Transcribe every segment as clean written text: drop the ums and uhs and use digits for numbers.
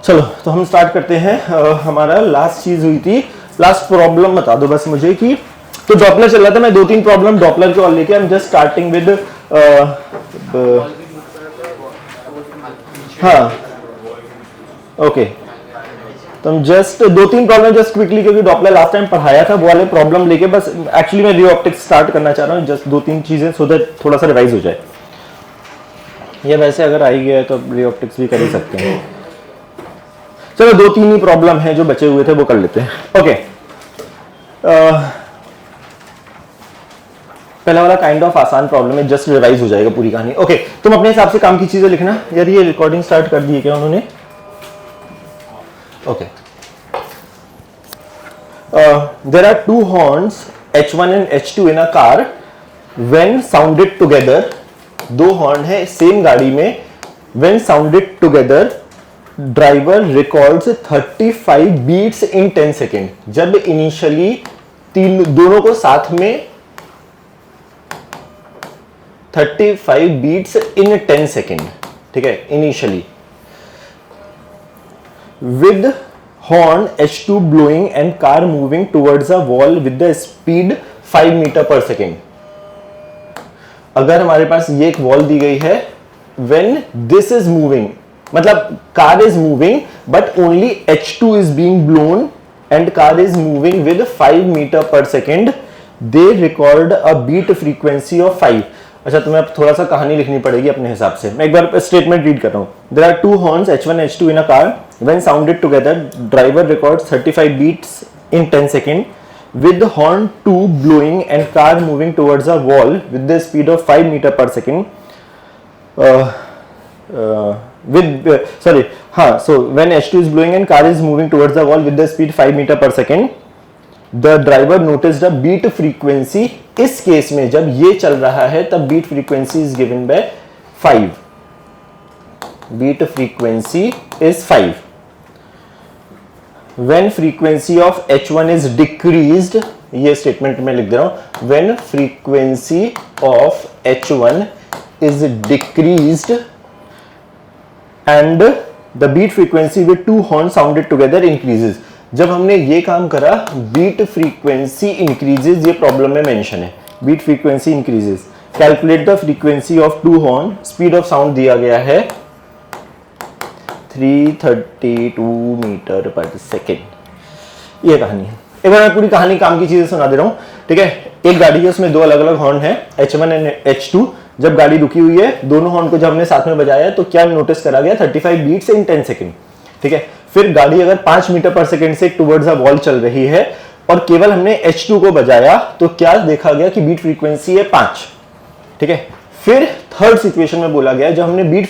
चलो तो हम स्टार्ट करते हैं। हमारा लास्ट चीज हुई थी, लास्ट प्रॉब्लम बता दो बस मुझे कि तो डॉपलर चल रहा था। मैं 2-3 प्रॉब्लम डॉपलर के और लेके I am just starting with हाँ ओके। तो हम जस्ट 2-3 प्रॉब्लम जस्ट क्विकली, क्योंकि डॉपलर लास्ट टाइम पढ़ाया था वो वाले प्रॉब्लम लेके बस एक्चुअली मैं रे ऑप्टिक्स स्टार्ट करना चाह रहा हूँ। जस्ट 2-3 चीजें सो दैट थोड़ा सा रिवाइज हो जाए। ये वैसे अगर आई गया है तो रे ऑप्टिक्स भी कर ही सकते हैं। चलो 2-3 ही प्रॉब्लम है जो बचे हुए थे वो कर लेते हैं। ओके पहला वाला काइंड ऑफ आसान प्रॉब्लम है, जस्ट रिवाइज हो जाएगा पूरी कहानी। ओके तुम अपने हिसाब से काम की चीजें लिखना। यार ये रिकॉर्डिंग स्टार्ट कर दी है क्या उन्होंने? Okay there are two horns H1 and H2 in a car when sounded together. दो हॉर्न है सेम गाड़ी में, when sounded together driver records 35 beats in 10 second. जब इनिशियली दोनों को साथ में 35 बीट्स इन 10 सेकेंड, ठीक है, initially with horn H2 blowing and car moving towards a wall with the speed 5 metre per second. अगर हमारे पास ये एक वॉल दी गई है, व्हेन दिस इज मूविंग, मतलब car is moving but only H2 is being blown and car is moving with 5 metre per second, they record a beat frequency of 5। अच्छा तुम्हें अब थोड़ा सा कहानी लिखनी पड़ेगी अपने हिसाब से। मैं एक बार स्टेटमेंट रीड कर रहा हूं। There are two horns H1 H2 in a car when sounded together driver records 35 beats in 10 second with horn 2 blowing and car moving towards a wall with the speed of 5 meter per second so when H2 is blowing and car is moving towards the wall with the speed 5 meter per second, the driver noticed a beat frequency। इस case में जब ये चल रहा है तब beat frequency is given by 5, beat frequency is 5। when frequency of H1 is decreased, ये statement में लिख दे रहा हूं, when frequency of H1 is decreased and the beat frequency with two horns sounded together increases। जब हमने ये काम करा beat frequency increases, ये प्रॉब्लम में मेंशन है, beat frequency increases। Calculate the frequency of two horn, speed of sound दिया गया है 332 मीटर पर सेकेंड। ये कहानी है। एक बार मैं पूरी कहानी काम की चीजें सुना दे रहा हूं, ठीक है। एक गाड़ी है, उसमें दो अलग अलग हॉर्न है H1 एंड H2। जब गाड़ी रुकी हुई है, दोनों हॉर्न को जब हमने साथ में बजाया तो क्या नोटिस करा गया 35 बीट्स इन 10 सेकेंड, ठीक है। फिर गाड़ी अगर 5 मीटर पर सेकेंड से टुवर्ड्स अ वॉल चल रही है और केवल हमने H2 को बजाया तो क्या देखा गया कि बीट फ्रीक्वेंसी है 5, ठीक है। फिर थर्ड सिचुएशन में बोला गया जब हमने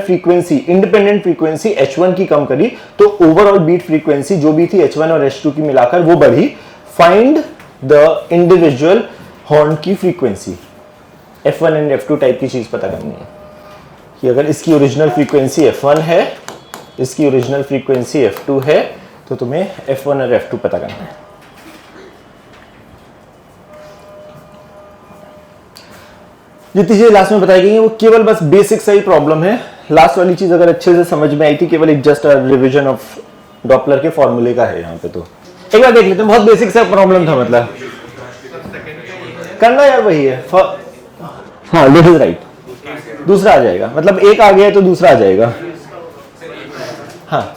फ्रीक्वेंसी इंडिपेंडेंट फ्रीक्वेंसी H1 की कम करी तो ओवरऑल बीट फ्रीक्वेंसी जो भी थी H1 और H2 की मिलाकर वो बढ़ी। फाइंड द इंडिविजुअल हॉर्न की frequency. F1 and F2 type की चीज पता करनी है कि अगर इसकी ओरिजिनल फ्रीक्वेंसी F1 है, इसकी ओरिजिनल फ्रीक्वेंसी F2 है, तो तुम्हें F1 और F2 पता करना है। जितनी चीजें लास्ट में बताई गई हैं वो केवल बस बेसिक सा ही प्रॉब्लम है। लास्ट वाली चीज अगर अच्छे से समझ में आई थी, केवल एक जस्ट रिवीजन ऑफ डॉपलर के फॉर्मूले का है यहाँ पे। तो एक बार देख लेते हैं, बहुत बेसिक सा प्रॉब्लम था, मतलब करना यार वही है। हाँ लेट इज राइट, दूसरा आ जाएगा, मतलब एक आ गया तो दूसरा आ जाएगा। हाँ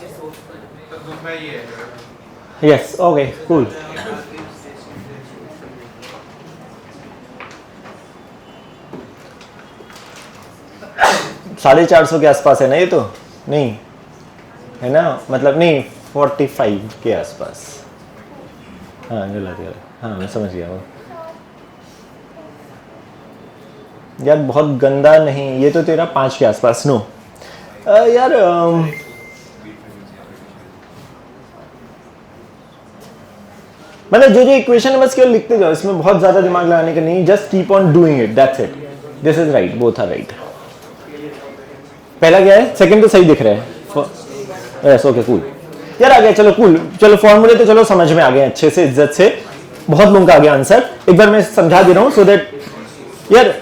यस ओके कूल। साढ़े 400 के आसपास है ना ये, तो नहीं है ना, मतलब नहीं 45 के आसपास। हाँ गलत, हाँ मैं समझ गया वो। यार बहुत गंदा नहीं, ये तो तेरा 5 के आसपास। नो यार मतलब जो इक्वेशन है बस केवल लिखते जाओ, इसमें बहुत ज्यादा दिमाग लगाने का नहीं, just keep on doing it, that's it. This is right, both are right. पहला क्या है, सेकंड तो सही दिख रहा है। यस ओके कूल यार, आ गया। चलो कूल, चलो फॉर्मूले तो चलो समझ में आ गए अच्छे से, इज्जत से। बहुत लोगों का आ गया आंसर। एक बार मैं समझा दे रहा हूं सो दैट यार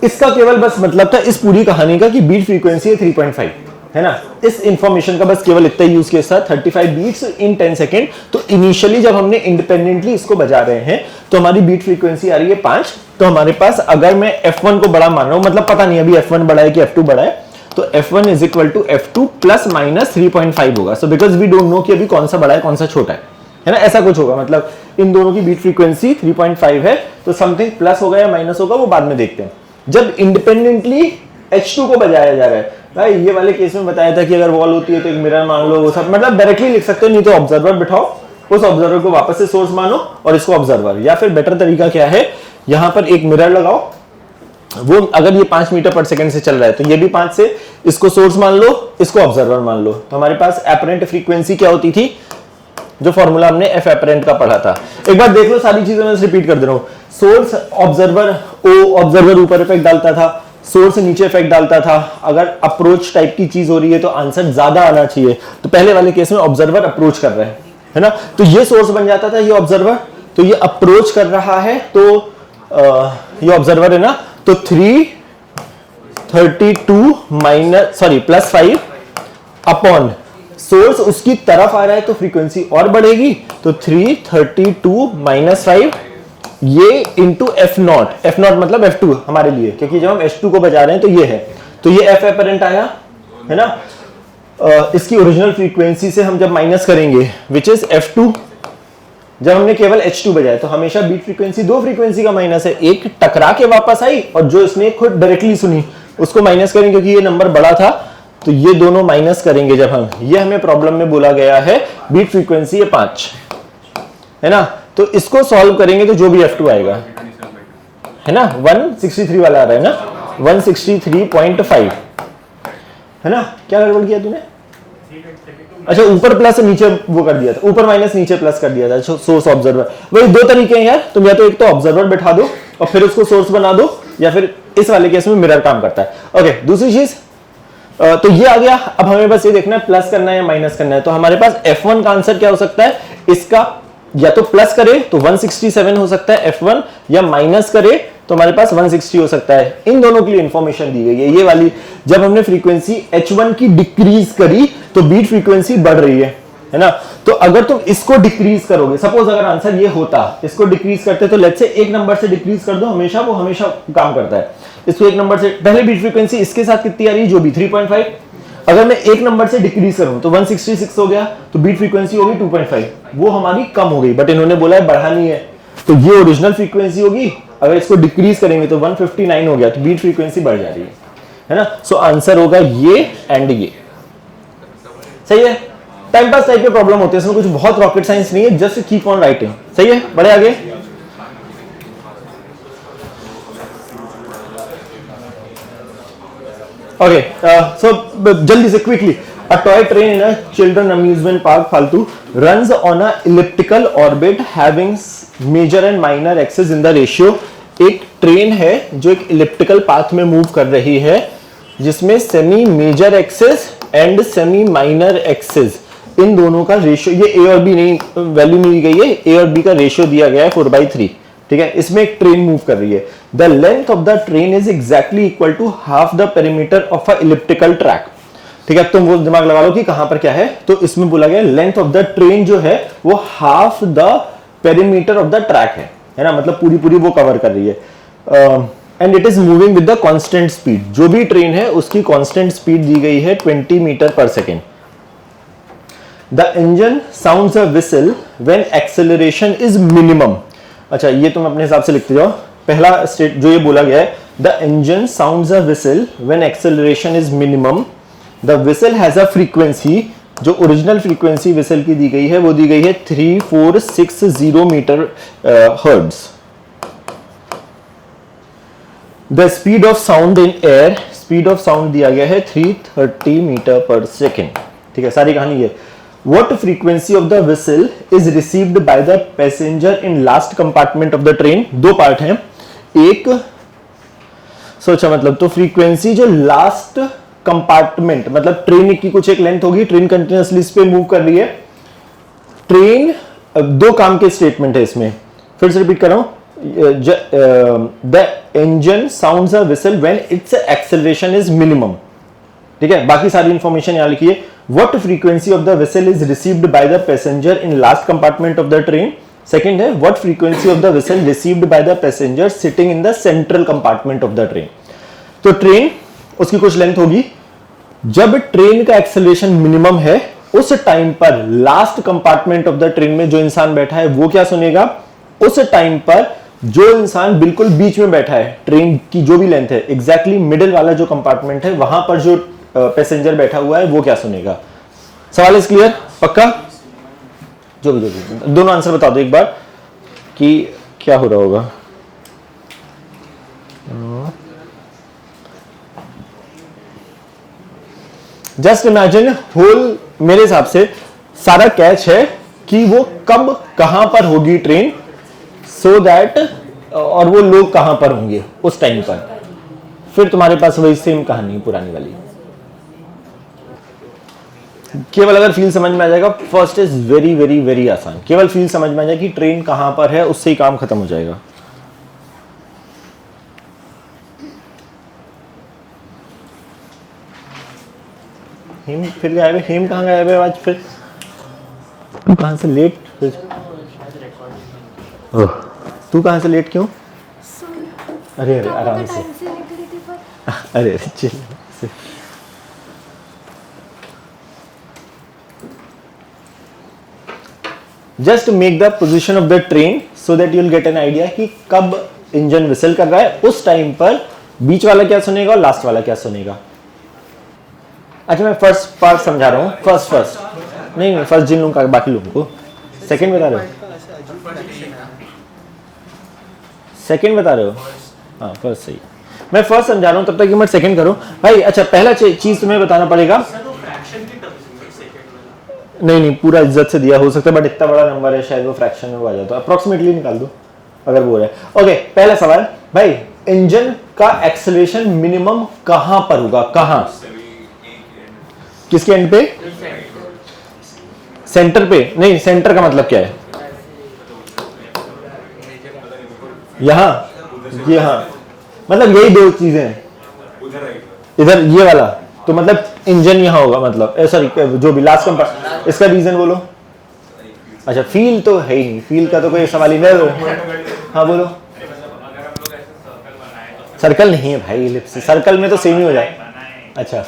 इसका केवल बस मतलब था इस पूरी कहानी का कि बीट फ्रीक्वेंसी है 3.5, है ना। इस इंफॉर्मेशन का बस केवल इतना ही यूज किया था, 35 बीट्स इन 10 सेकेंड। तो इनिशियली जब हमने इंडिपेंडेंटली इसको बजा रहे हैं तो हमारी बीट फ्रीक्वेंसी आ रही है 5। तो हमारे पास अगर मैं F1 को बड़ा मान रहा हूं, मतलब पता नहीं अभी F1 बड़ा है कि F2 बड़ा है, तो F1 is equal to F2 plus minus 3.5 होगा। So because we don't know कि अभी कौन सा बड़ा है कौन सा छोटा है ना, ऐसा कुछ होगा। मतलब इन दोनों की बीट फ्रीक्वेंसी 3.5 है, तो समथिंग प्लस होगा या माइनस होगा वो बाद में देखते हैं। जब इंडिपेंडेंटली H2 को बजाया जा रहा है भाई, ये वाले केस में बताया था कि अगर वॉल होती है तो एक मिरर मान लो, वो सब मतलब डायरेक्टली लिख सकते हो, नहीं तो ऑब्जर्वर बिठाओ, उस ऑब्जर्वर को वापस से सोर्स मानो और इसको ऑब्जर्वर, या फिर बेटर तरीका क्या है, यहां पर एक मिरर लगाओ, वो अगर ये 5 मीटर पर सेकंड से चल रहा है तो ये भी 5 से, इसको सोर्स मान लो, इसको ऑब्जर्वर मान लो। तो हमारे पास एपरेंट फ्रीक्वेंसी क्या होती थी, जो फॉर्मूला हमने एफ एपरेंट का पढ़ा था। एक बार देख लो, सारी चीजें मैं रिपीट कर दे रहा हूं। सोर्स ऑब्जर्वर, ओ ऑब्जर्वर ऊपर इफेक्ट डालता था, सोर्स नीचे इफेक्ट डालता था। अगर अप्रोच टाइप की चीज हो रही है तो आंसर ज्यादा आना चाहिए। तो पहले वाले केस में ऑब्जर्वर अप्रोच कर रहा है ना, तो ये सोर्स बन जाता था, ये ऑब्जर्वर, तो ये अप्रोच कर रहा है, तो ये ऑब्जर्वर है ना, तो 332 minus sorry plus 5 upon source उसकी तरफ आ रहा है तो फ्रीक्वेंसी और बढ़ेगी, तो 332 माइनस 5 ये इंटू F0, F0 मतलब F2 हमारे लिए, क्योंकि जब हम H2 को बजा रहे हैं तो ये है, तो ये F एपरेंट आया है ना। इसकी ओरिजिनल फ्रीक्वेंसी से हम जब माइनस करेंगे विच इज F2, जब हमने केवल H2 बजाया तो हमेशा बीट फ्रीक्वेंसी दो फ्रीक्वेंसी का माइनस है, एक टकरा के वापस आई और जो इसने खुद डायरेक्टली सुनी उसको माइनस करेंगे, क्योंकि ये नंबर बड़ा था तो ये दोनों माइनस करेंगे जब हम, ये हमें प्रॉब्लम में बोला गया है बीट फ्रीक्वेंसी है 5 है ना। तो इसको सॉल्व करेंगे तो जो भी F2 आएगा है ना, 163 वाला आ रहा है ना, 163.5 है ना। क्या गड़बड़ किया तूने, अच्छा ऊपर प्लस नीचे वो कर दिया था, ऊपर माइनस नीचे प्लस कर दिया था सोर्स ऑब्जर्वर। वही दो तरीके हैं यार, तुम या तो एक तो ऑब्जर्वर बैठा दो और फिर उसको सोर्स बना दो, या फिर इस वाले केस में मिरर काम करता है। ओके, दूसरी चीज तो ये आ गया। अब हमें बस ये देखना है प्लस करना है या माइनस करना है। तो हमारे पास F1 का आंसर क्या हो सकता है, इसका या तो प्लस करे तो 167 हो सकता है F1, या माइनस करे तो हमारे पास 160 हो सकता है। इन दोनों के लिए इंफॉर्मेशन दी गई है। ये वाली जब हमने फ्रीक्वेंसी H1 की डिक्रीज करी तो बीट फ्रीक्वेंसी बढ़ रही है ना। तो अगर तुम इसको डिक्रीज करोगे, सपोज अगर आंसर ये होता, इसको डिक्रीज करते तो लेट्स से एक नंबर से डिक्रीज कर दो, हमेशा वो हमेशा काम करता है। इसको एक नंबर से, पहले बीट फ्रीक्वेंसी इसके साथ कितनी आ रही है, जो भी 3.5, अगर मैं एक नंबर से डिक्रीज करूं तो 166 हो गया, तो बीट फ्रीक्वेंसी होगी 2.5, वो हमारी कम हो गई, बट इन्होंने बोला है बढ़ानी है, तो ये ओरिजिनल फ्रीक्वेंसी होगी। अगर इसको डिक्रीज करेंगे तो 159 हो गया, तो बीट फ्रीक्वेंसी बढ़ जा रही है ना। सो आंसर होगा ये एंड ये, सही है। टाइम पास टाइप के प्रॉब्लम होते हैं, इसमें कुछ बहुत रॉकेट साइंस नहीं है, जस्ट कीप ऑन राइटिंग, सही है। बढ़े आगे। ओके, सो जल्दी से quickly, a toy train in a children amusement park फालतू runs on a elliptical orbit having major and minor axes in the ratio. एक ट्रेन है जो एक इलिप्टिकल पाथ में मूव कर रही है, जिसमें semi major axes and semi minor axes, इन दोनों का रेशियो, ये ए और बी नहीं वैल्यू नहीं दी गई है, ए और बी का रेशियो दिया गया है 4/3, ठीक है। इसमें एक ट्रेन मूव कर रही है। The length of the train is exactly equal to half the perimeter of a elliptical track, ठीक है। तुम वो दिमाग लगा लो कि कहां पर क्या है, तो इसमें बोला गया लेंथ ऑफ द ट्रेन जो है वो half the perimeter of the track है ना, मतलब पूरी वो कवर कर रही है। And it is moving with the constant speed, जो भी ट्रेन है उसकी कांस्टेंट स्पीड दी गई है 20 metre per second. The engine sounds a whistle when acceleration is minimum. अच्छा, ये तुम अपने हिसाब से लिखते जाओ। पहला स्टेट जो ये बोला गया है, the engine sounds a whistle when acceleration is minimum, the whistle has a frequency, जो ओरिजिनल फ्रीक्वेंसी व्हिसल की दी गई है वो दी गई है 3460 meter hertz. The speed of sound in air, speed of sound दिया गया है 330 मीटर पर सेकेंड, ठीक है। सारी कहानी है। What frequency of the whistle is received by the passenger in last compartment of the train? दो पार्ट हैं, एक सोचा मतलब, तो फ्रीक्वेंसी जो लास्ट कंपार्टमेंट, मतलब ट्रेन की कुछ एक लेंथ होगी, ट्रेन कंटिन्यूअसली इस पे मूव कर रही है। ट्रेन, दो काम के स्टेटमेंट है इसमें, फिर से रिपीट कर रहा हूं। The engine sounds a whistle when its acceleration is minimum, ठीक है, बाकी सारी इंफॉर्मेशन यहां लिखी है। What frequency of the whistle is received by the passenger in last compartment of the train. Second है what frequency of the whistle received by the passenger sitting in the central compartment of the train. तो train उसकी कुछ length होगी, जब train का acceleration minimum है उस time पर last compartment of the train में जो इंसान बैठा है वो क्या सुनेगा, उस टाइम पर जो इंसान बिल्कुल बीच में बैठा है, ट्रेन की जो भी लेंथ है एग्जैक्टली मिडिल वाला जो कंपार्टमेंट है वहां पर जो पैसेंजर बैठा हुआ है वो क्या सुनेगा। सवाल इज क्लियर, पक्का? जो भी दोनों आंसर बता दो एक बार कि क्या हो रहा होगा। जस्ट इमेजिन होल, मेरे हिसाब से सारा कैच है कि वो कब कहां पर होगी ट्रेन, सो दैट और वो लोग कहां पर होंगे उस टाइम पर। फिर तुम्हारे पास वही सेम कहानी पुरानी वाली। केवल अगर फील समझ में आ जाएगा, first is very very very आसान, केवल फील समझ में आ जाए कि ट्रेन कहां पर है, उससे ही काम खत्म हो जाएगा। हेम फिर गायब है, हेम कहाँ गायब है आज? फिर तू कहाँ से लेट? तू कहाँ से लेट क्यों? अरे अरे आराम से, अरे chill. Just make the position of the train so that you will get an idea कि कब इंजन विसल कर रहा है, उस टाइम पर बीच वाला क्या सुनेगा और लास्ट वाला क्या सुनेगा। अच्छा मैं फर्स्ट पार्ट समझा रहा हूँ, फर्स्ट नहीं फर्स्ट जिन लोगों का, बाकी लोगों को सेकंड बता रहे हो, सेकंड बता रहे हो, हाँ फर्स्ट सही। मैं फर्स्ट समझा रहा हूँ, तब तक मैं सेकंड करो भाई। अच्छा पहला चीज तुम्हें बताना पड़ेगा, नहीं पूरा इज्जत से दिया हो सकता है, बट इतना बड़ा नंबर है शायद वो फ्रैक्शन में वो आ जाता है, अप्रोक्सीमेटली निकाल दो अगर वो है। ओके पहला सवाल भाई, इंजन का एक्सेलरेशन मिनिमम कहां पर होगा, कहां, किसके एंड पे? सेंटर पे? नहीं सेंटर का मतलब क्या है? यहां, यहां, मतलब यही दो चीजें हैं, इधर ये वाला, तो मतलब इंजन यहां होगा, मतलब सॉरी जो भी लास्ट कंपार्टमेंट। इसका रीजन बोलो। अच्छा फील तो है ही नहीं, फील का तो कोई सवाल ही नहीं। हाँ बोलो। सर्कल नहीं है भाई, इलिप्स, सर्कल में तो सेम ही हो जाए। अच्छा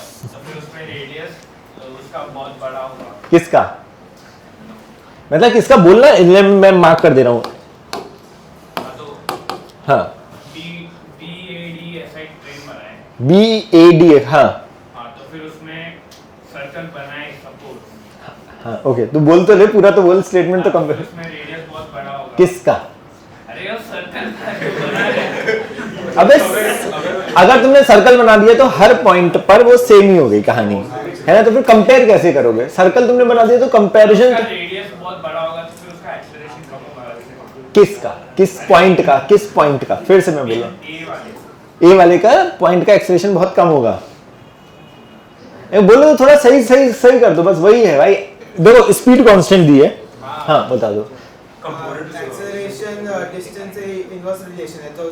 किसका मतलब किसका बोलना, मैं मार्क कर दे रहा हूं। हाँ BAD, हाँ तो फिर उसमें सर्कल बनाए सपोज। हाँ ओके, तू बोल तो ले पूरा, तो बोल स्टेटमेंट तो कंप्लीट। उसमें रेडियस बहुत बड़ा होगा। किसका? अरे वो सर्कल बना है। अबे अगर तुमने सर्कल बना दिया तो हर पॉइंट पर वो सेम ही हो गई कहानी, है ना? तो फिर कंपेयर कैसे करोगे? सर्कल तुमने बना दिया तो कंपैरिजन, रेडियस बहुत बड़ा होगा तो फिर उसका एक्सेलरेशन कम होगा। किसका, किस पॉइंट का, किस पॉइंट का? फिर से मैं बोल रहा हूं, ए वाले का पॉइंट का एक्सेलरेशन बहुत कम होगा। बोलो तो थोड़ा सही सही सही कर दो, बस वही है भाई। देखो स्पीड कांस्टेंट दी है, हाँ बता दो। एक्सेलरेशन डिस्टेंस से इनवर्स रिलेशन है, तो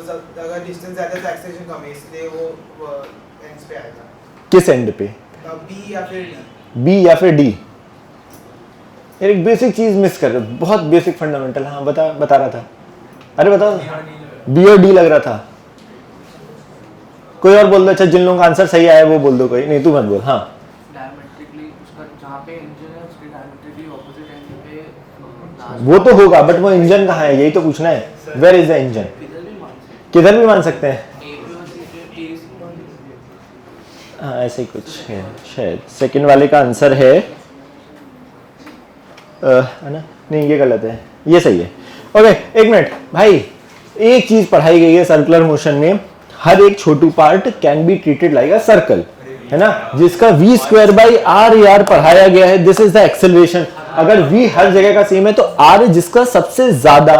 अगर डिस्टेंस ज्यादा है तो एक्सेलरेशन कम है, इसलिए वो एंड पे आएगा। किस एंड पे? बी या फिर डी। बी या फिर डी? एक बेसिक चीज मिस कर रहे हो, बहुत बेसिक फंडामेंटल। हाँ बता रहा था, अरे बताओ। बी और डी लग रहा था, कोई और बोल दो। अच्छा जिन लोगों का आंसर सही आया वो बोल दो, कोई नहीं तू मत बोल। हाँ डायमेट्रिकली उसका जहाँ पे इंजन है उसके डायमेट्रिकली ऑपोजिट एंड पे वो तो होगा, बट वो इंजन कहाँ है यही तो पूछना है। Where is the engine? किधर भी मान सकते हैं, हाँ ऐसे ही कुछ है शायद। सेकंड वाले का आंसर है ना, नहीं ये गलत है, ये सही है। ओके एक मिनट भाई, एक चीज पढ़ाई गई है सर्कुलर मोशन में, हर एक छोटू part can be treated like a circle, है ना, जिसका v स्क्वायर बाई आर यार पढ़ाया गया है। This is the acceleration. अगर v हर जगह का सेम है तो r जिसका सबसे ज्यादा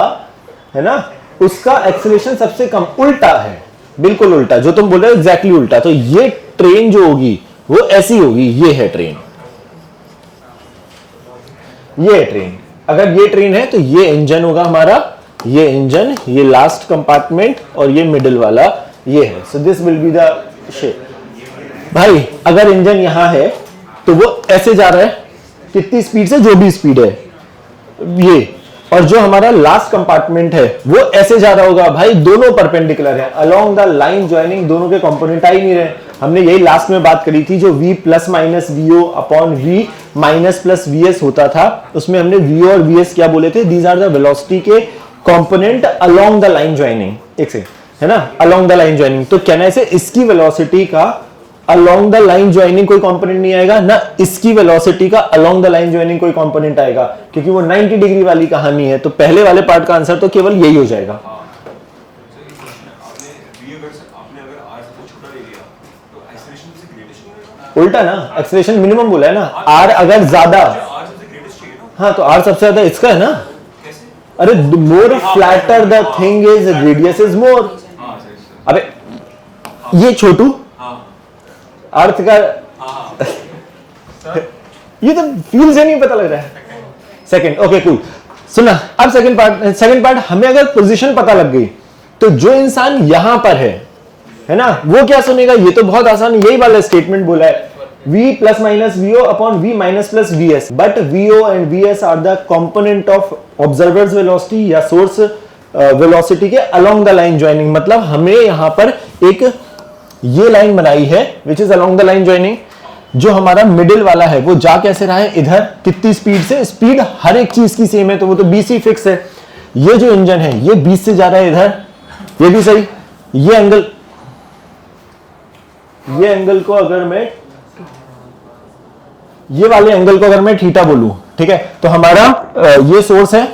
है ना, उसका एक्सेलरेशन सबसे कम, उल्टा है, बिल्कुल उल्टा, जो तुम बोल रहे हो एग्जैक्टली उल्टा। तो ये ट्रेन जो होगी वो ऐसी होगी, ये है ट्रेन, ये है ट्रेन। अगर ये ट्रेन है तो ये इंजन होगा हमारा, ये इंजन, ये लास्ट कंपार्टमेंट और ये मिडिल वाला ये है। So this will be the shape. भाई अगर इंजन यहां है तो वो ऐसे जा रहा है, कितनी स्पीड से, जो भी स्पीड है ये, और जो हमारा लास्ट कंपार्टमेंट है वो ऐसे जा रहा होगा। भाई दोनों परपेंडिकुलर है, अलोंग द लाइन ज्वाइनिंग दोनों के कंपोनेंट आ ही नहीं रहे। हमने यही लास्ट में बात करी थी, जो v plus minus vo upon v minus plus vs होता था, उसमें हमने vo और vs क्या बोले थे, दीज आर द वेलोसिटी के component along the line joining, एक से है ना, अलोंग द लाइन ज्वाइनिंग। तो कहने से इसकी वेलोसिटी का अलोंग द लाइन ज्वाइनिंग कोई कंपोनेंट नहीं आएगा ना, इसकी वेलोसिटी का अलोंग द लाइन ज्वाइनिंग कोई कंपोनेंट आएगा, क्योंकि वो 90 डिग्री वाली कहानी है। तो पहले वाले पार्ट का आंसर तो केवल यही हो जाएगा। उल्टा ना, एक्सेलरेशन मिनिमम बोला है ना, आर अगर ज्यादा, हाँ तो आर सबसे ज्यादा इसका है ना। अरे more flatter the thing is radius is more. अबे ये छोटू अर्थ का ये तो फील से नहीं पता लग रहा है। Second, okay cool. सुना, अब सेकंड पार्ट हमें अगर पोजीशन पता लग गई तो जो इंसान यहां पर है ना, वो क्या सुनेगा, ये तो बहुत आसान, यही वाला स्टेटमेंट बोला है, v plus minus vo upon v minus plus vs, but vo and vs are the component of observers velocity या सोर्स वेलोसिटी के अलोंग द लाइन ज्वाइनिंग। मतलब हमें यहां पर एक ये लाइन बनाई है which is along the line joining, जो हमारा मिडिल वाला है वो जा कैसे रहा है, इधर कितनी स्पीड से, स्पीड हर एक चीज की सेम है तो वो तो bc फिक्स है। ये जो इंजन है ये 20 से जा रहा है इधर, ये भी सही। ये एंगल को अगर मैं, ये वाले एंगल को अगर मैं थीटा बोलूं, ठीक है, तो हमारा ये सोर्स है,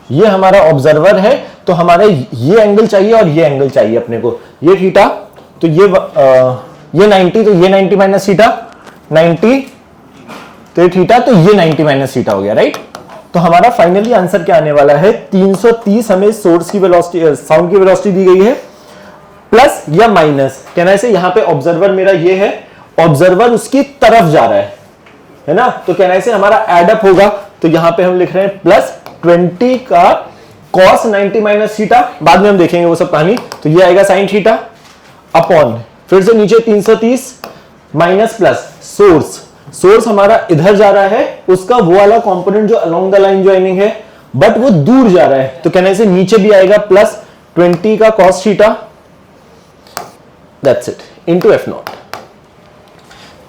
ये हमारा ऑब्जर्वर है, तो हमारा ये एंगल चाहिए और ये एंगल चाहिए अपने को, ये थीटा, तो ये 90, तो ये 90 माइनस थीटा, 90 तो ये थीटा, तो ये 90 माइनस थीटा हो गया, राइट। तो हमारा फाइनली आंसर क्या आने वाला है, 330 हमें सोर्स की वेलोसिटी, साउंड की वेलोसिटी दी गई है, प्लस या माइनस, कहना से यहां पे ऑब्जर्वर मेरा ये है, ऑब्जर्वर उसकी तरफ जा रहा है ना, तो कहना से हमारा एडअप होगा, तो यहां पे हम लिख रहे हैं प्लस 20 का cos 90 माइनस थीटा, बाद में हम देखेंगे वो सब कहानी, तो ये आएगा sin थीटा अपॉन, फिर से नीचे 330 माइनस प्लस सोर्स हमारा इधर जा रहा है, उसका वो वाला कंपोनेंट जो अलोंग द लाइन ज्वाइनिंग है, बट वो दूर जा रहा है, तो कहने से नीचे भी आएगा प्लस 20 का cos theta, that's it, into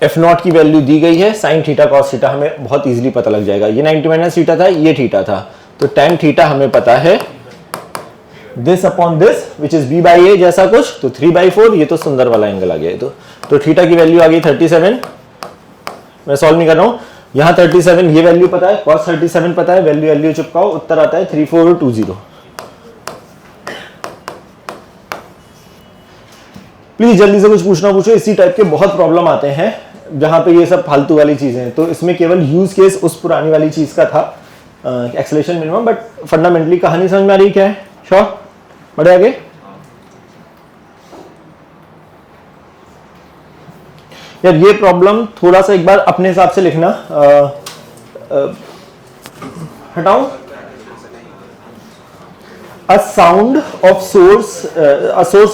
f not की वैल्यू दी गई है, sin थीटा cos थीटा हमें बहुत इजीली पता लग जाएगा। ये 90 माइनस थीटा था, ये थीटा था, तो tan थीटा हमें पता है this upon this which is b by a जैसा कुछ, तो 3/4, ये तो सुंदर वाला एंगल आ गया। तो थीटा की वैल्यू आ गई 37, मैं सॉल्व नहीं कर रहा हूं, यहां 37 ये वैल्यू पता है, cos 37 पता है, वैल्यू चिपकाओ, उत्तर आता है 3420। प्लीज जल्दी से कुछ पूछना पूछो, इसी टाइप के बहुत प्रॉब्लम आते हैं जहां पे ये सब फालतू वाली चीजें हैं, तो इसमें केवल यूज केस उस पुरानी वाली चीज का था, एक्सेलरेशन मिनिमम, बट फंडामेंटली कहानी समझ में आ रही क्या है, श्योर, बढ़े आगे। यार ये प्रॉब्लम थोड़ा सा एक बार अपने हिसाब से लिखना, हटाऊं, A source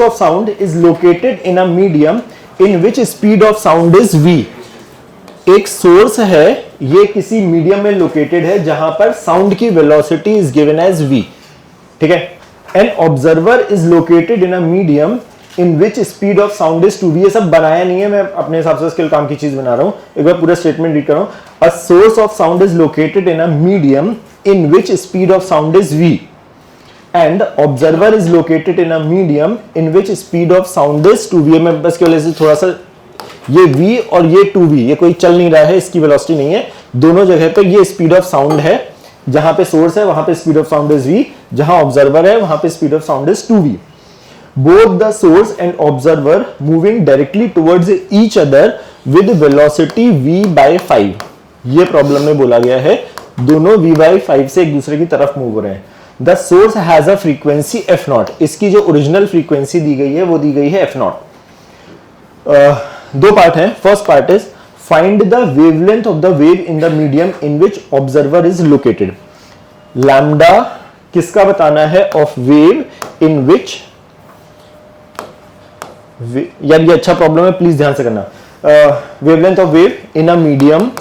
of sound is located in a medium in which speed of sound is v। एक सोर्स है, ये किसी मीडियम में लोकेटेड है जहां पर साउंड की velocity is given as v, ठीक है। An observer is located in a medium in which speed of sound is 2v। ये सब बनाया नहीं है, मैं अपने हिसाब से स्किल काम की चीज बना रहा हूं, एक बार पूरा स्टेटमेंट रीड कर रहा हूं। A source of sound is located in a medium in which speed of sound is v and observer is located in a medium in which speed of sound is 2v। मैं बस केवल ऐसे थोड़ा सा, ये v और ये 2v, ये कोई चल नहीं रहा है, इसकी वेलोसिटी नहीं है, दोनों जगह पे ये स्पीड ऑफ साउंड है, जहां पे सोर्स है वहां पे speed of sound is v, जहां ऑब्जर्वर है वहां पे speed of sound is 2v। both the source and observer moving directly towards each other with velocity v by 5। ये प्रॉब्लम में बोला गया है, दोनों v by 5 से एक दूसरे की तरफ मूव हो रहे हैं। The source has a frequency F not, इसकी जो ओरिजिनल फ्रीक्वेंसी दी गई है वो दी गई है एफ नॉट। दो पार्ट है, first part is find the wavelength of the wave in the medium in which observer is located. Lambda किसका बताना है, ऑफ वेव इन विच, यार ये अच्छा प्रॉब्लम है, प्लीज ध्यान से करना। wavelength of wave in a medium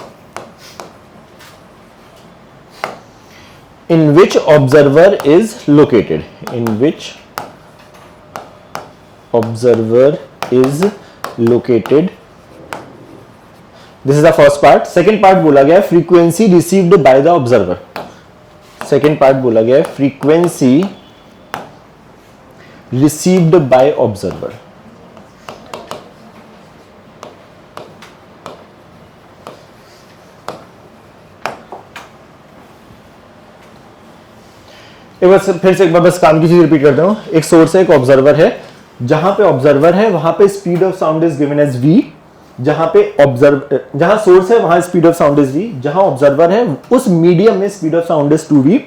in which observer is located, in which observer is located. This is the first part. Second part बोला गया है frequency received by the observer. Second part बोला गया है frequency received by observer. एक बार फिर से एक बार बस काम की चीज रिपीट करता हूं. एक सोर्स है, एक ऑब्जर्वर है. जहां पे ऑब्जर्वर है वहां पे speed of sound is given as v. जहां सोर्स है वहां speed of sound is v. जहां ऑब्जर्वर है उस मीडियम में speed of sound is 2v.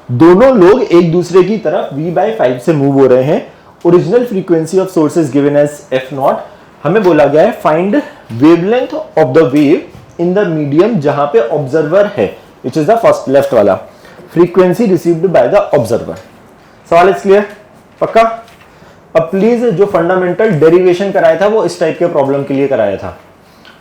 दोनों लोग एक दूसरे की तरफ v/5 से मूव हो रहे हैं. Original frequency of source is given as f0. हमें बोला गया है find wavelength of the wave in the medium जहां पे ऑब्जर्वर है, which is the first left वाला. Frequency received by the observer. सवाल इज क्लियर? पक्का? अब प्लीज जो फंडामेंटल डेरिवेशन कराया था वो इस टाइप के प्रॉब्लम के लिए कराया था.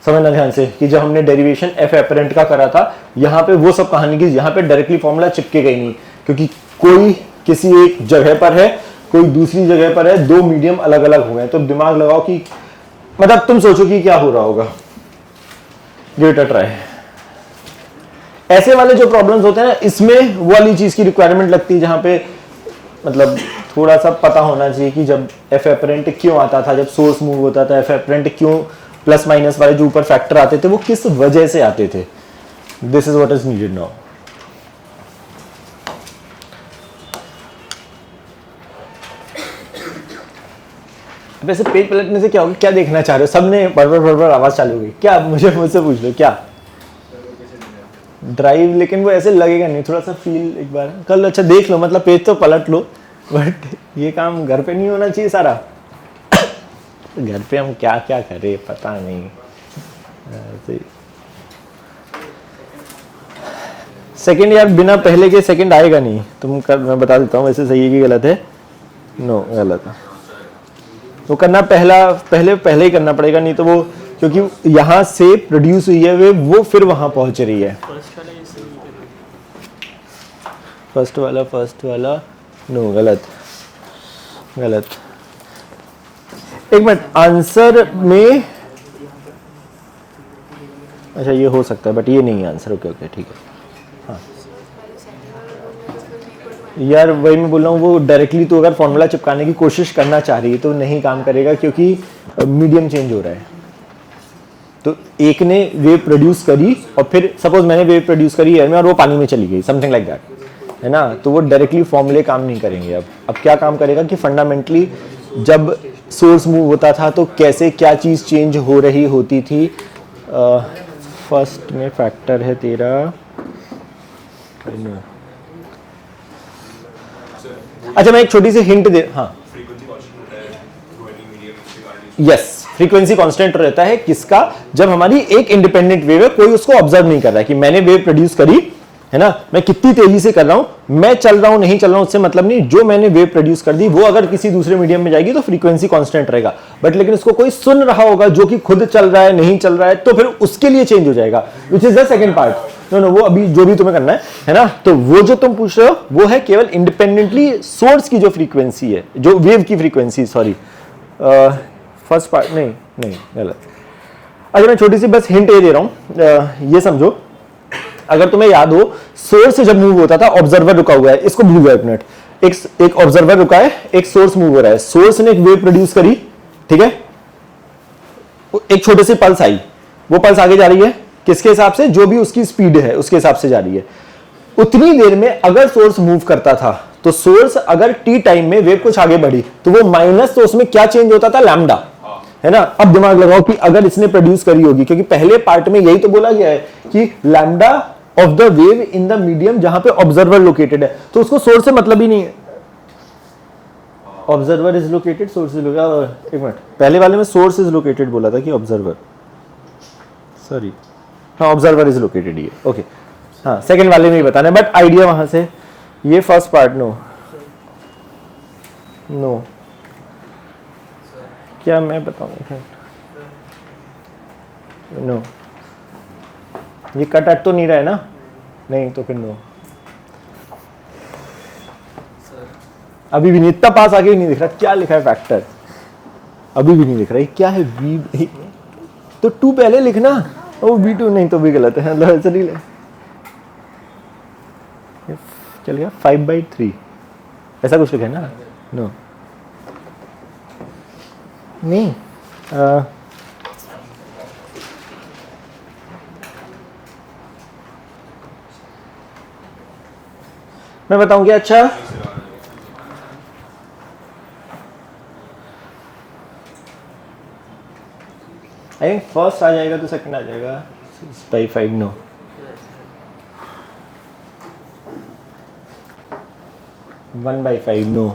समझना ध्यान से कि जब हमने डेरिवेशन एफ एपरेंट का करा था, यहां पे वो सब कहानी की, यहां पे डायरेक्टली फॉर्मूला चिपके गई नहीं, क्योंकि कोई किसी एक जगह पर है, कोई दूसरी जगह पर है, दो मीडियम अलग अलग हुए हैं. तो दिमाग लगाओ कि मतलब तुम सोचो कि क्या हो रहा होगा. Give it a try. ऐसे वाले जो प्रॉब्लम्स होते हैं ना, इसमें वो वाली चीज की रिक्वायरमेंट लगती है जहां पे मतलब थोड़ा सा पता होना चाहिए कि जब एफ एपरेंट क्यों आता था, जब सोर्स मूव होता था, एफ एपरेंट क्यों प्लस माइनस वाले जो ऊपर फैक्टर आते थे वो किस वजह से आते थे. This is what is needed now. वैसे पेज पलटने से क्या होगा, क्या देखना चाह रहे हो? सबने बड़बड़ आवाज चालू हो गई. क्या मुझसे पूछ लो क्या ड्राइव, लेकिन वो ऐसे लगेगा नहीं. थोड़ा सा फील एक बार कर लो. अच्छा देख लो, मतलब पेज तो पलट लो, बट ये काम घर पे नहीं होना चाहिए सारा. घर पे हम क्या क्या करें पता नहीं. सेकंड यार बिना पहले के सेकंड आएगा नहीं. तुम कर, मैं बता देता हूँ वैसे सही है कि गलत है. नो गलत है. वो करना पहले ही करना पड़ेगा, नहीं तो वो क्योंकि यहां से प्रोड्यूस हुई है वो फिर वहां पहुंच रही है. फर्स्ट वाला नो गलत. एक मिनट. आंसर में अच्छा ये हो सकता है बट ये नहीं है आंसर. ओके ठीक है. हाँ यार वही मैं बोल रहा हूँ, वो डायरेक्टली तो अगर फॉर्मूला चिपकाने की कोशिश करना चाह रही है तो नहीं काम करेगा, क्योंकि मीडियम चेंज हो रहा है. तो एक ने वेव प्रोड्यूस करी और फिर सपोज मैंने वेव प्रोड्यूस करी एयर में और वो पानी में चली गई, समथिंग लाइक दैट, है ना. तो वो डायरेक्टली फॉर्मूले काम नहीं करेंगे. अब क्या काम करेगा कि फंडामेंटली जब सोर्स मूव होता था तो कैसे क्या चीज़ चेंज हो रही होती थी. फर्स्ट में फैक्टर है तेरा. अच्छा मैं एक छोटी सी हिंट दे. हाँ यस, फ्रीक्वेंसी कांस्टेंट रहता है किसका, जब हमारी एक इंडिपेंडेंट वेव है, कोई उसको ऑब्जर्व नहीं कर रहा है कि मैंने वेव प्रोड्यूस करी, है ना, मैं कितनी तेजी से कर रहा हूं, मैं चल रहा हूं नहीं चल रहा हूं उससे मतलब नहीं. जो मैंने वेव प्रोड्यूस कर दी वो अगर किसी दूसरे मीडियम में जाएगी तो फ्रीक्वेंसी कांस्टेंट रहेगा. बट लेकिन उसको कोई सुन रहा होगा जो कि खुद चल रहा है नहीं चल रहा है, तो फिर उसके लिए चेंज हो जाएगा, which is the second part. No वो अभी जो भी तुम्हें करना है ना. तो वो जो तुम पूछ रहे हो वो है केवल इंडिपेंडेंटली सोर्स की जो फ्रीक्वेंसी है, जो वेव की फ्रीक्वेंसी. सॉरी फर्स्ट पार्ट नहीं गलत. अच्छा मैं छोटी सी बस हिंट ये दे रहा हूं. ये समझो, अगर तुम्हें याद हो सोर्स जब मूव होता था ऑब्जर्वर रुका हुआ है, इसको भूल जाओ एक मिनट. एक ऑब्जर्वर रुका है, एक सोर्स मूव हो रहा है. सोर्स ने एक वेव प्रोड्यूस करी, ठीक है, एक छोटी सी पल्स आई, वो पल्स आगे जा रही है किसके हिसाब से, जो भी उसकी स्पीड है उसके हिसाब से जा रही है. उतनी देर में अगर सोर्स मूव करता था तो सोर्स अगर टी टाइम में वेव कुछ आगे बढ़ी तो वो माइनस, तो उसमें क्या चेंज होता था, लैम्डा, है ना. अब दिमाग लगाओ कि अगर इसने प्रोड्यूस करी होगी, क्योंकि पहले पार्ट में यही तो बोला गया है कि lambda of the wave in the medium जहां पे ऑब्जर्वर लोकेटेड है, तो उसको सोर्स से मतलब ही नहीं है. Observer is located, source is located. एक मिनट, पहले वाले में सोर्स इज लोकेटेड बोला था कि ऑब्जर्वर, सॉरी हाँ ऑब्जर्वर इज लोकेटेड ये. ओके हाँ सेकंड वाले में ही बताना है, बट आइडिया वहां से. ये फर्स्ट पार्ट नो क्या मैं बताऊंगा. नो, ये कट तो नहीं रहा है ना? नहीं तो फिर नो। अभी भी नहीं, इतना पास आगे भी नहीं दिख रहा क्या लिखा है फैक्टर, अभी भी नहीं दिख रहा है क्या है V, तो 2 पहले लिखना, ओ V2 नहीं तो भी गलत है, मतलब ऐसा नहीं चल गया 5/3 ऐसा कुछ लिखा है ना? नो नहीं, मैं बताऊं क्या? अच्छा आई थिंक फर्स्ट आ जाएगा तो सेकंड आ जाएगा 6/5 नो। One by 5 no.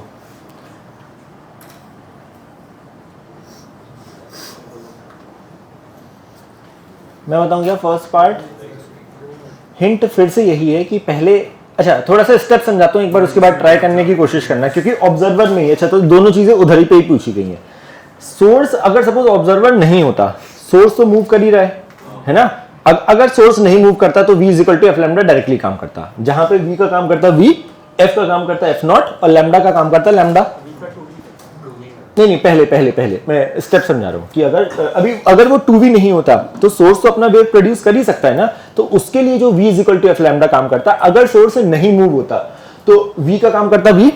मैं बताऊं क्या फर्स्ट पार्ट? हिंट फिर से यही है कि पहले, अच्छा थोड़ा सा स्टेप समझाता हूं एक बार, उसके बाद ट्राई करने की कोशिश करना, क्योंकि ऑब्जर्वर में ही, अच्छा तो दोनों चीजें उधर ही पे ही पूछी गई हैं। सोर्स अगर सपोज ऑब्जर्वर नहीं होता, सोर्स तो मूव कर ही रहा है ना? अगर सोर्स नहीं मूव करता तो V equal to F lambda directly काम करता, जहां पे V का काम करता V, F का काम करता F नॉट और लैम्डा का काम करता लैम्डा। नहीं पहले मैं स्टेप समझा रहा हूँ कि अगर वो 2V नहीं होता तो सोर्स तो अपना वेव प्रोड्यूस कर ही सकता है ना, तो उसके लिए जो V equal to F lambda काम करता, अगर सोर्स नहीं मूव होता तो V का काम करता V,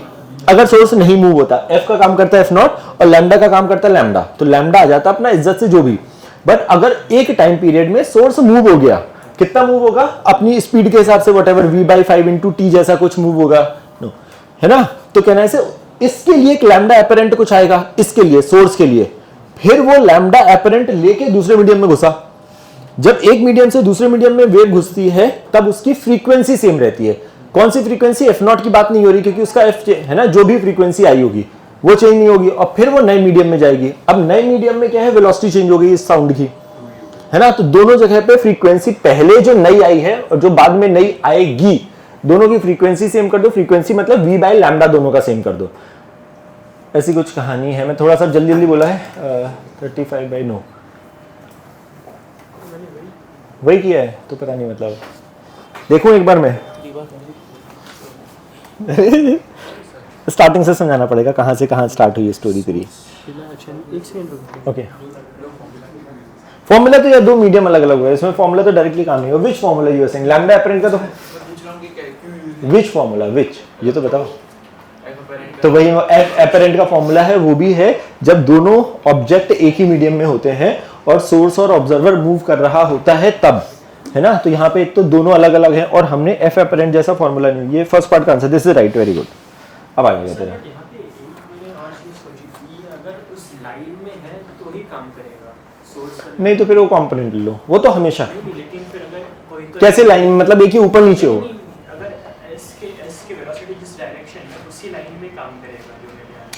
अगर सोर्स नहीं मूव होता F का काम करता F नॉट और लैम्डा का काम करता लैम्डा, तो लैम्डा आ जाता अपना इज्जत से जो भी। बट अगर एक टाइम पीरियड में सोर्स मूव हो गया, कितना मूव होगा? अपनी स्पीड के हिसाब से व्हाटएवर V/5 × T जैसा कुछ मूव होगा, नो है ना? तो कहना है इसके लिए एक लैम्डा एपरेंट कुछ आएगा, इसके लिए सोर्स के लिए, फिर वो लैम्डा एपरेंट लेके दूसरे मीडियम में घुसा। जब एक मीडियम से दूसरे मीडियम में वेव घुसती है तब उसकी फ्रीक्वेंसी सेम रहती है। कौन सी फ्रीक्वेंसी? F नॉट की बात नहीं हो रही, क्योंकि उसका F है ना, जो भी फ्रीक्वेंसी आई होगी वो चेंज नहीं होगी, और फिर वो नए मीडियम में जाएगी। अब नए मीडियम में क्या है? वेलोसिटी चेंज हो गई इस साउंड की, है ना? तो दोनों जगह पे फ्रीक्वेंसी, पहले जो नई आई है और जो बाद में नई आएगी, दोनों की फ्रीक्वेंसी सेम कर दो। फ्रीक्वेंसी मतलब V/λ दोनों का सेम कर दो। ऐसी कुछ कहानी है। मैं थोड़ा सा जल्दी बोला है। 35/9 वही किया है तो पता नहीं, मतलब देखूं एक बार मैं स्टार्टिंग से समझाना पड़ेगा कहां से कहां स्टार्ट हुई स्टोरी तेरी। ओके, फॉर्मूला तो यार दो मीडियम अलग अलग हुए, इसमें फॉर्मूला तो डायरेक्टली काम नहीं है। Which formula you are saying? Lambda apparent का तो विच फॉर्मूला, विच ये तो बताओ। तो वही एफ एपरेंट का फॉर्मूला है, वो भी है जब दोनों ऑब्जेक्ट एक ही मीडियम में होते हैं और सोर्स और ऑब्जर्वर मूव कर रहा होता है तब, है ना? तो यहाँ पे एक तो दोनों अलग अलग हैं और हमने एफ एपरेंट जैसा फॉर्मूला नहीं। ये फर्स्ट पार्ट का answer, this is right, very good. अब आ गया तेरा। नहीं तो फिर वो कंपोनेंट ले लो, वो तो हमेशा। कैसे लाइन, मतलब एक ही ऊपर नीचे हो?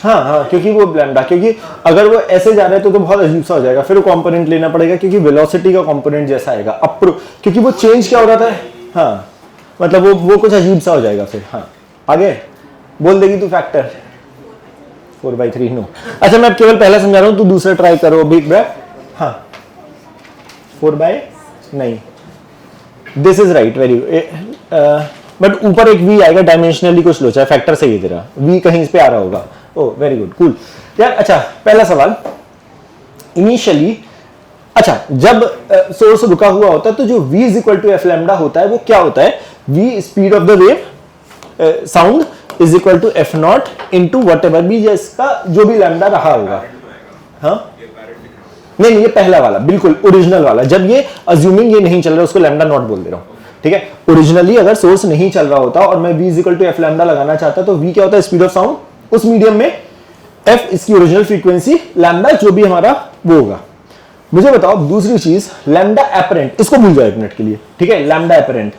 हाँ, क्योंकि वो लैम्डा, क्योंकि अगर वो ऐसे जा रहा है तो बहुत अजीब सा हो जाएगा, फिर वो कंपोनेंट लेना पड़ेगा, क्योंकि वेलोसिटी का कंपोनेंट जैसा आएगा क्योंकि वो चेंज क्या हो रहा था, हाँ मतलब वो कुछ अजीब सा हो जाएगा फिर। हाँ आगे बोल देगी तू फैक्टर 4/3 नो। अच्छा मैं केवल पहला समझा रहा हूँ, तू दूसरा ट्राई करो बिग ब्रैक। हाँ 4/9, this is right, very but ऊपर एक v आएगा, डायमेंशनली कुछ लोचा है, फैक्टर सही है तेरा, v कहीं पे आ रहा होगा। ओ वेरी गुड, कूल यार। अच्छा पहला सवाल, इनिशियली अच्छा जब सोर्स रुका हुआ होता है तो जो v is equal to F lambda होता है वो क्या होता है? v speed of the wave sound is equal to F naught into whatever be, जिसका जो भी लैम्डा रहा होगा। हाँ नहीं ये पहला वाला बिल्कुल ओरिजिनल वाला, जब ये अज्यूमिंग ये नहीं चल रहा उसको लैम्डा नॉट बोल दे रहा हूं, ठीक है? ओरिजिनली अगर सोर्स नहीं चल रहा होता और मैं v is equal to F lambda लगाना चाहता तो v क्या होता है? स्पीड ऑफ साउंड उस मीडियम में, f इसकी ओरिजिनल फ्रीक्वेंसी, लैम्डा जो भी हमारा वो होगा। मुझे बताओ दूसरी चीज, लैम्डा एपरेंट, इसको भूल जाओ एक मिनट के लिए, ठीक है? लैम्डा एपरेंट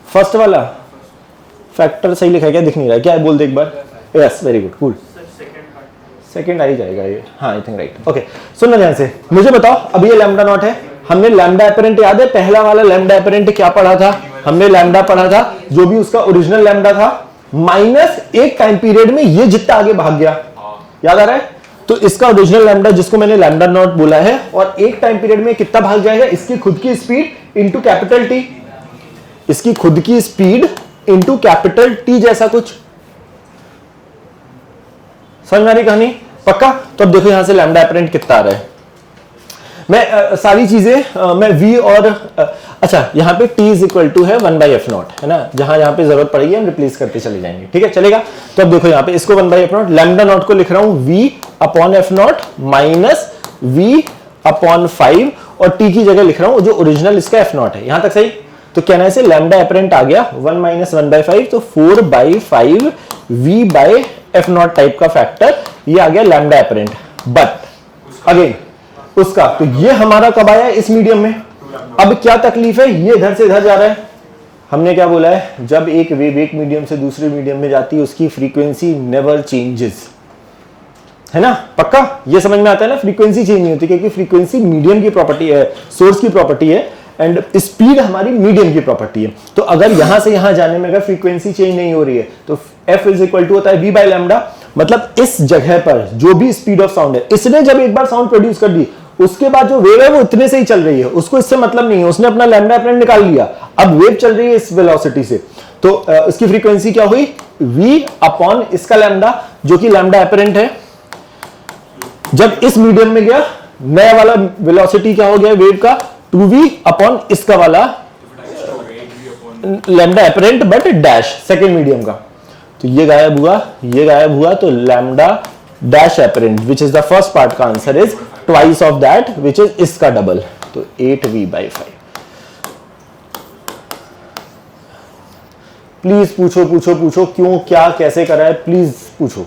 फर्स्ट वाला फैक्टर सही लिखा है क्या? दिख नहीं रहा है क्या? बोल दे एक बार। Yes very good, cool. Second आ ही जाएगा ये, हाँ आई थिंक राइट। ओके सुनना ध्यान से, मुझे बताओ अब ये लैम्डा नॉट है, हमने लैम्डा एपरेंट याद है? पहला वाला लैम्डा एपरेंट क्या पढ़ा था हमने? लैम्डा पढ़ा था जो भी उसका ओरिजिनल लैम्डा था माइनस एक टाइम पीरियड में ये जितना आगे भाग गया, याद आ रहा है? तो इसका ओरिजिनल लैम्डा जिसको मैंने लैम्डा नॉट बोला है, और एक टाइम पीरियड में कितना भाग जाएगा, इसकी खुद की स्पीड इंटू कैपिटल टी, इसकी खुद की स्पीड इंटू कैपिटल टी जैसा कुछ। समझ में आ रही कहानी? पक्का? तो अब देखो यहां से लैम्डा एपरेंट कितना आ रहा है। मैं सारी चीजें मैं v और अच्छा यहां पे t इज इक्वल टू है 1/f0 है ना, जहां जहां पे जरूरत पड़ेगी हम रिप्लेस करते चले जाएंगे, ठीक है चलेगा। तो अब देखो यहां पे इसको 1/f0 लैम्डा नॉट को लिख रहा हूं v upon f0 minus v upon 5 और t की जगह लिख रहा हूं जो ओरिजिनल इसका f0 है। यहां तक सही? तो कहना है लैम्डा एपरेंट आ गया 1 माइनस 1/5, तो 4/5 v बाय f0 टाइप का फैक्टर, ये आ गया लैम्डा एपरेंट। बट अगेन उसका, तो ये हमारा कब आया इस मीडियम में। अब क्या तकलीफ है, ये इधर से इधर जा रहा है। हमने क्या बोला है, जब एक वेव एक मीडियम से दूसरे मीडियम में जाती है उसकी फ्रीक्वेंसी नेवर चेंजेस, है ना? पक्का? ये समझ में आता है ना, फ्रीक्वेंसी चेंज नहीं होती, क्योंकि फ्रीक्वेंसी मीडियम की प्रॉपर्टी है, सोर्स की प्रॉपर्टी है, एंड स्पीड हमारी मीडियम की प्रॉपर्टी है। तो अगर यहां से यहां जाने में अगर फ्रीक्वेंसी चेंज नहीं हो रही है तो f इज इक्वल टू होता है v बाय लैम्डा। मतलब इस जगह पर जो भी स्पीड ऑफ साउंड है, इसने जब एक बार साउंड प्रोड्यूस कर दी उसके बाद जो वेव है वो इतने से ही चल रही है, उसको इससे मतलब नहीं है, उसने अपना लैम्डा एपरेंट निकाल लिया, अब वेव चल रही है इस वेलोसिटी से, तो इसकी फ्रीक्वेंसी क्या हुई, v अपॉन इसका लैम्डा जो कि लैम्डा एपरेंट है। जब इस मीडियम में गया नया वाला वेलोसिटी क्या हो गया वेव का, 2v अपॉन इसका वाला lambda apparent but dash second medium का। तो ये गायब हुआ, ये गायब हुआ, तो lambda dash apparent which is the first part का answer is twice of that which is इसका डबल, तो 8v/5। प्लीज पूछो पूछो पूछो, क्यों क्या कैसे करा है, प्लीज पूछो।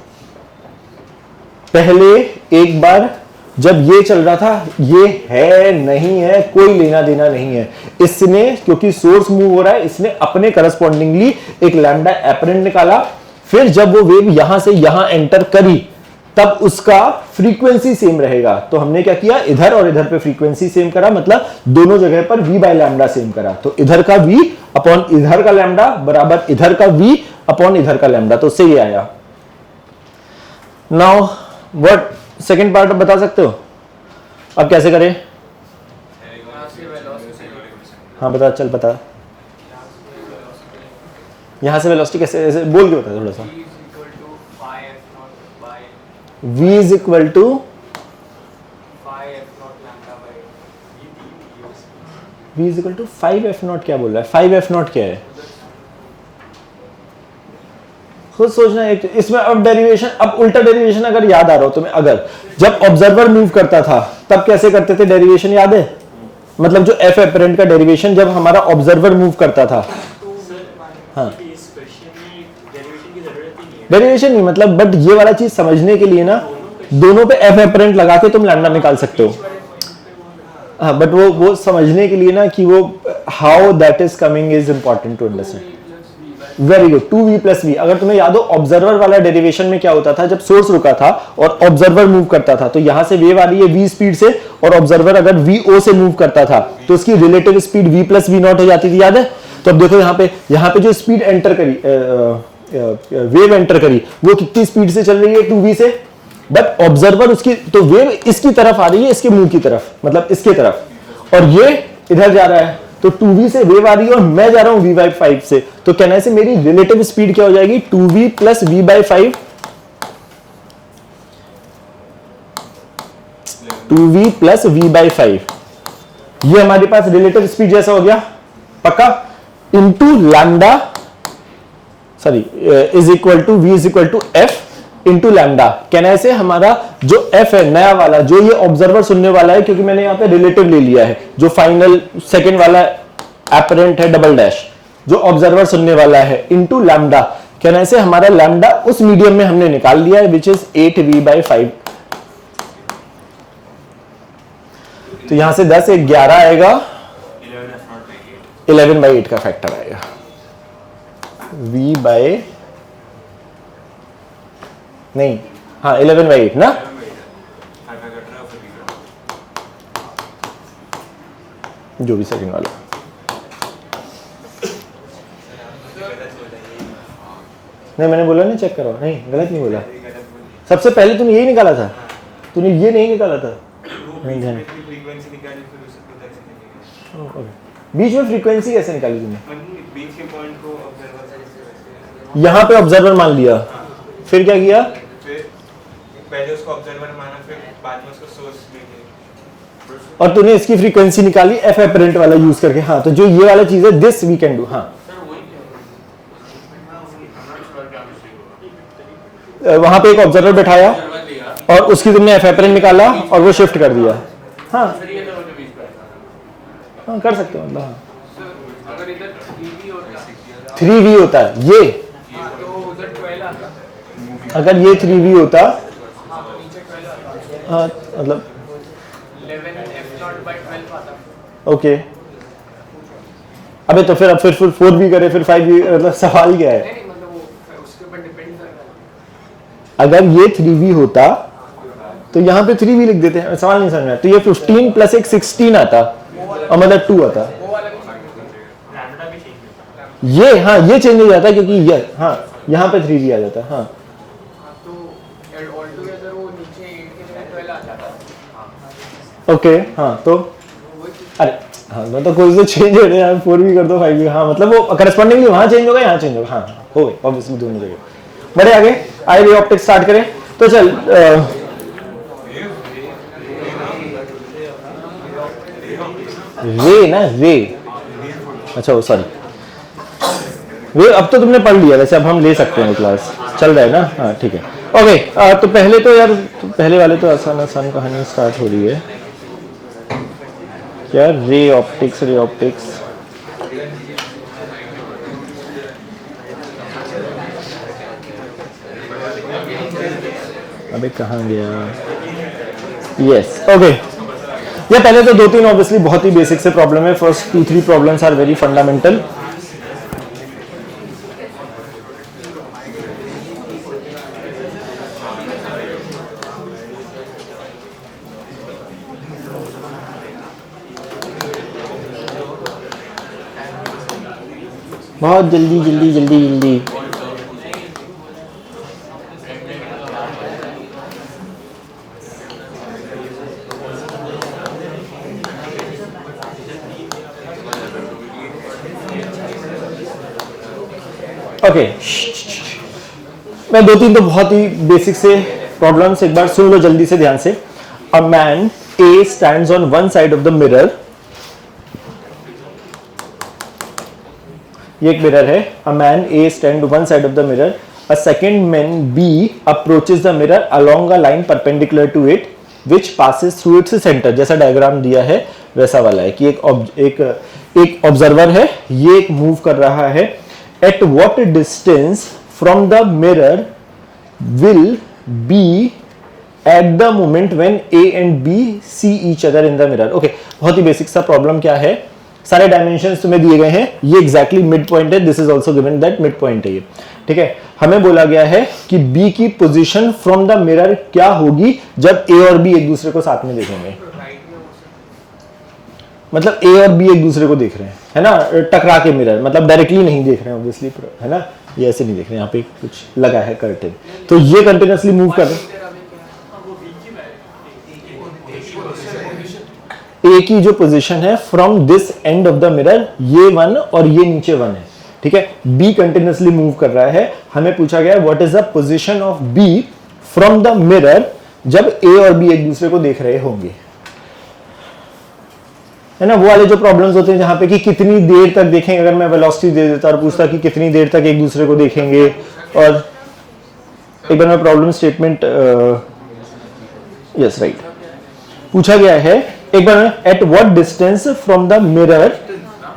पहले एक बार जब ये चल रहा था, ये है नहीं है कोई लेना देना नहीं है, इसने क्योंकि सोर्स मूव हो रहा है इसने अपने करस्पॉन्डिंगली एक लैम्डा एपरेंट निकाला, फिर जब वो वेव यहां से यहां एंटर करी तब उसका फ्रीक्वेंसी सेम रहेगा। तो हमने क्या किया, इधर और इधर पे फ्रीक्वेंसी सेम करा, मतलब दोनों जगह पर v बाय लैम्डा सेम करा, तो इधर का v अपॉन इधर का लैम्डा बराबर इधर का v अपॉन इधर का लैम्डा, तो उससे ये आया। नाउ व्हाट सेकंड पार्ट बता सकते हो अब कैसे करें? हाँ बता, चल बता, यहां से वेलोसिटी कैसे बोल के बता थोड़ा सा। v is equal to v is equal to 5f0, क्या बोल रहा है 5f0 क्या है, खुद सोचना है। इसमें अब डेरिवेशन, अब उल्टा डेरिवेशन अगर याद आ रहा हो तुम्हें, अगर जब ऑब्जर्वर मूव करता था तब कैसे करते थे डेरिवेशन, याद है? मतलब जो f एपरेंट का डेरिवेशन जब हमारा ऑब्जर्वर मूव करता था, हाँ डेरिवेशन नहीं मतलब, बट ये वाला चीज समझने के लिए ना दोनों पे f एपरेंट लगा के तुम लैम्डा निकाल सकते हो, हाँ, बट वो समझने के लिए ना कि वो how that is coming is important to understand. Very good, 2v plus v। अगर तुम्हें याद हो ऑब्जर्वर वाला डेरिवेशन में क्या होता था, जब सोर्स रुका था और ऑब्जर्वर मूव करता था तो यहां से वेव आ रही है v स्पीड से, और ऑब्जर्वर अगर vo से मूव करता था तो उसकी relative speed v plus v0 हो जाती थी, याद है? तो अब देखो यहाँ पे जो स्पीड एंटर करी, वेव एंटर करी, वो कितनी स्पीड से चल रही है 2v से, बट ऑब्जर्वर उसकी, तो वेव इसकी तरफ आ रही है, इसके मुंह की तरफ, मतलब इसके तरफ, और ये इधर जा रहा है, तो 2v से वेव आ रही है और मैं जा रहा हूं v/5 से, तो कहने से मेरी रिलेटिव स्पीड क्या हो जाएगी 2v plus v/5, 2v plus v/5, ये हमारे पास रिलेटिव स्पीड जैसा हो गया, पक्का, into lambda, sorry is equal to v is equal to f into lambda. कहने से हमारा जो f है नया वाला, जो ये ऑब्जर्वर सुनने वाला है, क्योंकि मैंने यहां पे रिलेटिव ले लिया है, जो फाइनल सेकंड वाला एपरेंट है डबल डैश, जो ऑब्जर्वर सुनने वाला है, इंटू लैम्डा। कहने से हमारा लैम्डा उस मीडियम में हमने निकाल लिया है विच इज 8v/5। तो यहां से 10 एक 11 आएगा, 11/8 का फैक्टर आएगा, v/ नहीं, हाँ 11/8 ना, जो भी सेकंड वाला। नहीं मैंने बोला नहीं चेक करो, नहीं गलत नहीं बोला, सबसे पहले तुमने यही निकाला था, तूने ये नहीं निकाला था? नहीं ध्यान। फ्रीक्वेंसी निकाली फिर उसे उधर से निकाली। ओके, बीच में फ्रीक्वेंसी कैसे निकाली तूने? बीच के पॉइंट को ऑब्जर्वर से यहाँ पे ऑब्जर्वर मान लिया, फिर क्या किया? फिर पहले उसको ऑब्जर्वर माना, फिर बाद में उसको सोर्स लेके, और तूने इसकी फ्रीक्वेंसी निकाली एफ एपरेंट वाला यूज करके। हाँ, तो जो ये वाला चीज है दिस वी कैन डू। हाँ, वहां पे एक ऑब्जर्वर बैठाया और उसकी तुमने एफ एपरेंट निकाला और वो शिफ्ट कर दिया। हाँ हाँ, कर सकते हो मतलब। हाँ, अगर इधर 3V होता 3V होता है ये, तो उधर 12 आता, अगर ये 3V होता, नीचे 12 आता, हाँ मतलब 11F0/12 आता। ओके। अबे तो फिर अब फिर 4V करे, फिर 5V, मतलब सवाल क्या है? नहीं मतलब वो उसके ऊपर डिपेंड करता है। अगर ये 3V होता तो यहाँ पे 3V लिख देते हैं, सवाल नहीं समझ में आया। तो ये 15 प्लस एक 16 आता और मतलब 2 आता। वो वाला भी ये हाँ, ये चेंज हो जाता है क्योंकि ये हाँ यहाँ पे 3V आ जाता है। हाँ, तो ऑल टुगेदर वो नीचे 8 के जगह 12 आ जाता है। ओके। हाँ तो अरे हाँ, मतलब कोई तो चेंज हो रहा है, 4V कर दो 5V। हाँ मतलब वो करस्पॉन्डिंगली वहाँ चेंज होगा, यहाँ चेंज होगा। हाँ हो गए ऑब्वियसली दोनों जगह। बड़े आगे आई रे ऑप्टिक्स स्टार्ट करें तो चल। रे ना रे, अच्छा वो सॉरी वे, अब तो तुमने पढ़ लिया वैसे, अब हम ले सकते हैं क्लास चल रहा है ना। हाँ ठीक है ओके। तो पहले तो यार पहले वाले तो आसान आसान कहानी स्टार्ट हो रही है क्या? Ray optics, ray optics. अबे कहाँ गया? Yes okay. ये पहले तो 2-3 ऑब्वियसली बहुत ही बेसिक से प्रॉब्लम है। First 2-3 problems are very fundamental. बहुत जल्दी जल्दी जल्दी जल्दी। ओके मैं 2-3 तो बहुत ही बेसिक से प्रॉब्लम्स एक बार सुन लो जल्दी से ध्यान से। A man A stands on one side of the mirror, ये एक मिरर है। A man A stand one side of the mirror, a second man B approaches the mirror along a line perpendicular to it which passes through its centre. जैसा diagram दिया है वैसा वाला है कि एक ऑब्जर्वर है, ये एक मूव कर रहा है। At what distance from the mirror will be at the moment when A and B see each other in the mirror. Okay, बहुत ही बेसिक सा प्रॉब्लम क्या है, सारे डायमेंशंस तुम्हें दिए गए हैं, ये एग्जैक्टली मिड पॉइंट है, this is also given that mid point है ये। ठीक है, हमें बोला गया है कि बी की पोजीशन फ्रॉम द मिरर क्या होगी जब ए और बी एक दूसरे को साथ में देखेंगे। मतलब ए और बी एक दूसरे को देख रहे हैं, है ना, टकरा के मिरर, मतलब डायरेक्टली नहीं देख रहे हैं ऑब्वियसली, है ना, ये ऐसे नहीं देख रहे हैं, यहाँ पे कुछ लगा है कर्टेन, तो ये कंटिन्यूअसली मूव कर रहे हैं। ए की जो पोजीशन है from this end of the mirror, ये 1 और ये नीचे 1 है। ठीक है, बी कंटिन्यूअसली मूव कर रहा है, हमें पूछा गया what is the position of B from the mirror जब ए और बी एक दूसरे को देख रहे होंगे, है ना। वो वाले जो प्रॉब्लम्स होते हैं जहां पे कि कितनी देर तक देखेंगे, अगर मैं वेलोसिटी दे देता और पूछता कि कितनी देर तक एक दूसरे को देखेंगे, और एक बार मैं प्रॉब्लम स्टेटमेंट यस राइट पूछा गया है, एक बार at what distance from the mirror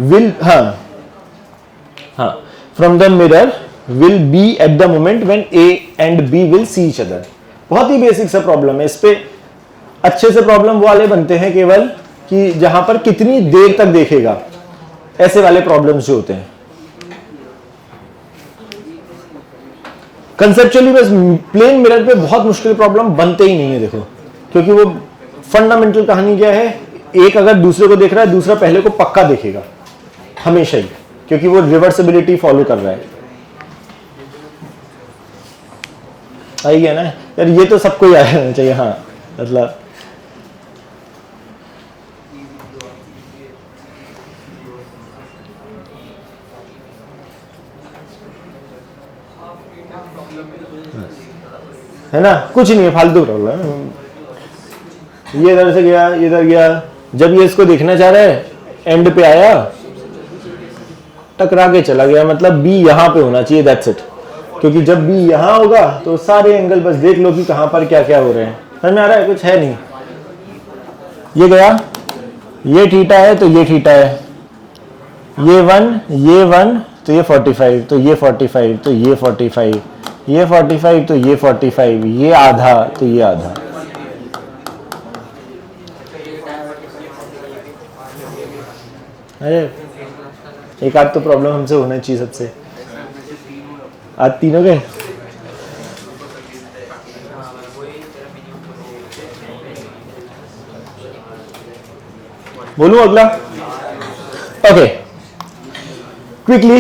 will, हाँ from the mirror will be at the moment when A and B will see each other. बहुत ही बेसिक सा प्रॉब्लम है, इस पे अच्छे से प्रॉब्लम वाले बनते हैं केवल कि जहां पर कितनी देर तक देखेगा, ऐसे वाले प्रॉब्लम्स जो होते हैं। कंसेप्चुअली बस प्लेन मिरर पे बहुत मुश्किल प्रॉब्लम बनते ही नहीं है, देखो, क्योंकि वो फंडामेंटल कहानी क्या है, एक अगर दूसरे को देख रहा है, दूसरा पहले को पक्का देखेगा हमेशा ही, क्योंकि वो रिवर्सिबिलिटी फॉलो कर रहा है। आई गया ना यार, ये तो सबको याद रहना चाहिए। हाँ मतलब है ना, कुछ नहीं है, फालतू प्रॉब्लम। ये इधर से गया, इधर गया, जब ये इसको देखना चाह रहा है एंड पे आया, टकरा के चला गया। मतलब बी यहाँ पे होना चाहिए, दैट्स इट। क्योंकि जब बी यहाँ होगा तो सारे एंगल बस देख लो कि कहाँ पर क्या क्या हो रहे हैं। समझ में आ रहा है? कुछ है नहीं। ये गया, ये थीटा है तो ये थीटा है, ये 1 तो ये 45, तो ये 45, तो ये 45, ये 45, तो ये 45, ये आधा तो ये आधा। अरे एक आध तो प्रॉब्लम हमसे होना चाहिए सबसे। आज तीनों गए। बोलूं अगला? ओके, क्विकली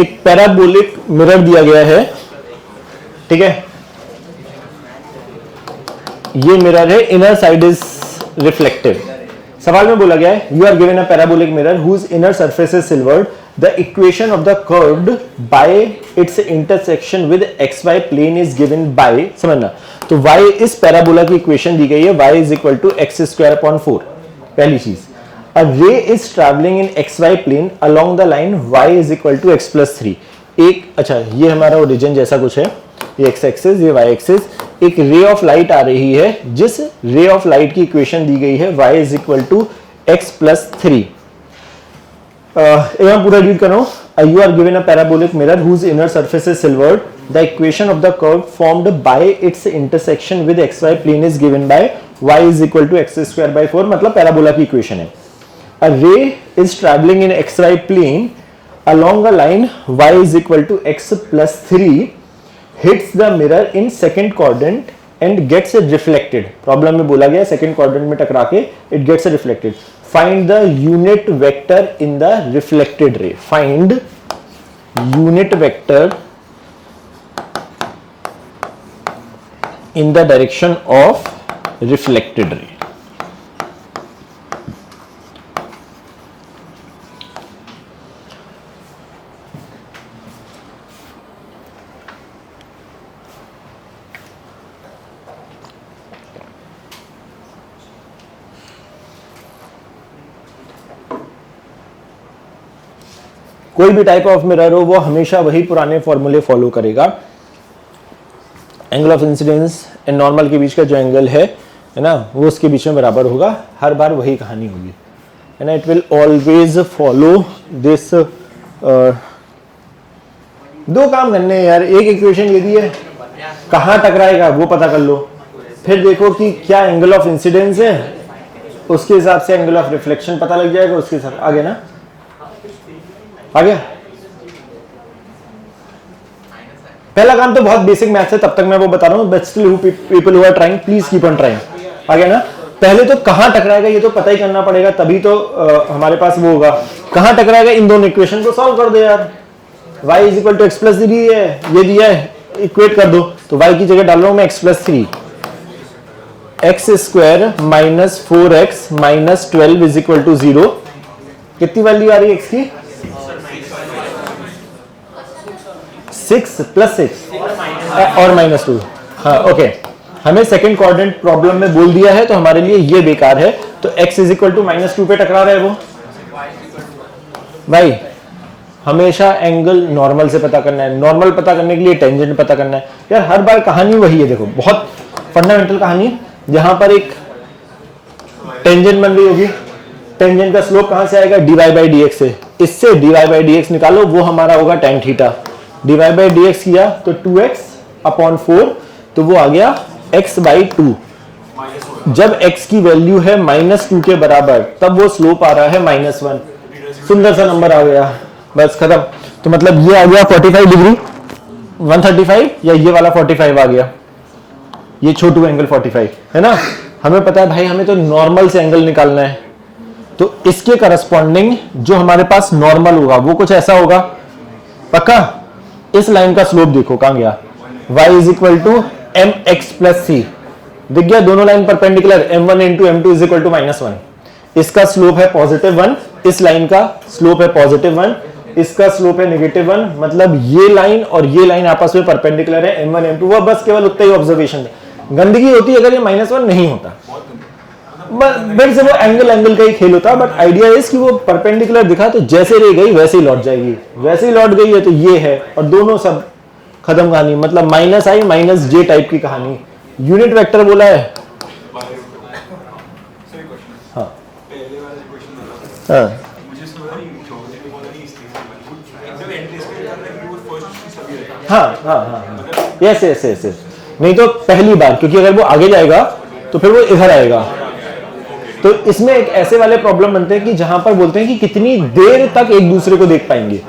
एक पैराबोलिक मिरर दिया गया है, ठीक है। ये मिरर है, इनर साइड इज रिफ्लेक्टिव। सवाल में बोला गया है you are given a parabolic mirror whose inner surface is silvered, the equation of the curved by its intersection with xy plane is given by, समझना। तो y इस parabola की equation दी गई है, y is equal to x²/4। पहली चीज, a ray is traveling in xy plane along the line y is equal to x+3। एक, अच्छा ये हमारा ओरिजिन जैसा कुछ है, ये x एक्सिस, ये y एक्सिस। एक रे ऑफ लाइट आ रही है, जिस रे ऑफ लाइट की इक्वेशन दी गई है y is equal to x+3। एक बार पूरा रीड करो। You are given a parabolic mirror whose inner surface is silvered, the equation of the curve formed by its intersection with xy plane is given by y is equal to x²/4। मतलब parabola की equation है। A ray is traveling in xy plane along a line y is equal to x+3, hits the mirror in second quadrant and gets reflected। Problem में बोला गया second quadrant में टकरा के it gets reflected। Find the unit vector in the reflected ray। Find unit vector in the direction of reflected ray। कोई भी type of mirror हो वो हमेशा वही पुराने फॉर्मूले फॉलो करेगा। Angle of incidence and normal के बीच का जो एंगल है ना, वो उसके बीच में बराबर होगा। हर बार वही कहानी होगी, है ना। It will always follow this. दो काम करने हैं यार, एक इक्वेशन ये दी है, कहाँ टकराएगा वो पता कर लो, फिर देखो कि क्या एंगल ऑफ इंसिडेंस है, उसके हिसाब से एंगल ऑफ रिफ्लेक्शन पता लग जाएगा, उसके हिसाब आगे ना, आ गया। पहला काम तो बहुत बेसिक मैथ्स है, तब तक मैं वो बता रहा हूँ, but still people who are trying please keep on trying. आ गया ना। पहले तो कहाँ टकराएगा ये तो पता ही करना पड़ेगा, तभी तो हमारे पास वो होगा। कहाँ टकराएगा, इन दोनों इक्वेशन को सॉल्व कर दो यार। y is equal to x+3 है, ये दिया है, इक्वेट कर दो। तो y की जगह डाल रहा हूं मैं x+3, x² minus 4x minus 12 is equal to 0। कितनी वैल्यू आ रही है x की? 6 + 6 और -2। हाँ ओके, हमें सेकंड क्वाड्रेंट प्रॉब्लम में बोल दिया है तो हमारे लिए ये बेकार है। तो x इज इक्वल टू -2 पे टकरा रहा है वो। भाई हमेशा एंगल नॉर्मल से पता करना है, नॉर्मल पता करने के लिए टेंजेंट पता करना है। यार हर बार कहानी वही है, देखो बहुत फंडामेंटल कहानी। जहां पर एक टेंजेंट बन रही होगी, टेंजेंट का स्लोप कहां से आएगा? dy/dx से। इससे dy/dx निकालो, वो हमारा होगा tan थीटा। dy/dx किया तो 2x/4, तो वो आ गया x/2। जब x की वैल्यू है -2 के बराबर, तब वो स्लोप आ रहा है -1। सुंदर सा नंबर आ गया, बस खत्म। तो मतलब ये आ गया 45 डिग्री 135, या ये वाला 45 आ गया, ये छोटू एंगल 45 है ना। हमें पता है भाई, हमें तो नॉर्मल से एंगल निकालना है, तो इसके करस्पॉन्डिंग जो हमारे पास नॉर्मल होगा वो कुछ ऐसा होगा। पक्का? इस लाइन का स्लोप देखो कहां गया, y is equal to mx + c। दिख गया, दोनों line perpendicular, m1 into m2 is equal to -1। इसका स्लोप है +1, इस लाइन का स्लोप है +1, इसका स्लोप है -1, मतलब ये लाइन और ये लाइन आपस में परपेंडिकुलर है, m1 m2। वो बस केवल उतना ही ऑब्जर्वेशन है। गंदगी होती अगर ये -1 नहीं होता, फिर से वो एंगल का ही खेल होता, बट आइडिया इज कि वो परपेंडिकुलर दिखा तो जैसे रह गई वैसे ही लौट जाएगी, वैसे ही लौट गई है तो ये है, और दोनों सब खत्म कहानी, मतलब -i -j टाइप की कहानी। यूनिट वेक्टर बोला है, हाँ पहले वाला क्वेश्चन था, हाँ मुझे थोड़ा ज्योमेट्री में बोला नहीं, इसलिए एकदम एंट्रीज के अंदर वो फर्स्ट चीज सभी रहेगा। हाँ, यस यस यस यस, नहीं तो पहली बार, क्योंकि अगर वो आगे जाएगा तो फिर वो इधर आएगा। तो इसमें एक ऐसे वाले प्रॉब्लम बनते हैं कि जहां पर बोलते हैं कि कितनी देर तक एक दूसरे को देख पाएंगे,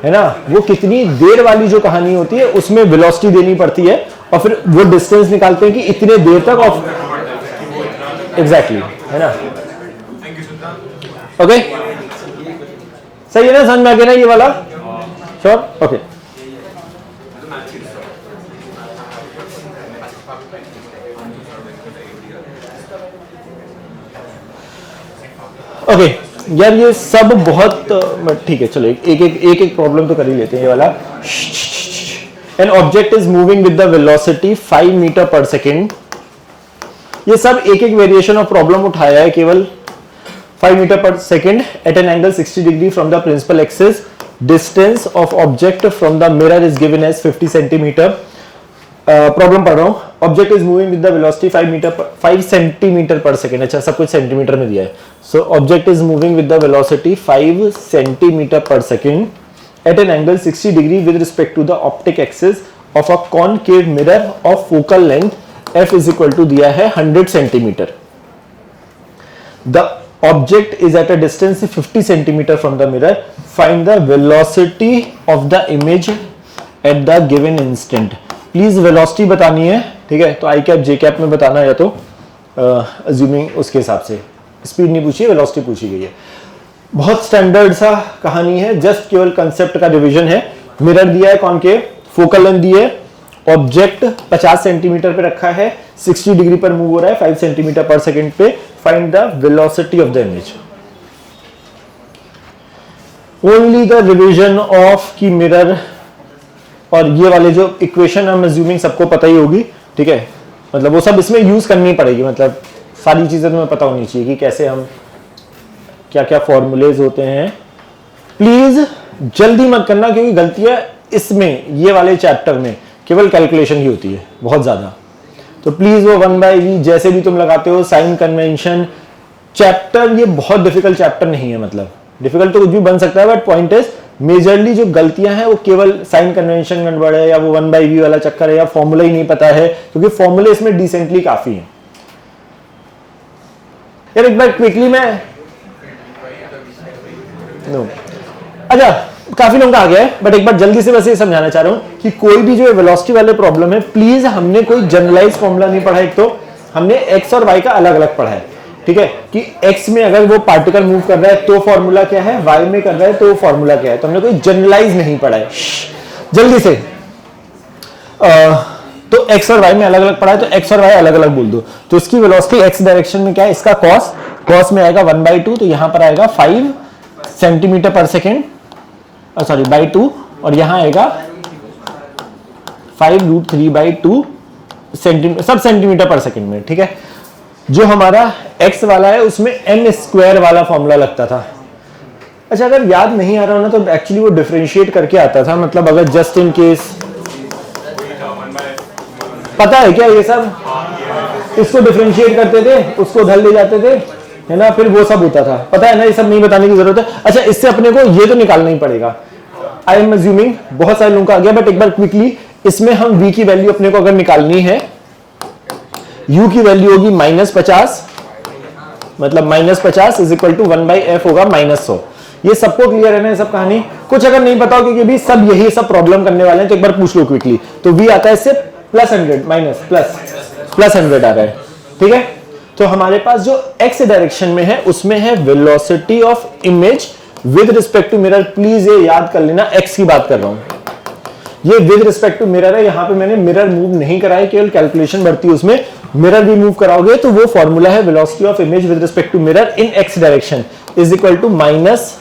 है ना, वो कितनी देर वाली जो कहानी होती है उसमें वेलोसिटी देनी पड़ती है, और फिर वो डिस्टेंस निकालते हैं कि इतने देर तक ऑफ एग्जैक्टली, है ना। ओके, सही है ना, समझ में आ गया ना ये वाला? Sure, okay. ओके यार, ये सब बहुत ठीक है, चलो एक प्रॉब्लम तो कर ही लेते हैं। ये वाला, an object is moving with the velocity 5 metre per second. ये सब एक वेरिएशन ऑफ प्रॉब्लम उठाया है, केवल 5 metre per second at an angle 60 degree from the principal axis. Distance of object from the mirror is given as 50 centimetre. Problem पढ़ रहा हूं। Object is moving with the velocity 5 centimetre per second. अच्छा, सब कुछ centimetre में दिया है। So object is moving with the velocity 5 centimetre per second at an angle 60 degree with respect to the optic axis of a concave mirror of focal length f is equal to दिया है 100 centimetre. The object is at a distance 50 centimetre from the mirror. Find the velocity of the image at the given instant. Please velocity बतानी है, ठीक है, तो आई cap जे cap में बताना, या तो अज्यूमिंग उसके हिसाब से। स्पीड नहीं पूछी है, वेलोसिटी पूछी गई है। बहुत स्टैंडर्ड सा कहानी है, जस्ट केवल कंसेप्ट का रिवीजन है। मिरर दिया है कॉनकेव, फोकल लेंथ दी है, ऑब्जेक्ट 50 सेंटीमीटर पे रखा है, 60 डिग्री पर मूव हो रहा है 5 सेंटीमीटर पर सेकेंड पे। Find the velocity of the image. Only the revision of की मिरर, और ये वाले जो इक्वेशन हम अज्यूमिंग सबको पता ही होगी, ठीक है, मतलब वो सब इसमें यूज करनी पड़ेगी, मतलब सारी चीजें तुम्हें पता होनी चाहिए कि कैसे हम क्या क्या फॉर्मूलेज होते हैं। प्लीज जल्दी मत करना, क्योंकि गलतियां इसमें ये वाले चैप्टर में केवल कैलकुलेशन की होती है बहुत ज्यादा। तो प्लीज वो 1/v जैसे भी तुम लगाते हो, साइन कन्वेंशन चैप्टर, ये बहुत डिफिकल्ट चैप्टर नहीं है, मतलब डिफिकल्ट तो कुछ भी बन सकता है, बट पॉइंट इज मेजरली जो गलतियां हैं वो केवल साइन कन्वेंशन गड़बड़ है, या वो 1/v वाला चक्कर है, या फॉर्मूला ही नहीं पता है, क्योंकि फॉर्मूले इसमें डिसेंटली काफी है। यार एक बार क्विकली मैं नो अच्छा, काफी लोगों का आ गया है, बट एक बार जल्दी से बस ये समझाना चाह रहा हूं कि कोई भी जो वेलोसिटी वाले प्रॉब्लम है, प्लीज हमने कोई जनरलाइज फॉर्मूला नहीं पढ़ा। एक तो हमने एक्स और वाई का अलग अलग पढ़ा है, ठीक है, कि एक्स में अगर वो पार्टिकल मूव कर रहा है तो फॉर्मूला क्या है, वाई में कर रहा है तो फॉर्मूला क्या है। तो हमने कोई जनरलाइज नहीं पढ़ा है। जल्दी से तो एक्स और वाई में अलग अलग पढ़ा है, तो एक्स और वाई अलग अलग बोल दो। तो इसकी वेलोसिटी एक्स डायरेक्शन में क्या है, इसका कॉस में आएगा 1/2, तो यहां पर आएगा 5 centimetre per second, sorry by 2, और यहां आएगा 5√3/2 सेंटीमीटर, सब सेंटीमीटर पर सेकेंड में, ठीक है। जो हमारा x वाला है उसमें m² वाला फॉर्मूला लगता था। अच्छा, अगर याद नहीं आ रहा हो ना तो एक्चुअली वो डिफरेंशिएट करके आता था, मतलब अगर जस्ट इन केस पता है क्या ये सब, इसको डिफरेंशिएट करते थे, उसको उधर ले जाते थे, है ना, फिर वो सब होता था, पता है ना, ये सब नहीं बताने की जरूरत है। अच्छा, इससे अपने को ये तो निकालना ही पड़ेगा। आई एम अज्यूमिंग बहुत सारे लोगों का आ गया, बट एक बार क्विकली इसमें हम v की वैल्यू अपने को अगर निकालनी है, u की वैल्यू होगी -50, मतलब -50 इज इक्वल टू 1/f होगा -100। ये सबको क्लियर है ना, ये सब कहानी? कुछ अगर नहीं पता हो, क्योंकि भी सब यही सब प्रॉब्लम करने वाले हैं, तो एक बार पूछ लो क्विकली। तो v आता है इससे +100 माइनस +100 आ रहा है, ठीक है। तो हमारे पास जो x डायरेक्शन में है उसमें है velocity of image with respect to mirror. Please ये याद कर लेना, x की बात कर रहा हूं, ये विद रिस्पेक्ट टू मिरर है। यहां पे मैंने मिरर मूव नहीं कराया, केवल कैलकुलेशन बढ़ती है उसमें। मिरर भी मूव कराओगे तो वो फॉर्मूला है velocity of image with respect to mirror in X direction is equal to minus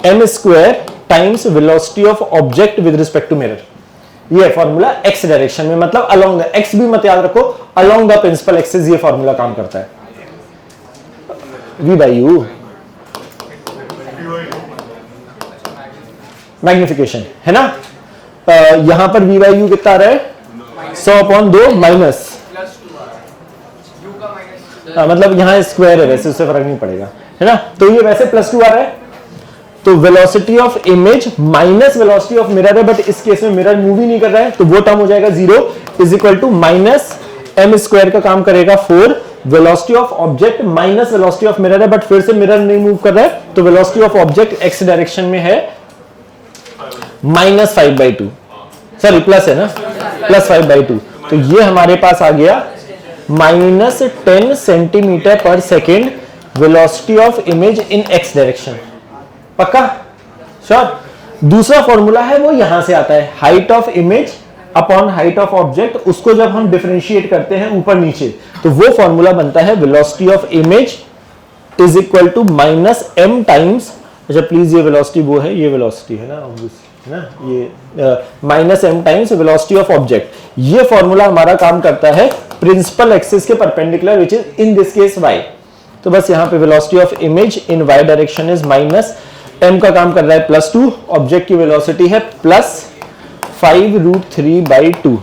M square times velocity of object with respect to mirror. ये फॉर्मूला एक्स डायरेक्शन में, मतलब अलोंग द एक्स भी मत याद रखो, along the principal axis ये formula काम करता है। v बाई यू मैग्निफिकेशन है ना। यहां पर v बाई यू कितना आ रहा है 100/2 माइनस, मतलब यहां स्क्वायर है, वैसे उससे फर्क नहीं पड़ेगा है ना। तो ये वैसे +2 आ रहा है, तो velocity of image minus velocity of mirror है, बट इस केस में मिरर मूव ही नहीं कर रहा है, तो वो टर्म हो जाएगा 0 is equal to minus M square का काम करेगा 4, velocity of object minus velocity of mirror है, बट फिर से मिरर नहीं मूव कर रहा है, तो velocity of object X direction में है -5/2, सॉरी प्लस है ना, +5/2। तो ये हमारे पास आ गया -10 centimetre per second velocity of image in X direction. पक्का श्योर। दूसरा फॉर्मूला है वो यहां से आता है, height of image upon height of object, उसको जब हम डिफरेंशिएट करते हैं ऊपर नीचे तो वो फॉर्मूला बनता है velocity of image is equal to -m times, अच्छा प्लीज ये वेलोसिटी वो है, ये वेलोसिटी है ना ऑब्वियस है ना, ये -m times velocity of object. ये फॉर्मूला हमारा काम करता है प्रिंसिपल एक्सिस के perpendicular which is in this case y। तो बस यहां पे velocity of image in y direction is -m का काम कर रहा है +2, ऑब्जेक्ट की वेलोसिटी है +5√3/2।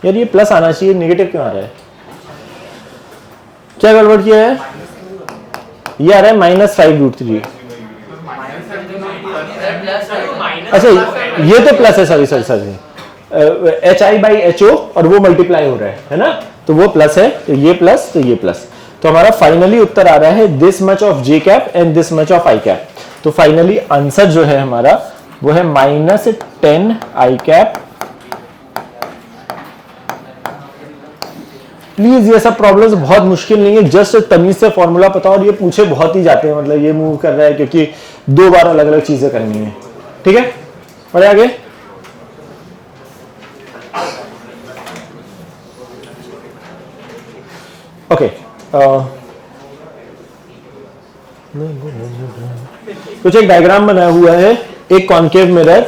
यार ये प्लस आना चाहिए, नेगेटिव क्यों आ रहा है, क्या गड़बड़ किया है, ये आ रहा है -5√3। अच्छा ये तो प्लस है, सॉरी HI/HO और वो मल्टीप्लाई हो रहा है ना, तो वो प्लस है, तो ये प्लस, तो ये प्लस, तो हमारा फाइनली उत्तर आ रहा है this much of j cap and this much of i cap. तो फाइनली आंसर जो है हमारा वो है -10 i कैप। प्लीज ये सब प्रॉब्लम्स बहुत मुश्किल नहीं है, जस्ट तमीज से फॉर्मूला पता और ये पूछे बहुत ही जाते हैं, मतलब ये मूव कर रहा है क्योंकि 2 बार अलग अलग चीजें करनी है। ठीक है, बढ़े आगे। ओके कुछ एक डायग्राम बनाया हुआ है, एक कॉनकेव मिरर,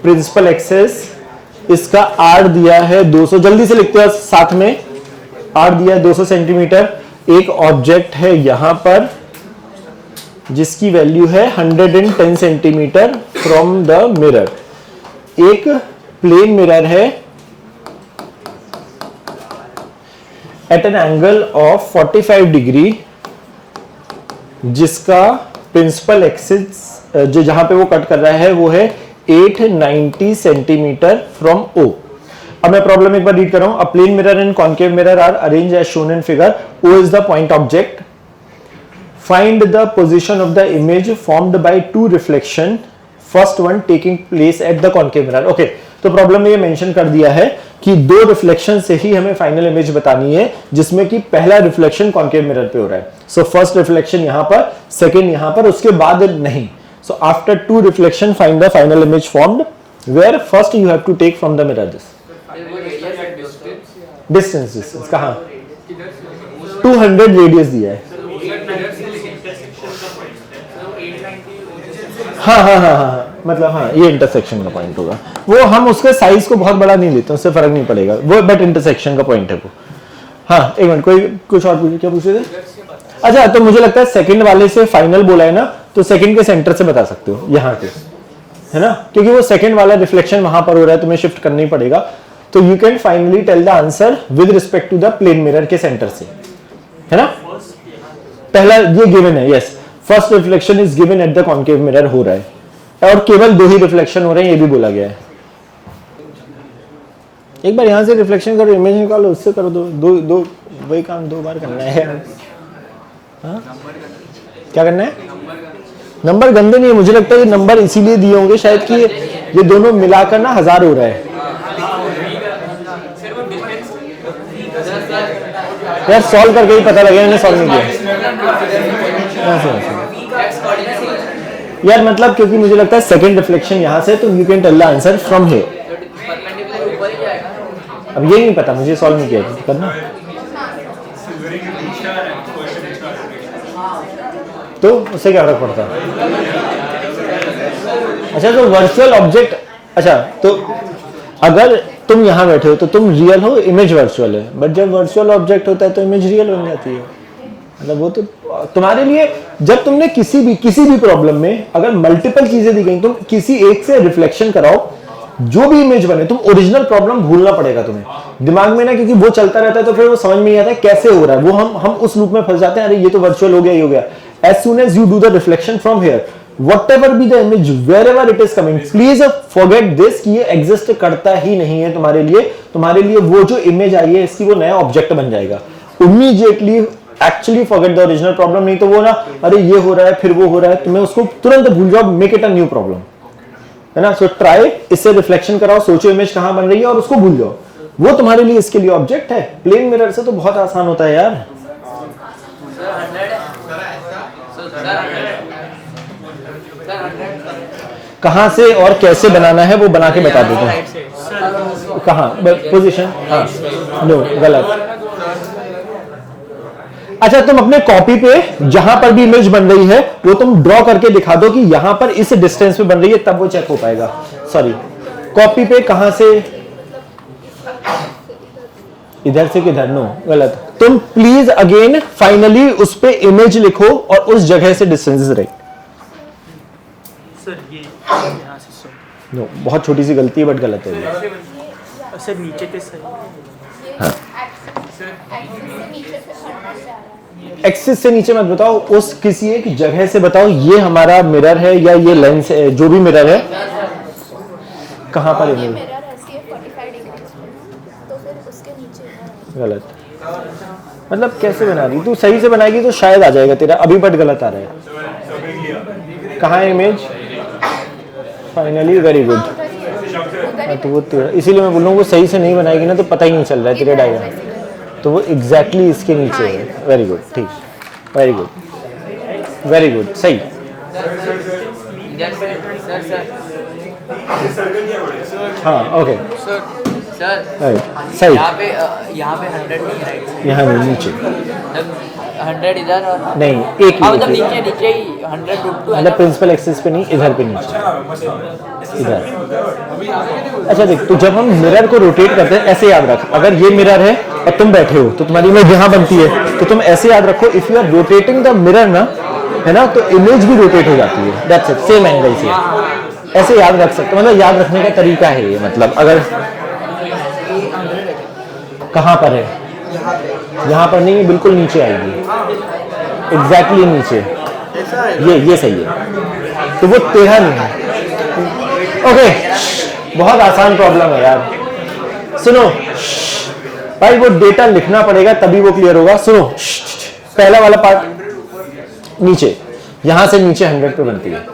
प्रिंसिपल एक्सिस, इसका आर दिया है 200, जल्दी से लिखते हैं साथ में, आर दिया है 200 सेंटीमीटर, एक ऑब्जेक्ट है यहां पर जिसकी वैल्यू है 110 सेंटीमीटर फ्रॉम द मिरर, एक प्लेन मिरर है at an angle of 45 degree जिसका प्रिंसिपल एक्सिस जो जहां पे वो कट कर रहा है वो है 890 सेंटीमीटर फ्रॉम O। अब मैं प्रॉब्लम एक बार रीड कर रहा हूं। A plane mirror and concave mirror are arrange as shown in figure. O is the point object. Find the position of the image formed by two reflection, first one taking place at the concave mirror. Okay, तो problem में ये mention कर दिया है कि 2 reflection से ही हमें final image बतानी है, जिसमें कि पहला रिफ्लेक्शन कॉनकेव मिरर पे हो रहा है। सो फर्स्ट रिफ्लेक्शन यहां पर, सेकंड यहां पर, उसके बाद नहीं। So after 2 reflection, find the final image formed, where first you have to take from the mirror this distance कहाँ 200 रेडियस दिया है। हाँ, मतलब हाँ ये इंटरसेक्शन का पॉइंट होगा, वो हम उसके साइज को बहुत बड़ा नहीं लेते, उससे फर्क नहीं पड़ेगा वो, बट इंटरसेक्शन का पॉइंट है वो। हाँ एक मिनट, कोई कुछ और पूछे, क्या पूछे थे? अच्छा, तो मुझे लगता है सेकंड वाले से फाइनल बोला है ना, तो सेकंड के सेंटर से बता सकते हो यहाँ पे, है ना, क्योंकि वो सेकंड वाला रिफ्लेक्शन वहां पर हो रहा है, तुम्हें शिफ्ट करना ही पड़ेगा। तो you can finally tell the answer with respect to the plane mirror के सेंटर से, है ना। पहला ये गिवन है, yes, first reflection is given at the concave mirror हो रहा है, और केवल 2 ही रिफ्लेक्शन हो रहे हैं, ये भी बोला गया है। एक बार यहां से रिफ्लेक्शन करो, इमेज निकालो, उससे करो, दो वही काम 2 बार करना है। हाँ? क्या करना है? नंबर गंदे नहीं है, मुझे लगता है ये नंबर इसीलिए दिए होंगे शायद कि ये दोनों मिलाकर ना 1000 हो रहा है। यार सॉल्व करके ही पता लगे, मैंने सॉल्व नहीं किया यार, मतलब क्योंकि मुझे लगता है सेकंड रिफ्लेक्शन यहां से, तो you can tell the answer from here. अब ये नहीं पता मुझे, सॉल्व नहीं किया करना। तो उससे क्या फर्क पड़ता है? अच्छा तो वर्चुअल ऑब्जेक्ट, अच्छा तो अगर तुम यहां बैठे हो तो तुम रियल हो, इमेज वर्चुअल है, बट जब वर्चुअल ऑब्जेक्ट होता है तो इमेज रियल बन जाती है। मतलब वो तो तुम्हारे लिए, जब तुमने किसी भी प्रॉब्लम में अगर मल्टीपल चीजें दी गई, तुम किसी एक से रिफ्लेक्शन कराओ, जो भी इमेज बने, तुम ओरिजिनल प्रॉब्लम भूलना पड़ेगा तुम्हें दिमाग में ना, क्योंकि वो चलता रहता है तो फिर वो समझ में नहीं आता है कैसे हो रहा है, वो हम उस लूप में फंस जाते हैं, अरे ये तो वर्चुअल हो गया, ये हो गया। As soon as you do the reflection from here, whatever be the image, wherever it is coming, please forget this कि ये exist करता ही नहीं है तुम्हारे लिए। तुम्हारे लिए वो जो इमेज आई है इसकी वो नया ऑब्जेक्ट बन जाएगा। Immediately actually forget the original problem, नहीं तो वो ना अरे ये हो रहा है फिर वो हो रहा है, तुम्हें उसको तुरंत भूल जाओ, make it a new problem, है ना। सो ट्राई, इससे रिफ्लेक्शन कराओ, सोचो इमेज कहां बन रही है और उसको भूल जाओ, वो तुम्हारे लिए इसके लिए ऑब्जेक्ट है। प्लेन मिरर से तो बहुत आसान होता है यार। कहां से और कैसे बनाना है वो बना के बता देते हैं। कहां पोजीशन, हाँ नो गलत। अच्छा तुम अपने कॉपी पे जहां पर भी इमेज बन रही है वो तुम ड्रॉ करके दिखा दो कि यहां पर इस डिस्टेंस पे बन रही है, तब वो चेक हो पाएगा। सॉरी, कॉपी पे कहां से, इधर से किधर, नो गलत। तुम प्लीज अगेन फाइनली उस पे इमेज लिखो और उस जगह से डिस्टेंसेस राइट। सर ये यहाँ से सर, नो बहुत छोटी सी गलती है बट गलत है। सर नीचे के सर, एक्सिस से नीचे मत बताओ, उस किसी एक जगह से बताओ, ये हमारा मिरर है या ये लेंस है, जो भी मिरर है कहां पर इमेज। गलत, मतलब कैसे बना रही तू, सही से बनाएगी तो शायद आ जाएगा तेरा, अभी बट गलत आ रहा है। कहाँ है इमेज, फाइनली, वेरी गुड। तो वो इसीलिए मैं बोल रहा हूँ वो सही से नहीं बनाएगी ना तो पता ही नहीं चल रहा है तेरे डायग्राम, तो वो एग्जैक्टली इसके नीचे है। वेरी गुड, ठीक, वेरी गुड, वेरी गुड, सही। हाँ ओके सर सही। यहाँ पे 100 नहीं राइट, यहाँ नहीं, नीचे 100 इधर और नहीं, एक मतलब नीचे नीचे ही 100 टू मतलब प्रिंसिपल एक्सिस पे नहीं, इधर पे नीचे, इधर। अच्छा देख, तो जब हम मिरर को रोटेट करते हैं ऐसे याद रख, अगर ये मिरर है और तुम बैठे हो तो तुम्हारी इमेज यहाँ बनती है, तो तुम ऐसे याद रखो, if you are rotating the mirror ना, है ना, तो इमेज भी रोटेट हो जाती है, दैट्स इट, सेम एंगल से। ऐसे याद रख सकते, मतलब याद रखने का तरीका है ये, मतलब अगर कहाँ पर है, यहाँ पर नहीं, बिल्कुल नीचे आएगी, एग्जैक्टली नीचे, ये सही है, तो वो तेरह नहीं है। ओके, बहुत आसान प्रॉब्लम है यार। सुनो भाई, वो डेटा लिखना पड़ेगा तभी वो क्लियर होगा। सुनो, पहला वाला पार्ट नीचे, यहां से नीचे 100 पे बनती है।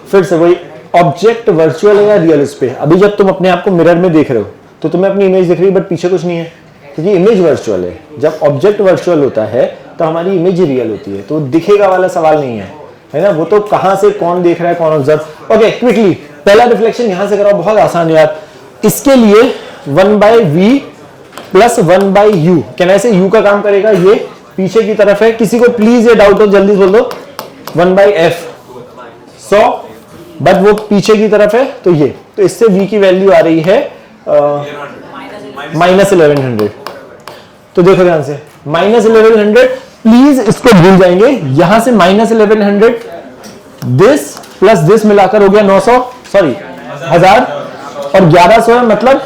फिर से वही, ऑब्जेक्ट वर्चुअल है या रियल उस पे। अभी जब तुम अपने आप को मिरर में देख रहे हो तो तुम्हें अपनी इमेज दिख रही है बट पीछे कुछ नहीं है, क्योंकि इमेज वर्चुअल है। जब ऑब्जेक्ट वर्चुअल होता है तो हमारी इमेज रियल होती है, तो दिखेगा वाला सवाल नहीं है ना, वो तो कहां से कौन देख रहा है, कौन ऑब्जर्व। ओके, क्विकली पहला रिफ्लेक्शन यहां से कराओ, बहुत आसान है यार। इसके लिए 1/v प्लस 1/u, कहना ऐसे u का काम करेगा, ये पीछे की तरफ है। किसी को प्लीज ये डाउट हो जल्दी बोल दो, 1/f 100, बट वो पीछे की तरफ है, तो ये, तो इससे v की वैल्यू आ रही है -1100। तो देखो ध्यान से, -1100, प्लीज इसको भूल जाएंगे, यहां से -1100, दिस प्लस दिस मिलाकर हो गया 900, सॉरी 1000, और 1100 है, मतलब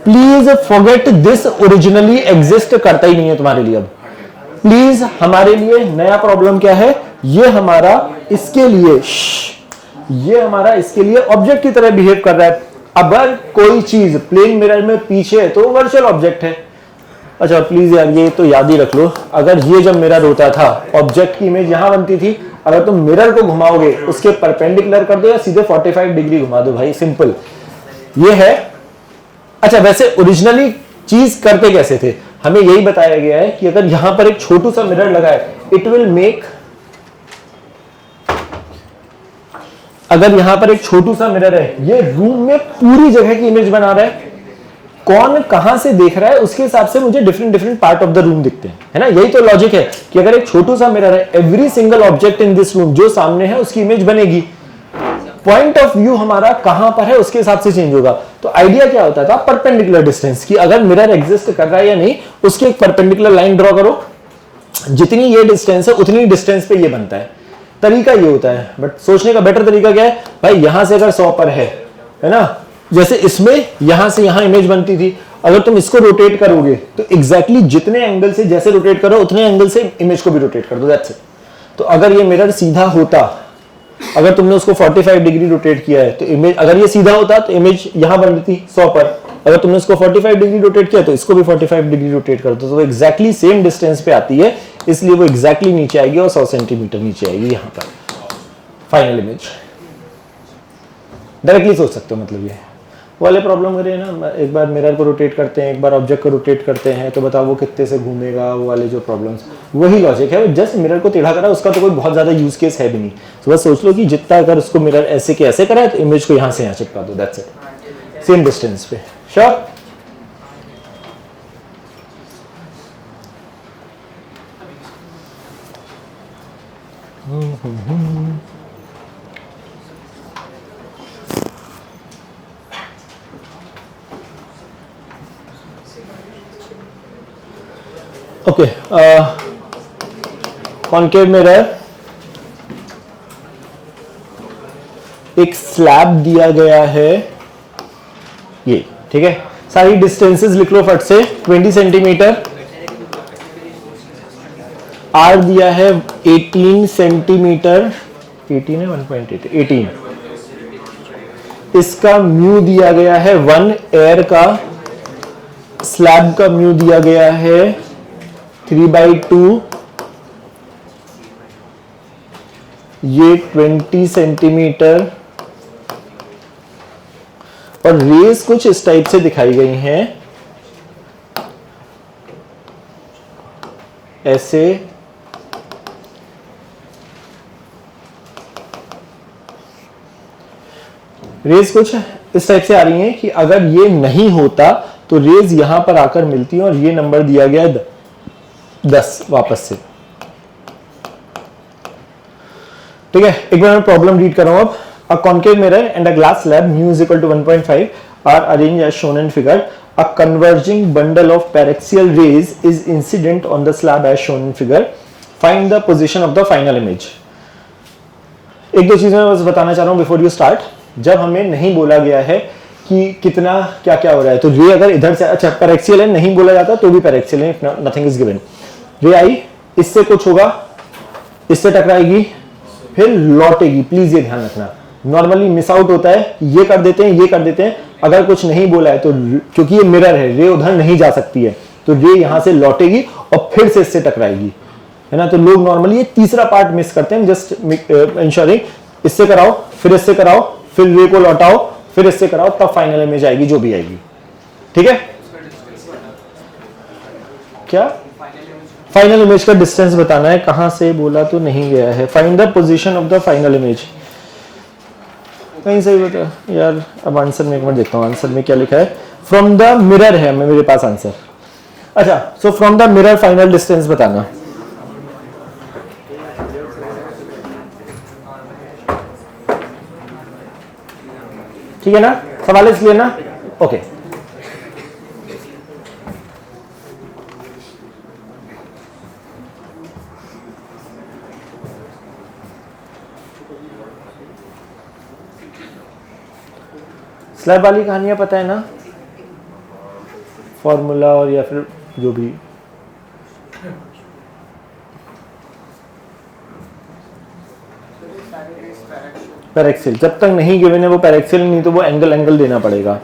please forget this, originally exist करता ही नहीं है तुम्हारे लिए। अब प्लीज हमारे लिए नया प्रॉब्लम क्या है, ये हमारा इसके लिए, ये हमारा इसके लिए ऑब्जेक्ट की तरह बिहेव कर रहा है। अगर कोई चीज प्लेन मिरर में पीछे है तो वर्चुअल ऑब्जेक्ट है। अच्छा प्लीज यार ये तो याद ही रख लो, अगर ये जब मिरर होता था, ऑब्जेक्ट की इमेज यहां बनती थी, अगर तुम मिरर को घुमाओगे उसके परपेंडिकुलर कर दो या सीधे 45 डिग्री घुमा दो भाई, सिंपल ये है। अच्छा वैसे ओरिजिनली चीज करते कैसे थे, हमें यही बताया गया है कि अगर यहां पर एक छोटू सा मिरर लगा है, इट विल मेक अगर यहां पर एक छोटू सा मिरर है, ये रूम में पूरी जगह की इमेज बना रहा है, कौन कहां से देख रहा है उसके हिसाब से मुझे different different part of the room दिखते हैं, है ना। यही तो लॉजिक है कि अगर एक छोटू सा मिरर है, every single object in this room जो सामने है उसकी इमेज बनेगी। पॉइंट ऑफ व्यू हमारा कहां पर है उसके हिसाब से चेंज होगा। तो आइडिया क्या होता था, परपेंडिकुलर डिस्टेंस की, अगर मिरर एग्जिस्ट कर रहा है या नहीं उसकी एक परपेंडिकुलर लाइन ड्रॉ करो, जितनी ये डिस्टेंस है उतनी डिस्टेंस पे ये बनता है। तरीका ये होता है, बट सोचने का बेटर तरीका क्या है भाई, यहां से अगर 100 पर है ना, जैसे इसमें यहां से यहां इमेज बनती थी, अगर तुम इसको रोटेट करोगे तो एग्जैक्टली जितने एंगल से जैसे रोटेट करो उतने एंगल से इमेज को भी रोटेट कर दो, दैट्स इट। तो अगर ये मिरर सीधा होता, अगर तुमने उसको 45 डिग्री रोटेट किया है तो इमेज, अगर ये सीधा होता तो इमेज यहां बन रही थी 100 पर, अगर तुमने उसको 45 डिग्री रोटेट किया तो इसको भी 45 डिग्री रोटेट कर दो, तो वो एग्जैक्टली सेम डिस्टेंस पे आती है, इसलिए वो एग्जैक्टली नीचे आएगी और 100 सेंटीमीटर नीचे आएगी यहां पर फाइनल इमेज। डायरेक्टली सोच सकते हो, मतलब ये वाले प्रॉब्लम करिए ना, एक बार मिरर को रोटेट करते हैं, एक बार ऑब्जेक्ट को रोटेट करते हैं, तो बताओ वो कितने से घूमेगा, वो वाले जो प्रॉब्लम्स, वही लॉजिक है। जस्ट मिरर को टेढ़ा करा, उसका तो कोई बहुत ज्यादा यूज केस है भी नहीं। तो बस सोच लो कि जितना अगर उसको मिरर ऐसे के ऐसे करा है तो इमेज को यहाँ से यहाँ चिपका दो, दैट्स इट, सेम डिस्टेंस पे। श्योर? ओके, कॉन्केव मिरर, एक स्लैब दिया गया है ये, ठीक है। सारी डिस्टेंसेस लिख लो फट से। 20 सेंटीमीटर, आर दिया है 18 सेंटीमीटर, 18 है 1.8, 18। इसका म्यू दिया गया है 1, एयर का, स्लैब का म्यू दिया गया है 3/2, ये 20 सेंटीमीटर, और रेस कुछ इस टाइप से दिखाई गई हैं, ऐसे रेस कुछ इस टाइप से आ रही हैं कि अगर ये नहीं होता तो रेज यहां पर आकर मिलती है, और ये नंबर दिया गया है 10 वापस से, ठीक है। एक बार मैं प्रॉब्लम रीड कर रहा हूं अब। A concave mirror and a glass slab mu is equal to 1.5 are arranged as shown in figure. A converging bundle of paraxial rays is incident on the slab as shown in figure. Find the position of the final image. एक दो चीजें मैं बस बताना चाह रहा हूं before you start. जब हमें नहीं बोला गया है कि कितना क्या क्या हो रहा है, तो रे अगर इधर से, अच्छा पैरेक्सियल है, नहीं बोला जाता तो भी पैरेक्सियल है, इफ नथिंग इज गिवन। रे आई, इससे कुछ होगा, इससे टकराएगी, फिर लौटेगी। प्लीज ये ध्यान रखना, नॉर्मली मिस आउट होता है, ये कर देते हैं, ये कर देते हैं। अगर कुछ नहीं बोला है तो क्योंकि ये मिरर है, रे उधर नहीं जा सकती है, तो रे यहां से लौटेगी और फिर से इससे टकराएगी, है ना। तो लोग नॉर्मली ये तीसरा पार्ट मिस करते हैं, जस्ट इंश्योरिंग इससे कराओ, फिर इससे कराओ, फिर रे को लौटाओ, फिर इससे कराओ, तब फाइनल इमेज आएगी जो भी आएगी, ठीक है। क्या फाइनल इमेज का डिस्टेंस बताना है, कहां से बोला तो नहीं गया है। Find the position of the final image, कहीं से ही बता यार। अब आंसर में एक बार देखता हूं, आंसर में क्या लिखा है। फ्रॉम द मिरर है मेरे पास आंसर। अच्छा, so from the mirror final distance बताना। ठीक है ना, सवाल इसलिए ना, ओके। स्लैब वाली कहानियां पता है ना, फॉर्मूला और या फिर जो भी। पैरेक्सिल जब तक नहीं गिवन है वो पैरेक्सिल, नहीं तो वो एंगल देना पड़ेगा।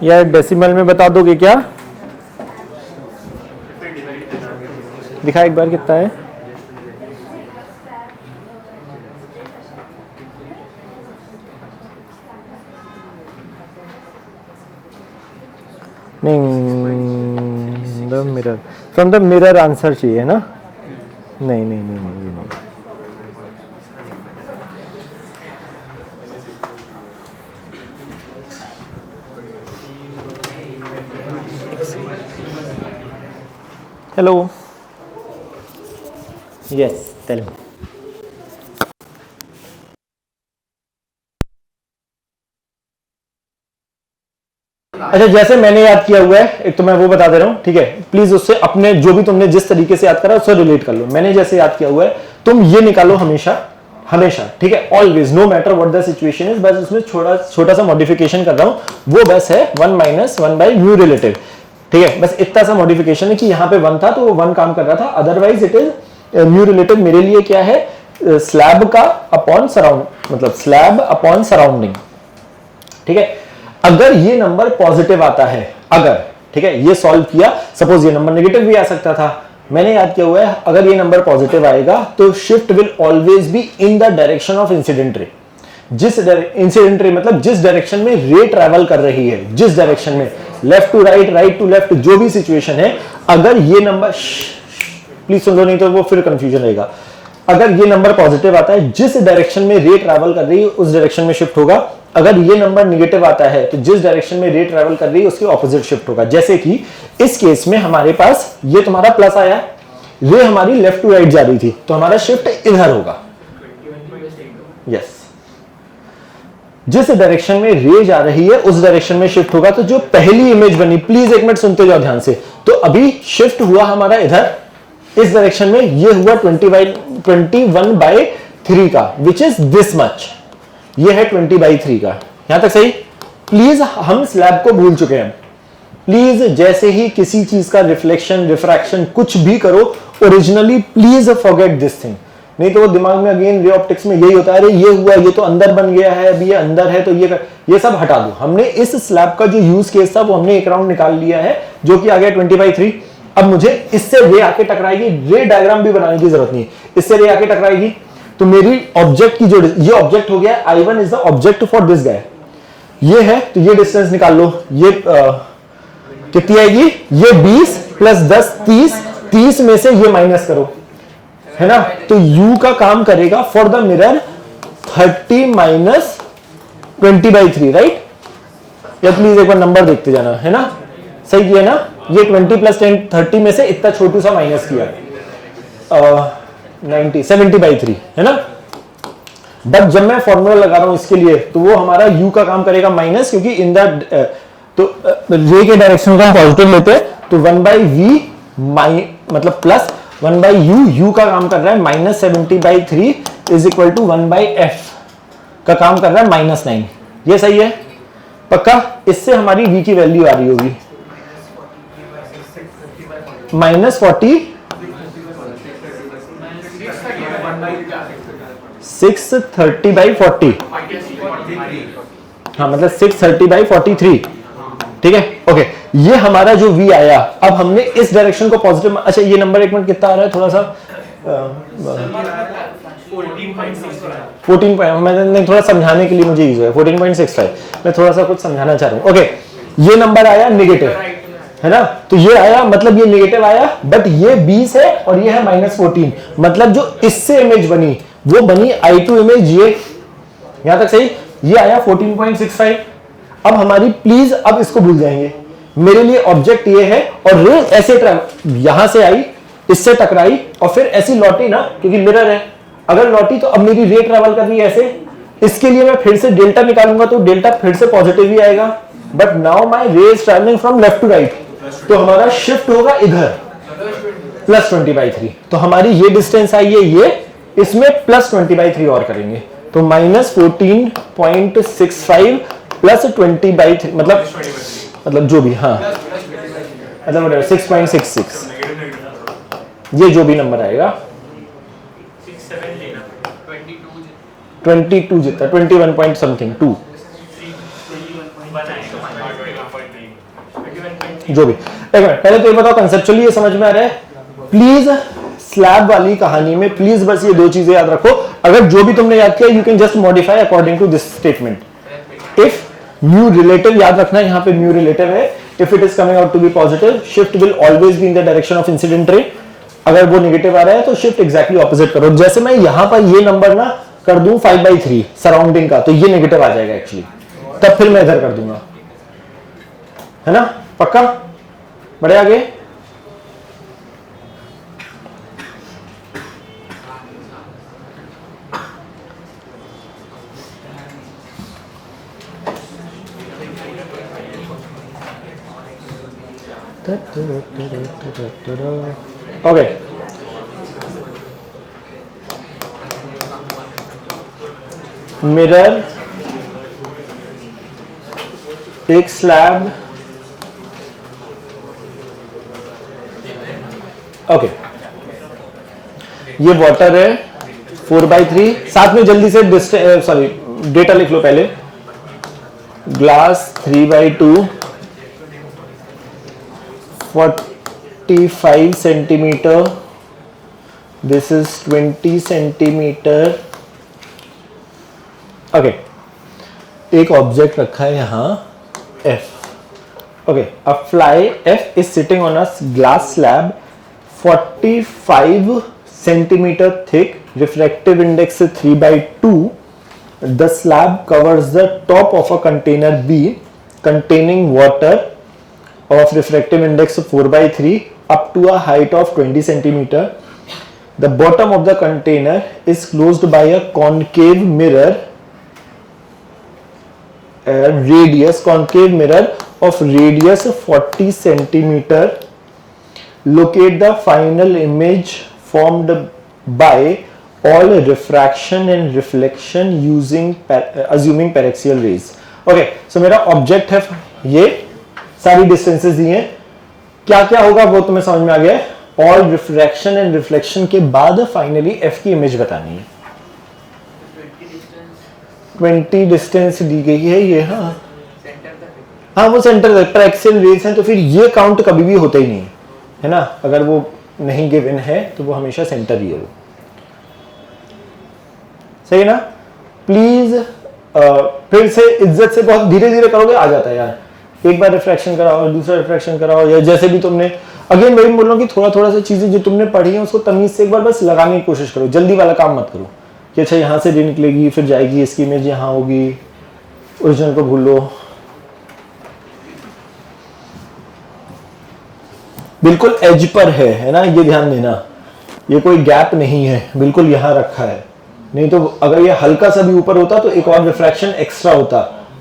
यार डेसिमल में बता दोगे क्या? दिखा एक बार कितना है। नहीं, the mirror, from the mirror answer चाहिए ना। नहीं नहीं नहीं नहीं, ये नहीं। Hello, yes tell me. अच्छा, जैसे मैंने याद किया हुआ है, एक तो मैं वो बता दे रहा हूं, ठीक है। प्लीज उससे अपने जो भी तुमने जिस तरीके से याद करा उससे रिलेट कर लो। मैंने जैसे याद किया हुआ है तुम ये निकालो हमेशा हमेशा, ठीक है। Always, no matter what the situation is, बस उसमें छोटा सा मॉडिफिकेशन कर रहा हूं, वो बस है 1 - 1 बाई म्यू रिलेटिव, ठीक है। बस इतना सा मॉडिफिकेशन है कि यहाँ पे 1 था तो वो 1 काम कर रहा था, otherwise it is mu relative मेरे लिए क्या है, स्लैब का अपॉन सराउंड, मतलब स्लैब अपॉन सराउंडिंग, ठीक है। अगर ये नंबर पॉजिटिव आता है, अगर, ठीक है, ये सॉल्व किया, सपोज ये नंबर नेगेटिव भी आ सकता था, मैंने याद किया हुआ है अगर ये नंबर पॉजिटिव आएगा तो shift will always be in the direction of incident रे। इंसिडेंट रे मतलब जिस डायरेक्शन में रे ट्रैवल कर रही है, जिस डायरेक्शन में, left to right, right to left, जो भी सिचुएशन है, अगर ये नंबर, प्लीज सुन लो नहीं तो वो फिर कंफ्यूजन रहेगा। अगर ये नंबर पॉजिटिव आता है, जिस डायरेक्शन में रे ट्रैवल कर रही है उस डायरेक्शन में शिफ्ट होगा। अगर ये नंबर नेगेटिव आता है तो जिस डायरेक्शन में रे ट्रैवल कर रही है उसके ऑपोजिट शिफ्ट होगा। जैसे कि इस केस में हमारे पास ये तुम्हारा प्लस आया, रे हमारी लेफ्ट टू राइट जा रही थी तो हमारा शिफ्ट इधर होगा। यस, जिस डायरेक्शन में रे जा रही है उस डायरेक्शन में शिफ्ट होगा। तो जो पहली इमेज बनी, प्लीज एक मिनट सुनते जाओ ध्यान से, तो अभी शिफ्ट हुआ हमारा इधर इस डायरेक्शन में, ये हुआ 21/3 का, विच इज दिस मच, ये है 20/3 का। यहां तक सही। प्लीज हम स्लैब को भूल चुके हैं, प्लीज जैसे ही किसी चीज का रिफ्लेक्शन, रिफ्रैक्शन कुछ भी करो, originally please forget this thing, नहीं तो वो दिमाग में अगेन रे ऑप्टिक्स में यही होता है, अरे ये हुआ, ये तो अंदर बन गया है, अभी ये अंदर है तो ये सब हटा दो। हमने इस स्लैब का जो यूज केस था वो हमने एक राउंड निकाल लिया है, जो कि आ गया 20/3। अब मुझे इससे रे आके टकराएगी, रे डायग्राम भी बनाने की जरूरत नहीं, इससे रे आके टकराएगी तो मेरी ऑब्जेक्ट की जो, ये ऑब्जेक्ट हो गया, I1 is the object for this guy, ये है, तो ये डिस्टेंस निकाल लो, ये कितनी आएगी, ये 20 + 10 30, 30 में से ये माइनस करो, है ना। तो U का काम करेगा फॉर द मिरर 30 - 20/3, राइट। या प्लीज एक बार नंबर देखते जाना, है ना, सही किया ना। ये 20 + 10 30 में से इतना छोटू सा माइनस किया, 70/3, है ना। बट जब मैं फॉर्मूला लगा रहा हूं इसके लिए तो वो हमारा U का काम करेगा माइनस, क्योंकि इन द तो रे के डायरेक्शन का पॉजिटिव लेते हैं तो 1/V मतलब प्लस 1/U, U का काम कर रहा है -70/3 इज इक्वल टू 1/F का काम कर रहा है -9। ये सही है पक्का। इससे हमारी V की वैल्यू आ रही होगी -40 630/40, हाँ मतलब 630/43, ठीक है। ओके, ये हमारा जो V आया, अब हमने इस डायरेक्शन को पॉजिटिव, अच्छा ये नंबर एक मिनट कितना आ रहा है, थोड़ा सा 14 मैं थोड़ा समझाने के लिए मुझे यूज है 14.65, मैं थोड़ा सा कुछ समझाना चाह रहा हूँ। ओके, ये नंबर आया नेगेटिव, है ना, तो ये आया मतलब ये नेगेटिव आया, बट ये 20 है और ये है -14, मतलब जो इससे इमेज बनी वो बनी I2 इमेज, ये यहां तक सही, ये आया 14.65। अब हमारी, प्लीज अब इसको भूल जाएंगे, मेरे लिए ऑब्जेक्ट ये है और रे ऐसे यहां से आई, इससे टकराई और फिर ऐसी लौटी ना, क्योंकि मिरर है, अगर लौटी तो अब मेरी रे ट्रैवल कर रही है ऐसे, इसके लिए मैं फिर से डेल्टा निकालूंगा तो डेल्टा फिर से पॉजिटिव ही आएगा, but now my ray is travelling from left to right, तो हमारा शिफ्ट होगा इधर +20/3। तो हमारी ये डिस्टेंस आई है, ये इसमें +20/3 और करेंगे तो -14.65 + 20/3 मतलब जो भी, हाँ मतलब 6.66, ये जो भी नंबर आएगा 22 जितना 21 पॉइंट समथिंग 2, जो भी। एक मिनट पहले तो ये बताओ कंसेप्चुअली ये समझ में आ रहा है, प्लीज स्लैब वाली कहानी में प्लीज बस ये दो चीजें याद रखो, अगर जो भी तुमने याद किया you can just modify according to this statement. If mu relative याद रखना, यहाँ पे म्यू रिलेटिव है, if it is coming out to be positive shift will always be in the direction of incident ray, अगर वो negative आ रहा है तो शिफ्ट एग्जैक्टली ऑपोजिट करो। जैसे मैं यहां पर ये नंबर ना कर दूं 5/3 सराउंडिंग का, तो ये नेगेटिव आ जाएगा एक्चुअली, तब फिर मैं इधर कर दूंगा, है ना, पक्का। बढ़े आगे। ओके, मिरर, एक स्लैब, ओके, ये वाटर है 4/3, साथ में जल्दी से डेटा लिख लो पहले। Glass 3/2 45 centimetre, this is 20 centimetre. Okay, एक ऑब्जेक्ट रखा है यहां F। Okay, a fly F is sitting on a glass slab 45 centimetre thick, refractive index 3/2। The slab covers the top of a container B containing water of refractive index 4/3 up to a height of 20 centimeter. The bottom of the container is closed by a concave mirror, concave mirror of radius 40 centimeter. Locate the final image formed by all refraction and reflection using assuming paraxial rays. Okay, so मेरा object है, ये सारी distances दी हैं, क्या क्या होगा वो तुम्हें समझ में आ गया है। ऑल रिफ्रैक्शन एंड रिफ्लेक्शन के बाद फाइनली एफ की इमेज बतानी है। 20 डिस्टेंस दी गई है ये, हाँ वो सेंटर पर एक्सेल रेस है, तो फिर ये काउंट कभी भी होता ही नहीं है ना, अगर वो नहीं गिवन है तो वो हमेशा सेंटर ही है वो, सही है ना। प्लीज फिर से इज्जत से बहुत धीरे धीरे करोगे आ जाता है यार, एक बार रिफ्रैक्शन कराओ, दूसरा रिफ्रैक्शन कराओ, या जैसे भी तुमने, अगेन वही बोल रहा हूँ कि थोड़ा थोड़ा सा चीजें जो तुमने पढ़ी हैं उसको तमीज से एक बार बस लगाने की कोशिश करो, जल्दी वाला काम मत करो कि अच्छा यहाँ से रे निकलेगी फिर जाएगी, इसकी इमेज यहाँ होगी, ओरिजिनल को भूल लो। बिल्कुल एज पर है ना, ये ध्यान देना, ये कोई गैप नहीं है, बिल्कुल यहाँ रखा है, नहीं तो अगर ये हल्का सा भी ऊपर होता तो एक और रिफ्रैक्शन एक्स्ट्रा होता,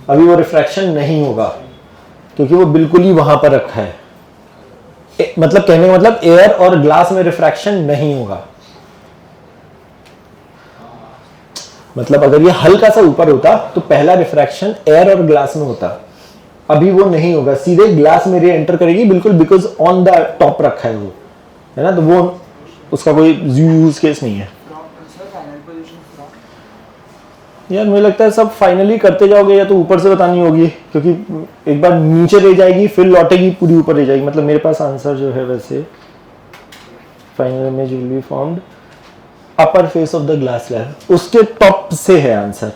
अभी वो रिफ्रैक्शन नहीं होगा क्योंकि वो बिल्कुल ही वहां पर रखा है। मतलब कहने का मतलब एयर और ग्लास में रिफ्रैक्शन नहीं होगा, मतलब अगर ये हल्का सा ऊपर होता तो पहला रिफ्रैक्शन एयर और ग्लास में होता, अभी वो नहीं होगा, सीधे ग्लास में रे एंटर करेगी बिल्कुल, बिकॉज ऑन द टॉप रखा है वो, है ना, तो वो उसका कोई यूज केस नहीं है। यार मुझे लगता है सब फाइनली करते जाओगे या तो ऊपर से बतानी होगी, क्योंकि एक बार नीचे ले जाएगी फिर लौटेगी पूरी ऊपर ले जाएगी। मतलब मेरे पास आंसर जो है वैसे final image will be formed upper face of the glass slab, उसके टॉप से है आंसर,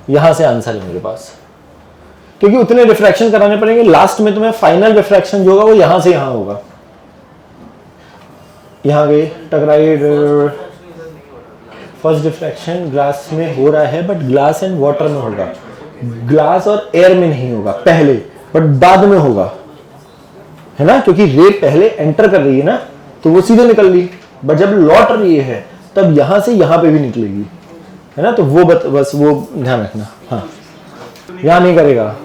यहां से आंसर है मेरे पास, क्योंकि उतने रिफ्रैक्शन कराने पड़ेंगे, लास्ट में तुम्हें फाइनल रिफ्रैक्शन जो होगा वो यहां से यहां होगा। यहां गए टकराए, फर्स्ट रिफ्रैक्शन ग्लास में हो रहा है बट ग्लास एंड वाटर में होगा, ग्लास और एयर में नहीं होगा पहले, बट बाद में होगा, है ना, क्योंकि रे पहले एंटर कर रही है ना तो वो सीधे निकल रही, बट जब लौट रही है तब यहां से यहां पे भी निकलेगी, है ना, तो वो बस वो ध्यान रखना। हाँ, यहां नहीं करेगा।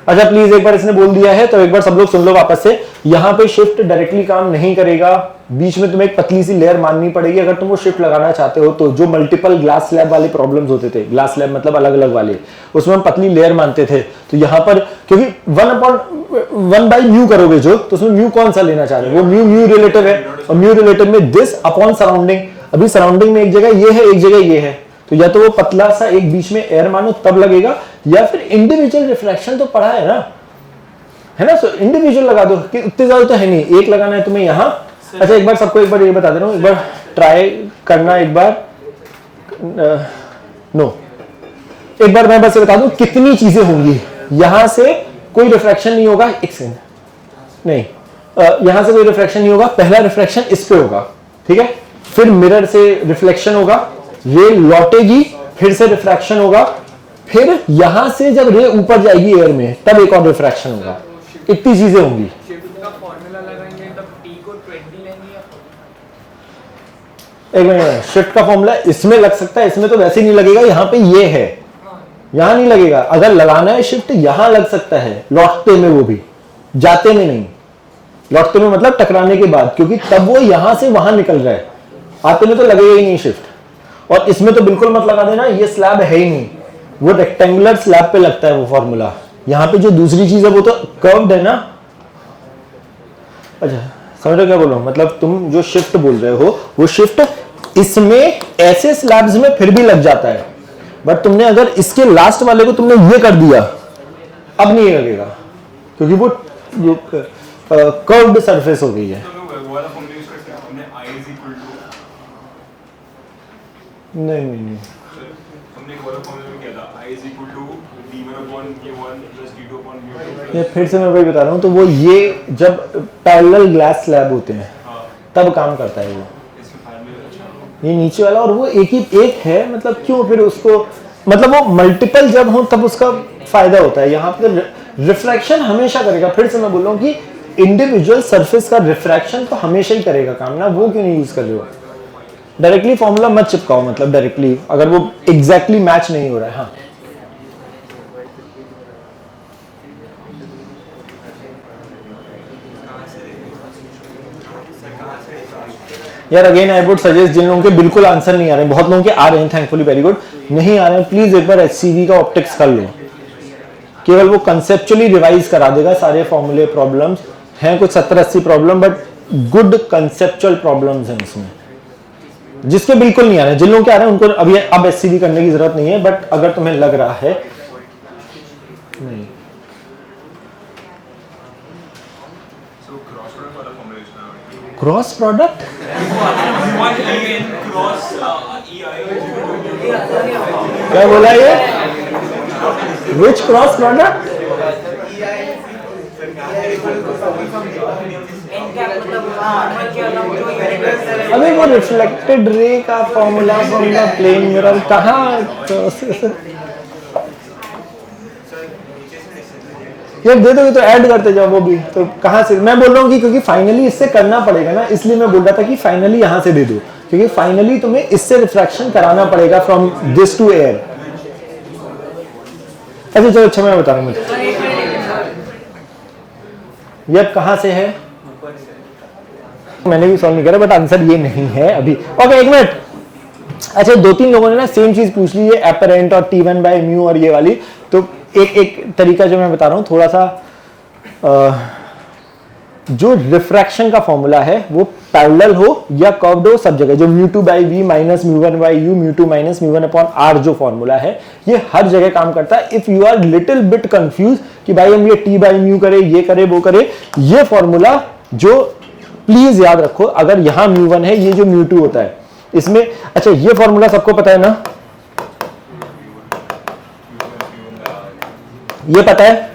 अच्छा प्लीज एक बार इसने बोल दिया है तो एक बार सब लोग सुन लो वापस से, यहाँ पे शिफ्ट डायरेक्टली काम नहीं करेगा, बीच में तुम्हें एक पतली सी लेयर माननी पड़ेगी अगर तुम वो शिफ्ट लगाना चाहते हो तो। जो मल्टीपल ग्लास स्लैब वाले प्रॉब्लम्स होते थे, ग्लास स्लैब मतलब अलग अलग वाले, उसमें हम पतली लेयर मानते थे, तो यहाँ पर क्योंकि 1/म्यू करोगे जो, तो उसमें म्यू कौन सा लेना चाह रहे हो, वो म्यू रिलेटिव है, और म्यू रिलेटिव में दिस अपॉन सराउंडिंग, अभी सराउंडिंग में एक जगह ये है एक जगह ये है, तो या तो वो पतला सा एक बीच में एयर मानो तब लगेगा, या फिर इंडिविजुअल रिफ्रैक्शन तो पढ़ा है ना, सो इंडिविजुअल लगा दो कि उतने ज्यादा तो है नहीं, एक लगाना है तुम्हें यहाँ अच्छा एक बार सबको एक बार ये बता दे रहा हूँ, एक बार ट्राई करना, एक बार नो एक बार मैं बस बता दूं कितनी चीजें होंगी। यहां से कोई रिफ्रैक्शन नहीं होगा, एक सेकंड, नहीं यहां से कोई रिफ्रैक्शन नहीं होगा, पहला रिफ्रैक्शन इस पे होगा, ठीक है, फिर मिरर से रिफ्लेक्शन होगा, रे लौटेगी, फिर से रिफ्रैक्शन होगा, फिर यहां से जब रे ऊपर जाएगी एयर में तब एक और रिफ्रैक्शन होगा। इतनी चीजें होंगी। शिफ्ट का फॉर्मूला लगाएंगे तब t को 20 लेंगे या एक मिनट, शिफ्ट का फॉर्मूला इसमें लग सकता है, इसमें तो वैसे ही नहीं लगेगा, यहां पे ये है, यहां नहीं लगेगा। अगर लगाना है शिफ्ट यहां लग सकता है, लौटते में, वो भी जाते में नहीं, लौटते में मतलब टकराने के बाद, क्योंकि तब वो यहां से वहां निकल रहा है, आते में तो लगेगा ही नहीं शिफ्ट। और इसमें तो बिल्कुल मत लगा देना, ये स्लैब है ही नहीं, वो रेक्टेंगुलर स्लैब पे लगता है वो फॉर्मूला। यहां पे जो दूसरी चीज है वो तो कर्व्ड है ना। अच्छा समझ रहे क्या बोल रहा हूं, मतलब तुम जो शिफ्ट बोल रहे हो वो शिफ्ट इसमें ऐसे स्लैब्स में फिर भी लग जाता है, बट तुमने अगर इसके लास्ट वाले को तुमने ये कर दिया, अब नहीं लगेगा, क्योंकि वो कर्व्ड सरफेस हो गई है। तो वो वाला फॉर्मूला यूज करते हैं हमने I is equal to, नहीं हमने एक वाला फॉर्मूला में किया था I is equal to d1 upon k1 plus d2 upon mu2 ये फिर से मैं वही बता रहा हूँ, तो वो ये जब पैरेलल ग्लास स्लैब होते हैं तब काम करता है वो, इसके फार्मूले अच्छा ये नीचे वाला, और वो एक है, मतलब क्यों फिर उसको, मतलब वो मल्टीपल जब हो तब उसका फायदा होता है। यहाँ पे रिफ्रैक्शन हमेशा करेगा, फिर से मैं बोल रहा हूँ कि इंडिविजुअल सरफेस का रिफ्रैक्शन तो हमेशा ही करेगा काम ना, वो क्यों नहीं यूज कर रहे हो। डायरेक्टली फॉर्मूला मत चिपकाओ, मतलब डायरेक्टली अगर वो एग्जैक्टली मैच नहीं हो रहा है। हाँ यार अगेन आई वुड सजेस्ट, जिन लोगों के बिल्कुल आंसर नहीं आ रहे हैं, बहुत लोगों के आ रहे हैं थैंकफुली, वेरी गुड, नहीं आ रहे हैं प्लीज एक बार HCV का ऑप्टिक्स कर लो, केवल वो कंसेप्चुअली रिवाइज करा देगा। सारे फॉर्मूले प्रॉब्लम्स हैं, कुछ 70-80 problem, but good conceptual problems हैं इसमें। जिसके बिल्कुल नहीं आ रहे हैं, जिन लोगों के आ रहे हैं उनको अभी अब HCV करने की जरूरत नहीं है, बट अगर तुम्हें लग रहा है नहीं, so cross product वाला फॉर्मूला यूज करना है cross product 1 en cross ei क्या बोला ये, विच क्रॉस प्रोडक्ट, अबे वो रिफ्लेक्टेड रे का formula from the plane mirror कहाँ, यार दे दोगे तो ऐड करते जाओ वो भी, तो कहाँ से मैं बोल रहा हूँ कि क्योंकि फाइनली इससे करना पड़ेगा ना, इसलिए मैं बोल रहा था कि फाइनली यहां से दे दो, क्योंकि फाइनली तुम्हें इससे रिफ्रैक्शन कराना पड़ेगा फ्रॉम दिस टू एयर। अच्छा चलो, अच्छा मैं बता रहा हूँ मुझे ये कहां से है, मैंने भी सॉल्व नहीं करा, बट आंसर ये नहीं है अभी। ओके एक मिनट, अच्छा 2-3 लोगों ने ना सेम चीज पूछ ली है, एपरेंट और T1 बाय म्यू और ये वाली, तो एक तरीका जो मैं बता रहा हूं थोड़ा सा, जो रिफ्रैक्शन का फॉर्मूला है वो पैरेलल हो या कर्व्ड हो, सब जगह जो μ2 by v minus μ1 by u, μ2 minus μ1 upon r जो फॉर्मूला है ये हर जगह काम करता है। If you are little bit confuse कि भाई हम ये t बाई म्यू करे, ये करे, वो करे, ये फॉर्मूला जो प्लीज याद रखो, अगर यहां μ1 है, ये जो μ2 होता है इसमें, अच्छा ये फॉर्मूला सबको पता है ना, ये पता है,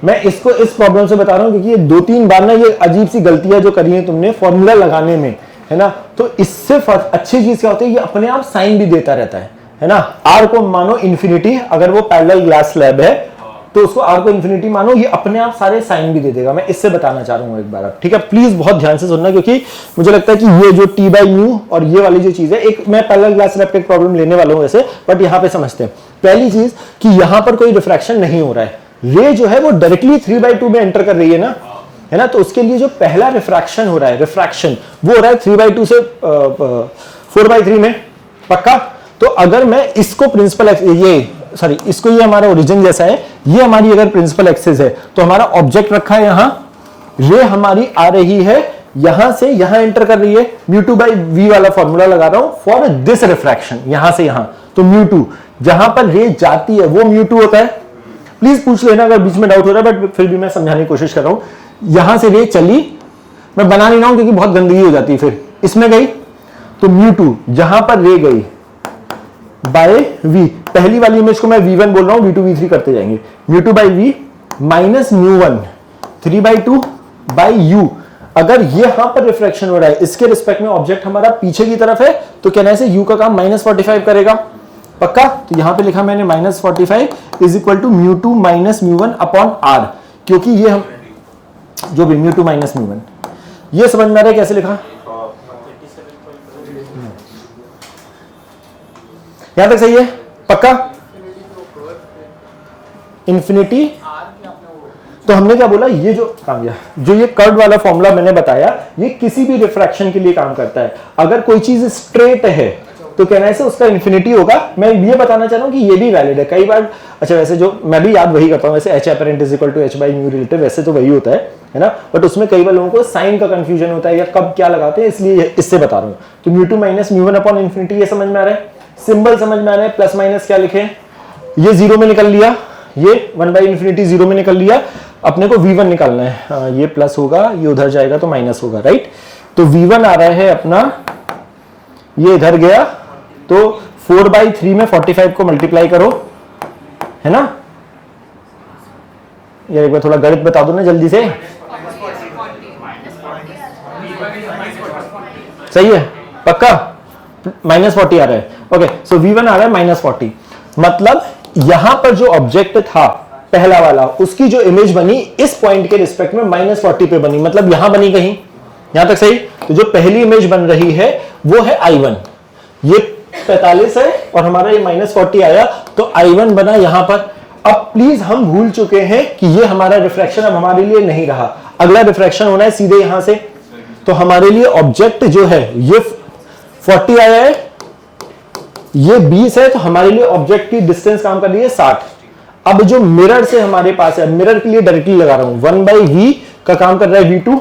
मैं इसको इस प्रॉब्लम से बता रहा हूं क्योंकि ये 2-3 बार ना ये अजीब सी गलतियां जो करी है तुमने फॉर्मूला लगाने में, है ना, तो इससे अच्छी चीज क्या होती है, ये अपने आप साइन भी देता रहता है ना। आर को मानो इन्फिनिटी, अगर वो पैरेलल ग्लास स्लैब है तो उसको आर को इन्फिनिटी मानो, ये अपने आप सारे साइन भी दे देगा। मैं इससे बताना चाह रहा हूं एक बार अब, ठीक है, प्लीज बहुत ध्यान से सुनना, क्योंकि मुझे लगता है कि ये जो t बाई म्यू और ये वाली जो चीज है, एक मैं पैरेलल ग्लास स्लैब का प्रॉब्लम लेने वाला हूं वैसे, बट यहां पे समझते हैं। पहली चीज कि यहां पर कोई रिफ्रैक्शन नहीं हो रहा है, रे जो है वो डायरेक्टली 3/2 में एंटर कर रही है ना, है ना, तो उसके लिए जो पहला रिफ्रैक्शन हो रहा है, रिफ्रैक्शन वो हो रहा है 3/2 से 4/3 में, पक्का। तो अगर मैं इसको प्रिंसिपल इसको ये हमारा ओरिजिन जैसा है, ये हमारी अगर प्रिंसिपल एक्सिस है, तो हमारा ऑब्जेक्ट रखा है यहां, रे हमारी आ रही है यहां से यहां एंटर कर रही है, μ2 बाई v वाला फॉर्मूला लगा रहा हूं फॉर दिस रिफ्रैक्शन, यहां से यहां, तो μ2 जहां पर रे जाती है वो μ2 होता है। प्लीज पूछ लेना अगर बीच में डाउट हो रहा है, बट फिर भी मैं समझाने की कोशिश कर रहा हूं। यहां से रे चली, मैं बना नहीं रहा हूं क्योंकि बहुत गंदगी हो जाती है फिर। इसमें गई तो μ2 जहां पर रे गई बाय v, पहली वाली इमेज को मैं v1 बोल रहा हूं, v2 v3 करते जाएंगे। μ2 by v minus μ1 3/2 by u। अगर ये यहां पर रिफ्रैक्शन हो रहा है, इसके रिस्पेक्ट में ऑब्जेक्ट हमारा पीछे की तरफ है, तो कहने से u का काम -45 करेगा। पक्का? तो यहां पे लिखा मैंने -45 is equal to μ2 minus μ1 upon r, क्योंकि ये हम जो भी μ2 माइनस μ1, ये समझ में आ रहा है कैसे लिखा? यहां तक सही है? पक्का? इंफिनिटी, तो हमने क्या बोला, ये जो काम किया, जो ये कर्व वाला फॉर्मूला मैंने बताया, ये किसी भी रिफ्रैक्शन के लिए काम करता है। अगर कोई चीज स्ट्रेट है तो कहना से उसका इंफिनिटी होगा। मैं ये बताना चाह रहा हूं कि ये भी वैलिड है। कई बार, अच्छा वैसे जो मैं भी याद वही करता हूं, वैसे h apparent is equal to h by mu relative, वैसे तो वही होता है ना, बट उसमें कई बार लोगों को साइन का कंफ्यूजन होता है या कब क्या लगाते हैं, इसलिए इससे बता रहा हूं। तो μ2 माइनस μ1 अपॉन इंफिनिटी, ये समझ में आ रहा है? सिंबल समझ में आ रहा है? प्लस माइनस क्या लिखे, ये जीरो में निकल लिया, ये 1 बाई इंफिनिटी जीरो में निकल लिया। अपने को v1 निकालना है, ये प्लस होगा, ये उधर जाएगा तो माइनस होगा, राइट? तो v1 आ रहा है अपना, ये इधर गया तो 4/3 में 45 को मल्टीप्लाई करो, है ना? यार एक बार थोड़ा गणित बता दो ना जल्दी से। सही है? पक्का? -40 आ रहा है। ओके, सो v1 आ रहा है -40। मतलब यहां पर जो ऑब्जेक्ट था पहला वाला, उसकी जो इमेज बनी इस पॉइंट के रिस्पेक्ट में -40 पे बनी, मतलब यहां बनी कहीं, यहां तक सही? तो जो पहली इमेज बन रही है वो है I1, ये 45 है और हमारा ये -40 आया, तो I1 बना यहां पर। अब प्लीज, हम भूल चुके हैं कि ये हमारा रिफ्रैक्शन अब हमारे लिए नहीं रहा, अगला रिफ्रैक्शन होना है सीधे यहां से। तो हमारे लिए ऑब्जेक्ट जो है ये 40 आया है, ये 20 है, तो हमारे लिए ऑब्जेक्ट की डिस्टेंस काम कर रही है 60। अब जो मिरर से हमारे पास है, मिरर के लिए डायरेक्टली लगा रहा हूं, 1/v का काम कर रहा है v2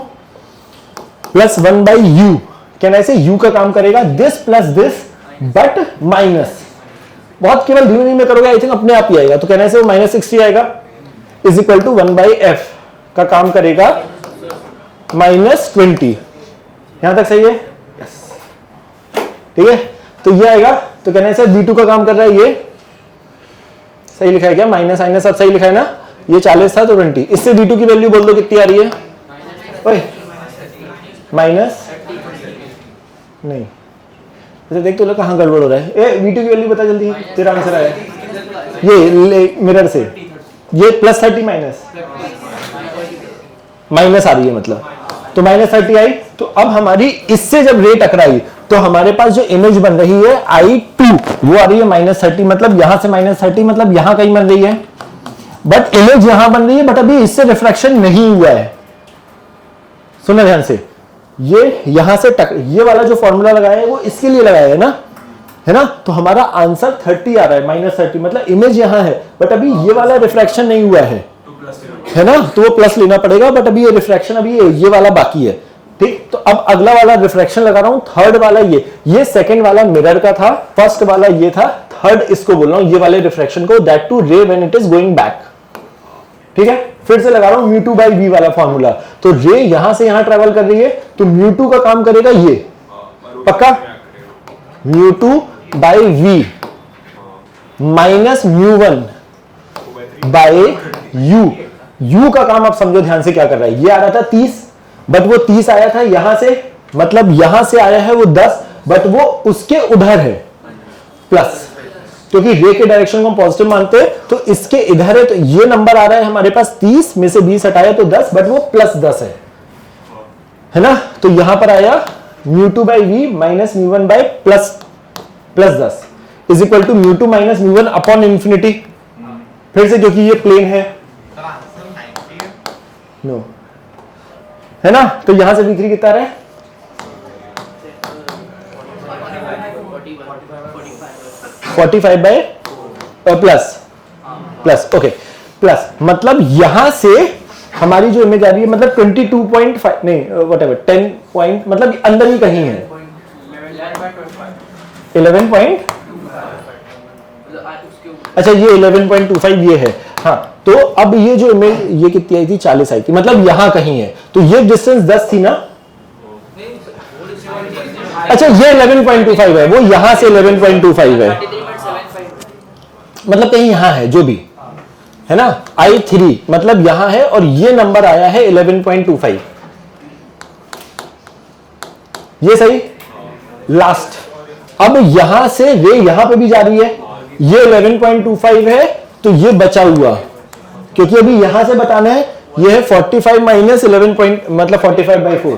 प्लस 1/u, कहना ऐसे u का काम करेगा this plus this but minus, बहुत केवल धीमे धीमे करोगे, आई थिंक अपने आप ही आएगा। तो कहना ऐसे वो -60 आएगा इज इक्वल टू 1/f का काम करेगा -20। यहां तक सही है? ठीक है, तो ये आएगा, तो कहना ऐसे v2 का काम कर रहा है, ये सही लिखा है क्या? माइनस माइनस सब सही लिखा है ना? ये 40 था तो 20, इससे v2 की वैल्यू बोल दो कितनी आ रही है? ओए माइनस नहीं, अच्छा देख तो लोग कहां गड़बड़ हो रहा है। ए v2 की वैल्यू बता जल्दी, तेरा आंसर आया ये मिरर से, ये +30 माइनस आ रही है, मतलब तो -30 आई। तो अब हमारी इससे जब रे टकराई तो हमारे पास जो इमेज बन रही है I2 वो आ रही है -30, मतलब यहां से -30, मतलब यहां कहीं बन रही है, बट इमेज यहां बन रही है, बट अभी इससे रिफ्लेक्शन नहीं हुआ है। सुनना ध्यान से, ये यहां से ये वाला जो फॉर्मूला लगाया है वो इसके लिए लगाया है ना? तो हमारा आंसर 30 आ रहा है, -30, मतलब इमेज यहां है बट अभी ये वाला रिफ्रैक्शन नहीं हुआ है ना? तो वो प्लस लेना पड़ेगा, बट अभी ये रिफ्रैक्शन अभी ये वाला बाकी है। ठीक, तो अब अगला वाला रिफ्रैक्शन लगा रहा हूं, थर्ड वाला ये सेकंड वाला मिरर का था, फर्स्ट वाला ये था, थर्ड इसको बोल रहा हूं, ये वाले रिफ्रैक्शन को, दैट टू रे when it is going back. ठीक है, फिर से लगा रहा हूं μ2 बाई v वाला फॉर्मूला। तो रे यहां से यहां ट्रेवल कर रही है, तो μ2 का काम करेगा ये, पक्का? μ2 by v minus μ1 by u का काम आप समझो ध्यान से क्या कर रहा है। ये आ रहा था 30, बट वो 30 आया था यहां से, मतलब यहां से आया है वो 10, बट वो उसके उधर है प्लस, क्योंकि रे के डायरेक्शन को हम पॉजिटिव मानते हैं, तो इसके इधर है, तो ये नंबर आ रहा है हमारे पास 30 में से 20 हटाया तो 10, बट वो +10 है ना? तो यहां पर आया μ2 by v minus μ1 by +10 is equal to μ2 minus μ1 upon infinity. फिर से क्योंकि ये प्लेन है, नो है ना? तो यहां से v3 कितना रहा है? 45 बाय प्लस ओके प्लस, मतलब यहां से हमारी जो इमेज आ रही है, मतलब 22.5 नहीं व्हाटएवर 10 पॉइंट, मतलब अंदर ही कहीं है 11. अच्छा ये 11.25 ये है, हाँ। तो अब ये जो इमेज ये कितनी आई थी? 40 आई थी, मतलब यहां कहीं है। तो ये डिस्टेंस 10 थी ना, अच्छा ये 11.25 है, वो यहां से 11.25 है, 33.75 मतलब कहीं यहां है जो भी है ना, I3 मतलब यहां है और ये नंबर आया है 11.25, ये सही लास्ट। अब यहां से रे यहां पे भी जा रही है, ये 11.25 है तो ये बचा हुआ, क्योंकि अभी यहां से बताना है, ये है 45 माइनस 11 पॉइंट मतलब 45/4,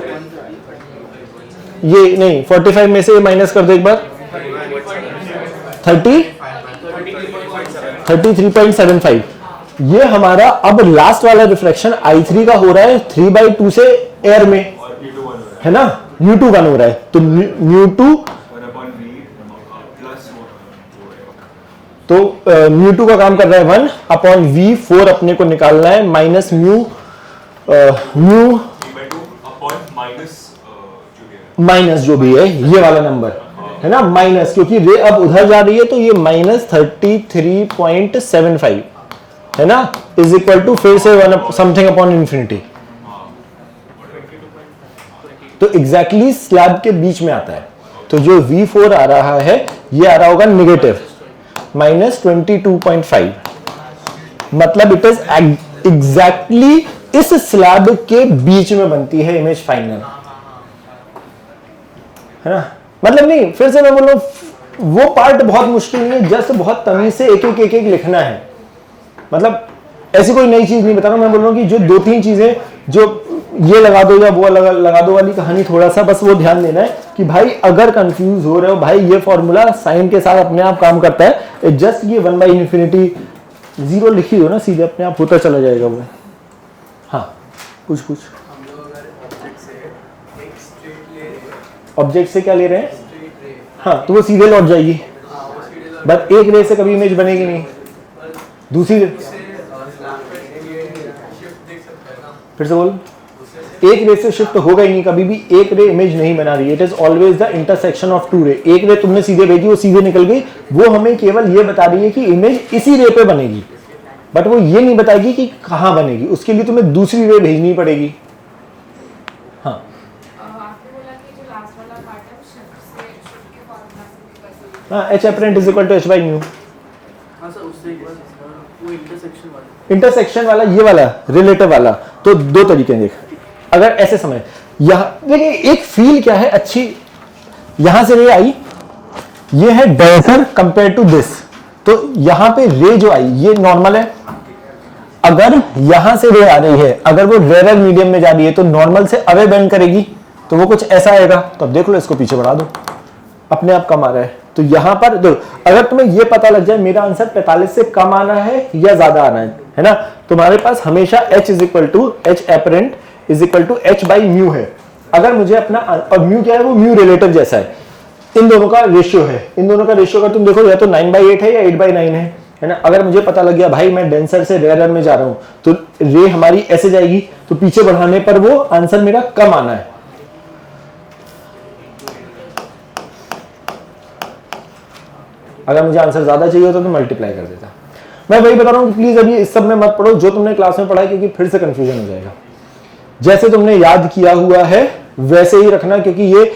ये नहीं 45 में से माइनस कर दो एक बार, 33.75, ये हमारा अब लास्ट वाला रिफ्लेक्शन I3 का हो रहा है 3/2 से एयर में, है ना, μ2 1 हो रहा है, तो μ2 तो μ2 का काम कर रहा है 1/V4 अपने को निकालना है, माइनस म्यू माइनस जो भी है ये वाला नंबर है ना, माइनस, क्योंकि रे अब उधर जा रही है तो ये माइनस 33.75 है ना, इज इक्वल टू फिर से 1 समथिंग अपॉन इंफिनिटी, तो एग्जैक्टली स्लैब के बीच में आता है। तो जो V4 आ रहा है ये आ रहा होगा नेगेटिव माइनस 22.5, मतलब इट इज एग्जैक्टली इस स्लैब के बीच में बनती है इमेज फाइनल, है ना, मतलब नहीं, फिर से मैं बोल रहा हूं वो पार्ट बहुत मुश्किल नहीं है, जस्ट बहुत तमीज से एक एक लिखना है, मतलब ऐसी कोई नई चीज नहीं बता रहा, मैं बोल रहा हूं कि जो 2-3 चीजें जो ये लगा दो या वो लगा दो वाली कहानी, थोड़ा सा बस वो ध्यान देना है कि भाई अगर कंफ्यूज हो रहे हो, भाई ये फॉर्मूला साइन के साथ अपने आप काम करता है, जस्ट ये 1/∞ 0 लिखी हो ना, सीधे अपने आप होता चला जाएगा वो। हाँ कुछ ऑब्जेक्ट से क्या ले रहे हैं, हाँ तो वो सीधे लौट जाएगी, बस एक रे से कभी इमेज बनेगी नहीं, दूसरी फिर से बोल, एक रे से शिफ्ट होगा ही नहीं, कभी भी एक रे इमेज नहीं बना रही है, it is always the intersection of 2 रे। एक रे तुमने सीधे भेजी, वो सीधे निकल गई, वो हमें केवल ये बता रही है कि इमेज इसी रे पे बनेगी, बट वो ये नहीं बताएगी कि कहां बनेगी, उसके लिए तुम्हें दूसरी रे भेजनी पड़ेगी। हाँ हाँ, H apparent is equal to H by mu. हाँ सर, उससे वो इंटरसेक्शन वाला ये वाला रिलेटिव वाला, तो 2 तरीके हैं, देख अगर ऐसे समय यहां देखिए, एक फील क्या है अच्छी, यहां से रे आई, ये है डेंसर कंपेयर टू दिस, तो यहां पे रे जो आई ये नॉर्मल है, अगर यहां से रे आ रही है, अगर वो रेयर मीडियम में जा रही है तो नॉर्मल से अवे बेंड करेगी, तो वो कुछ ऐसा आएगा, तो अब देख लो इसको पीछे बढ़ा दो, अपने आप कम आ रहा है, तो यहां पर दो, अगर तुम्हें ये पता लग जाए मेरा आंसर 45 से कम आना है या ज्यादा आना है ना, तुम्हारे पास हमेशा H is equal to H apparent is equal to H by mu है। अगर मुझे अपना, और म्यू क्या है, वो म्यू रिलेटिव जैसा है, इन दोनों का रेशियो है, इन दोनों का रेशियो अगर तुम देखो या तो 9/8 है या 8/9 है ना, अगर मुझे पता लग गया भाई मैं डेंसर से रेयर में जा रहा हूं, तो रे हमारी ऐसे जाएगी, तो पीछे बढ़ाने पर वो आंसर मेरा कम आना है। अगर मुझे आंसर ज्यादा चाहिए होता तो मल्टीप्लाई कर देता। मैं वही बता रहा हूं कि प्लीज अभी इस सब में मत पढ़ो जो तुमने क्लास में पढ़ा है, क्योंकि फिर से कंफ्यूजन हो जाएगा। जैसे तुमने याद किया हुआ है वैसे ही रखना, क्योंकि ये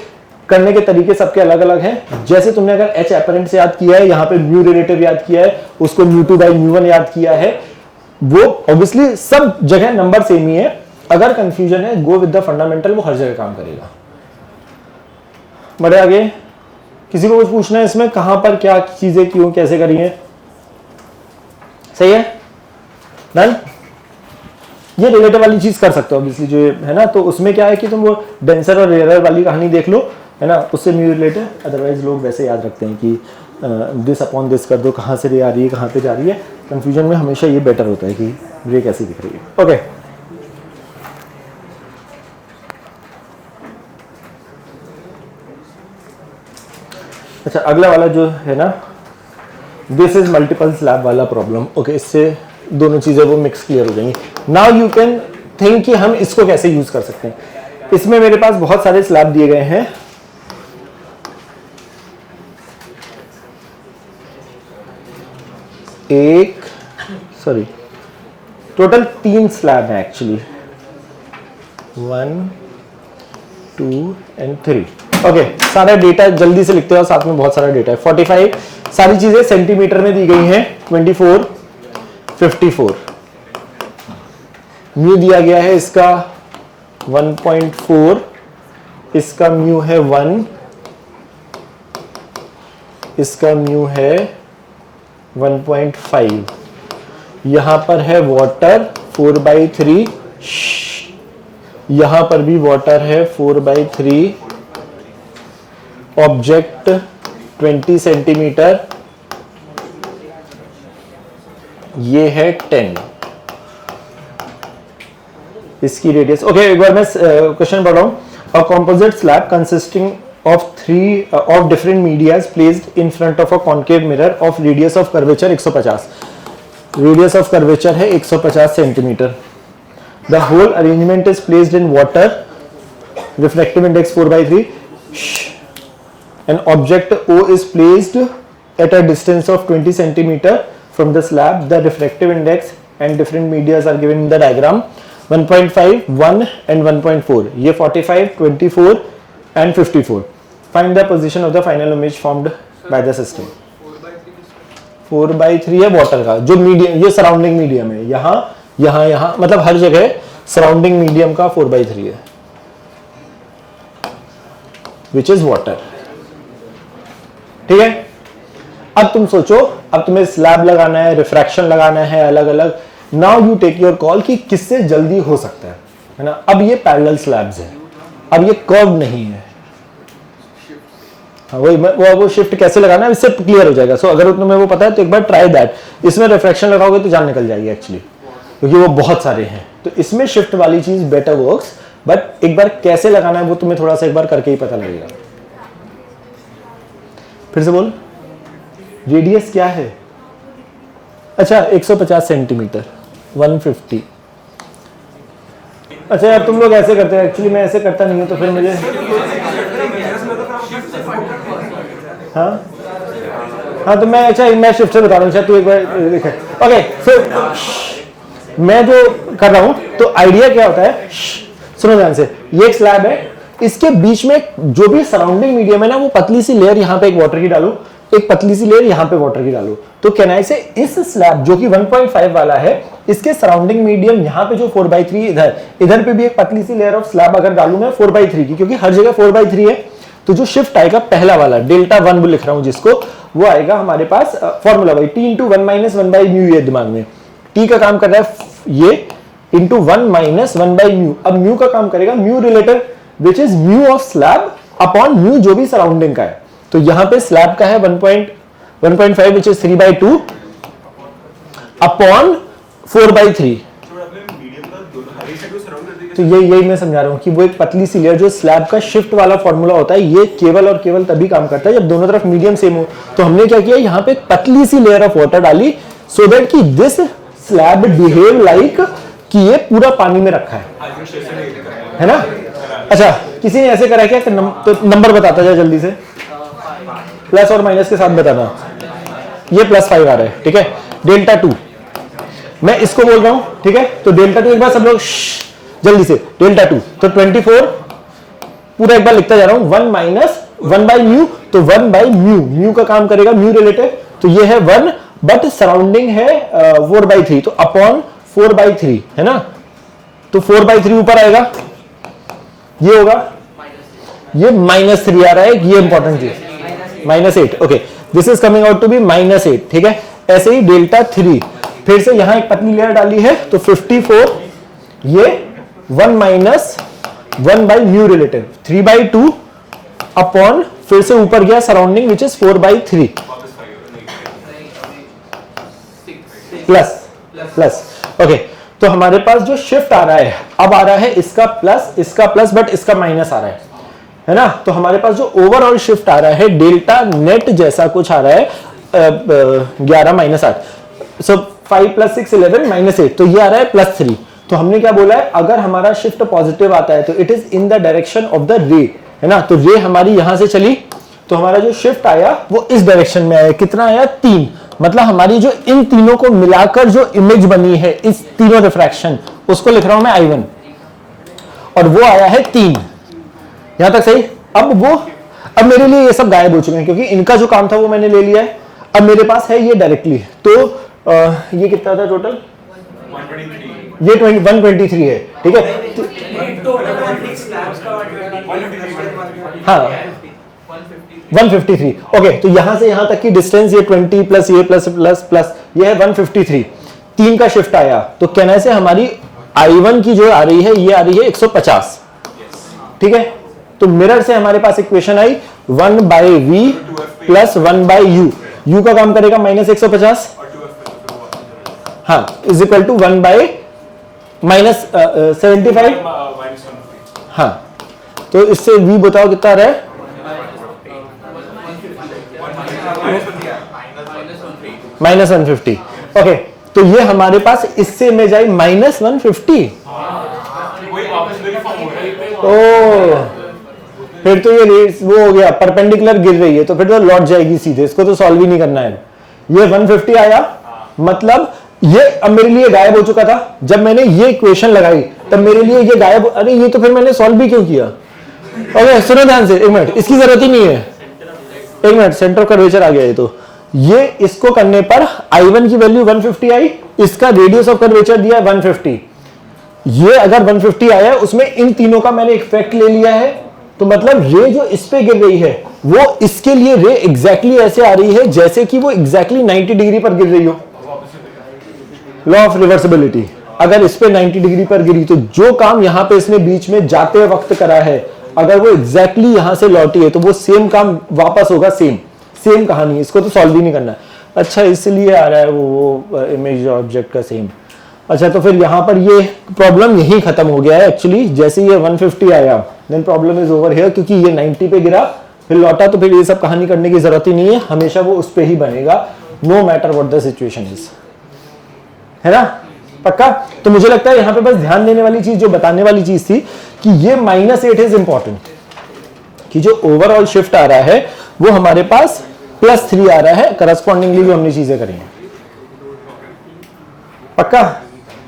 करने के तरीके सबके अलग अलग हैं। जैसे तुमने अगर H apparent से याद किया है, यहाँ पे म्यू रिलेटिव याद किया है, उसको μ2 बाई μ1 याद किया है, वो ऑब्वियसली सब जगह नंबर सेम ही है। अगर कंफ्यूजन है, गो विद द फंडामेंटल, वो हर जगह काम करेगा। बढ़े आगे, किसी को कुछ पूछना है इसमें, कहां पर क्या चीजें क्यों कैसे करी है? सही है, डन। ये रिलेटिव वाली चीज कर सकते हो ऑब्वियसली, जो है ना, तो उसमें क्या है कि तुम वो डेंसर और रेयर वाली कहानी देख लो, है ना, उससे म्यू रिलेटेड। अदरवाइज लोग वैसे याद रखते हैं कि दिस अपॉन दिस कर दो, कहाँ से रे आ रही है, कहाँ पे जा रही है। कंफ्यूजन में हमेशा ये बेटर होता है कि रे कैसे दिख रही है। ओके, अच्छा अगला वाला जो है ना, दिस इज मल्टीपल स्लैब वाला प्रॉब्लम। ओके, इससे दोनों चीजें वो मिक्स क्लियर हो जाएंगी। नाउ यू कैन थिंक कि हम इसको कैसे यूज कर सकते हैं। इसमें मेरे पास बहुत सारे स्लैब दिए गए हैं, टोटल 3 स्लैब है एक्चुअली, 1 2 एंड 3। ओके, सारा डेटा जल्दी से लिखते हो, साथ में बहुत सारा डेटा है। 45 सारी चीजें सेंटीमीटर में दी गई हैं। 24, 54 म्यू दिया गया है इसका 1.4, इसका म्यू है 1, इसका म्यू है 1.5, यहां पर है वाटर 4/3, यहां पर भी वाटर है 4/3, ऑब्जेक्ट 20 सेंटीमीटर, ये है 10 इसकी रेडियस। ओके, एक बार मैं क्वेश्चन पढ़ रहा हूं। A composite slab consisting of 3 of different medias placed in front of a concave mirror of radius of curvature 150, radius of curvature है 150 centimetre. The whole arrangement is placed in water, refractive index 4/3, an object O is placed at a distance of 20 centimeter from the slab. The refractive index and different medias are given in the diagram. 1.5, 1 and 1.4. ये 45, 24 and 54. Find the position of the final image formed by the system. 4/3 है water का, जो medium, ये surrounding medium है, यहाँ यहाँ यहाँ मतलब हर जगह सराउंडिंग मीडियम का 4/3 है, विच इज वाटर। ठीक है, अब तुम सोचो, अब तुम्हें स्लैब लगाना है, रिफ्रैक्शन लगाना है अलग अलग। Now you take your call कि किससे जल्दी हो सकता है ना। अब ये पैरेलल स्लैब्स है, अब ये कर्व नहीं है। हाँ, वही वो शिफ्ट कैसे लगाना है इससे क्लियर हो जाएगा। सो अगर तुम्हें वो पता है तो एक बार ट्राई दैट। इसमें रिफ्रैक्शन लगाओगे तो जान निकल जाएगी एक्चुअली, क्योंकि वो बहुत सारे हैं। तो इसमें शिफ्ट वाली चीज बेटर वर्क्स, बट एक बार कैसे लगाना है वो तुम्हें थोड़ा सा एक बार करके ही पता लगेगा। फिर से बोल, रेडियस क्या है? अच्छा 150 सेंटीमीटर, 150। अच्छा यार तुम लोग ऐसे करते हैं, एक्चुअली मैं ऐसे करता नहीं हूं, तो फिर मुझे हाँ तो मैं, अच्छा मैं शिफ्ट से बता रहा हूँ, शायद तू एक बार देखे। ओके, फिर मैं जो कर रहा हूं तो आइडिया क्या होता है, सुनो ध्यान से। ये एक स्लैब है, इसके बीच में जो भी सराउंडिंग मीडियम है ना, वो पतली सी लेयर यहाँ पे एक वाटर की डालो, एक पतली सी लेयर यहाँ पे वाटर की डालो। तो कहना से इस स्लैब जो कि 1.5 वाला है, इसके सराउंडिंग मीडियम यहाँ पे जो 4/3 इधर पे भी एक पतली सी लेयर ऑफ स्लैब अगर डालू मैं 4/3 की, क्योंकि हर जगह 4/3 है, तो जो शिफ्ट आएगा पहला वाला Δ1 लिख रहा हूं जिसको, वो आएगा हमारे पास फॉर्मूला भाई T × 1 - 1/μ। ये दिमाग में T का काम कर रहा है ये इंटू 1 - 1/μ। अब म्यू का काम करेगा mu related, which is mu of slab upon mu जो भी सराउंडिंग का है। तो यहां पे स्लैब का है 1.5 विच इज 3/2 अपॉन 4/3। तो यही मैं समझा रहा हूं कि वो एक पतली सी लेयर, जो स्लैब का शिफ्ट वाला फॉर्मूला होता है, ये केवल और केवल तभी काम करता है जब दोनों तरफ मीडियम सेम हो। तो हमने क्या किया, यहाँ पे एक पतली सी लेयर ऑफ वाटर डाली, सो दैट कि दिस स्लैब बिहेव लाइक कि ये पूरा पानी में रखा है ना। अच्छा किसी ने ऐसे करा क्या, तो नंबर बताता जाए जल्दी से, प्लस और माइनस के साथ बताना। ये +5 आ रहा है, ठीक है। Δ2 मैं इसको बोल रहा हूं, ठीक है। तो Δ2 एक बार सब लोग जल्दी से, Δ2 तो 24 पूरा एक बार लिखता जा रहा हूं, 1 - 1/μ। तो 1/μ, म्यू का काम करेगा म्यू रिलेटेड, तो ये है 1, बट सराउंडिंग है 4/3, तो अपॉन 4/3 है ना। तो 4/3 ऊपर आएगा, ये होगा, ये -3 आ रहा है, ये इंपॉर्टेंट चीज, -8। Okay, this is coming out to be -8, ठीक है। ऐसे ही Δ3 फिर से यहां एक पतली लेयर डाली है, तो 54, ये 1 - 1/μ रिलेटिव 3/2 अपॉन फिर से ऊपर गया surrounding which is 4/3 plus. Okay, तो हमारे पास जो शिफ्ट आ रहा है, अब आ रहा है इसका प्लस, बट इसका माइनस आ रहा है ना। तो हमारे पास जो ओवरऑल शिफ्ट आ रहा है डेल्टा नेट जैसा कुछ आ रहा है 11 - 8, सो 5 + 6 11 -8, तो ये आ रहा है +3। तो हमने क्या बोला है, अगर हमारा शिफ्ट पॉजिटिव आता है तो it is in the direction of the रे, है ना। तो रे हमारी यहां से चली, तो हमारा जो शिफ्ट आया वो इस डायरेक्शन में आया। कितना आया, 3। मतलब हमारी जो इन तीनों को मिलाकर जो इमेज बनी है, इस तीनों रिफ्रैक्शन, उसको लिख रहा हूं मैं I1, और वो आया है 3। यहां तक सही। अब वो अब मेरे लिए ये सब गायब हो चुके हैं क्योंकि इनका जो काम था वो मैंने ले लिया है। अब मेरे पास है ये डायरेक्टली, तो ये कितना था टोटल? 123 ये 123 है, ठीक है। हाँ 153, ओके। तो यहां से यहां तक की डिस्टेंस ये 20 प्लस ये प्लस प्लस प्लस ये है 153। 3 का शिफ्ट आया तो कहने से हमारी I1 की जो आ रही है ये आ रही है 150, ठीक है। तो मिरर से हमारे पास इक्वेशन आई 1/v प्लस 1/u, u का काम करेगा -150, हाँ, इज इक्वल टू 1/-75, हाँ। तो इससे v बताओ कितना आ रहा है? -150, ओके। तो ये हमारे पास इससे में जाए -150, ओ फिर तो ये रेट वो हो गया, परपेंडिकुलर गिर रही है तो फिर तो लौट जाएगी सीधे, इसको तो सॉल्व ही नहीं करना है। ये 150 आया, मतलब ये अब मेरे लिए गायब हो चुका था। जब मैंने ये इक्वेशन लगाई तब मेरे लिए ये गायब, अरे ये तो फिर मैंने सॉल्व भी क्यों किया? ओके सुनो ध्यान से, एक मिनट, इसकी जरूरत ही नहीं है, एक मिनट। सेंटर ऑफ कर्वेचर आ गया है, तो ये इसको करने पर I1 की वैल्यू 150 आई, इसका रेडियस ऑफ कर्वेचर दिया 150। ये अगर 150 आया है उसमें इन तीनों का मैंने इफेक्ट ले लिया है, तो मतलब रे जो इस पे गिर रही है वो इसके लिए रे एग्जैक्टली ऐसे आ रही है जैसे कि वो एग्जैक्टली 90 डिग्री पर गिर रही हो। लॉ ऑफ रिवर्सिबिलिटी, अगर इस पे 90 डिग्री पर गिरी तो जो काम यहां पे इसने बीच में जाते वक्त करा है, अगर वो एग्जैक्टली यहां से लौटी है तो वो सेम काम वापस होगा, सेम कहानी। इसको तो सॉल्व ही नहीं करना। अच्छा, इसलिए आ रहा है वो इमेज ऑब्जेक्ट का सेम। अच्छा, तो फिर यहां पर ये प्रॉब्लम यही खत्म हो गया है एक्चुअली। जैसे ये 150 आया then problem is over here, क्योंकि ये 90 पे गिरा फिर लौटा, तो फिर ये सब कहानी करने की जरूरत ही नहीं है, हमेशा वो उस पे ही बनेगा, no matter what the situation is, है ना, पक्का। तो मुझे लगता है यहां पे बस ध्यान देने वाली चीज, जो बताने वाली चीज थी कि ये -8 इज इंपॉर्टेंट, कि जो ओवरऑल शिफ्ट आ रहा है वो हमारे पास +3 आ रहा है, करस्पॉन्डिंगली भी हमने चीजें करी हैं, पक्का।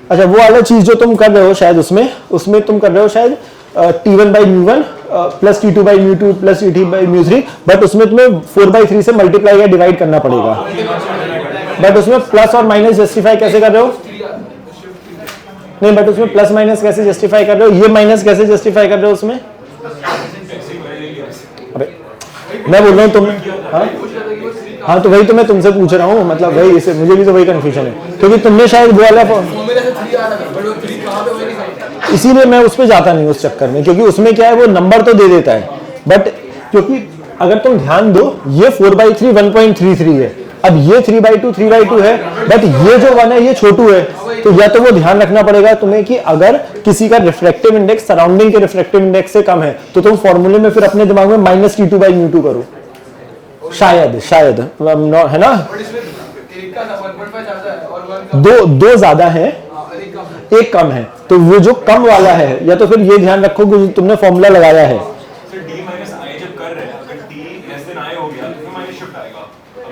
अच्छा, वो वाला चीज जो तुम कर रहे हो शायद उसमें तुम कर रहे हो शायद T1/μ1 plus T2/μ2 plus T3/μ3, but उसमें तुम्हें 4/3 से मल्टीप्लाई या डिवाइड करना पड़ेगा। बट उसमें प्लस और माइनस जस्टिफाई कैसे कर रहे हो? नहीं, बट उसमें प्लस माइनस कैसे जस्टिफाई कर रहे हो? ये माइनस कैसे जस्टिफाई कर रहे हो उसमें? अबे मैं बोल रहा हूँ तुम, हाँ तो वही तो मैं तुमसे पूछ रहा हूँ, मतलब वही, इसे मुझे भी तो वही कंफ्यूजन है, क्योंकि तुमने शायद वो वाला, इसीलिए मैं उस पर जाता नहीं उस चक्कर में, क्योंकि उसमें क्या है वो नंबर तो दे देता है, बट क्योंकि अगर तुम ध्यान दो ये 4/3 1.33 है, अब ये 3/2 3/2 है, बट ये जो 1 है ये छोटू है, तो या तो वो ध्यान रखना पड़ेगा तुम्हें कि अगर किसी का रिफ्रैक्टिव इंडेक्स सराउंडिंग के रिफ्रैक्टिव इंडेक्स से कम है तो तुम फॉर्मूले में फिर अपने दिमाग में -T2/μ2 करो, शायद है ना। दो ज्यादा है, एक कम है, तो वो जो कम वाला है, या तो फिर ये ध्यान रखो कि तुमने फॉर्मूला लगाया है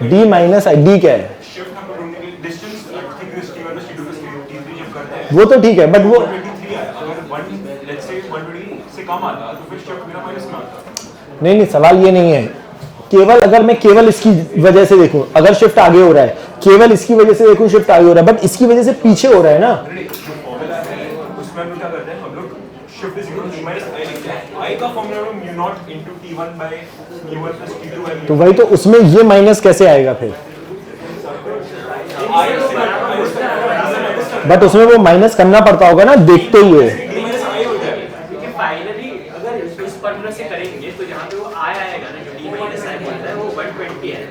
D-I, D क्या है? वो तो ठीक है, बट वो नहीं, सवाल ये नहीं है। केवल अगर मैं केवल इसकी वजह से देखूं, अगर शिफ्ट आगे हो रहा है, केवल इसकी वजह से देखूं शिफ्ट आगे हो रहा है, बट इसकी वजह से पीछे हो रहा है ना, तो वही तो, उसमें ये माइनस कैसे आएगा फिर? बट उसमें वो माइनस करना पड़ता होगा ना देखते हुए। फाइनली अगर इस फॉर्मूला से करेंगे तो जहाँ पे वो I आएगा ना, जो D माइनस I बनता है वो 120 है।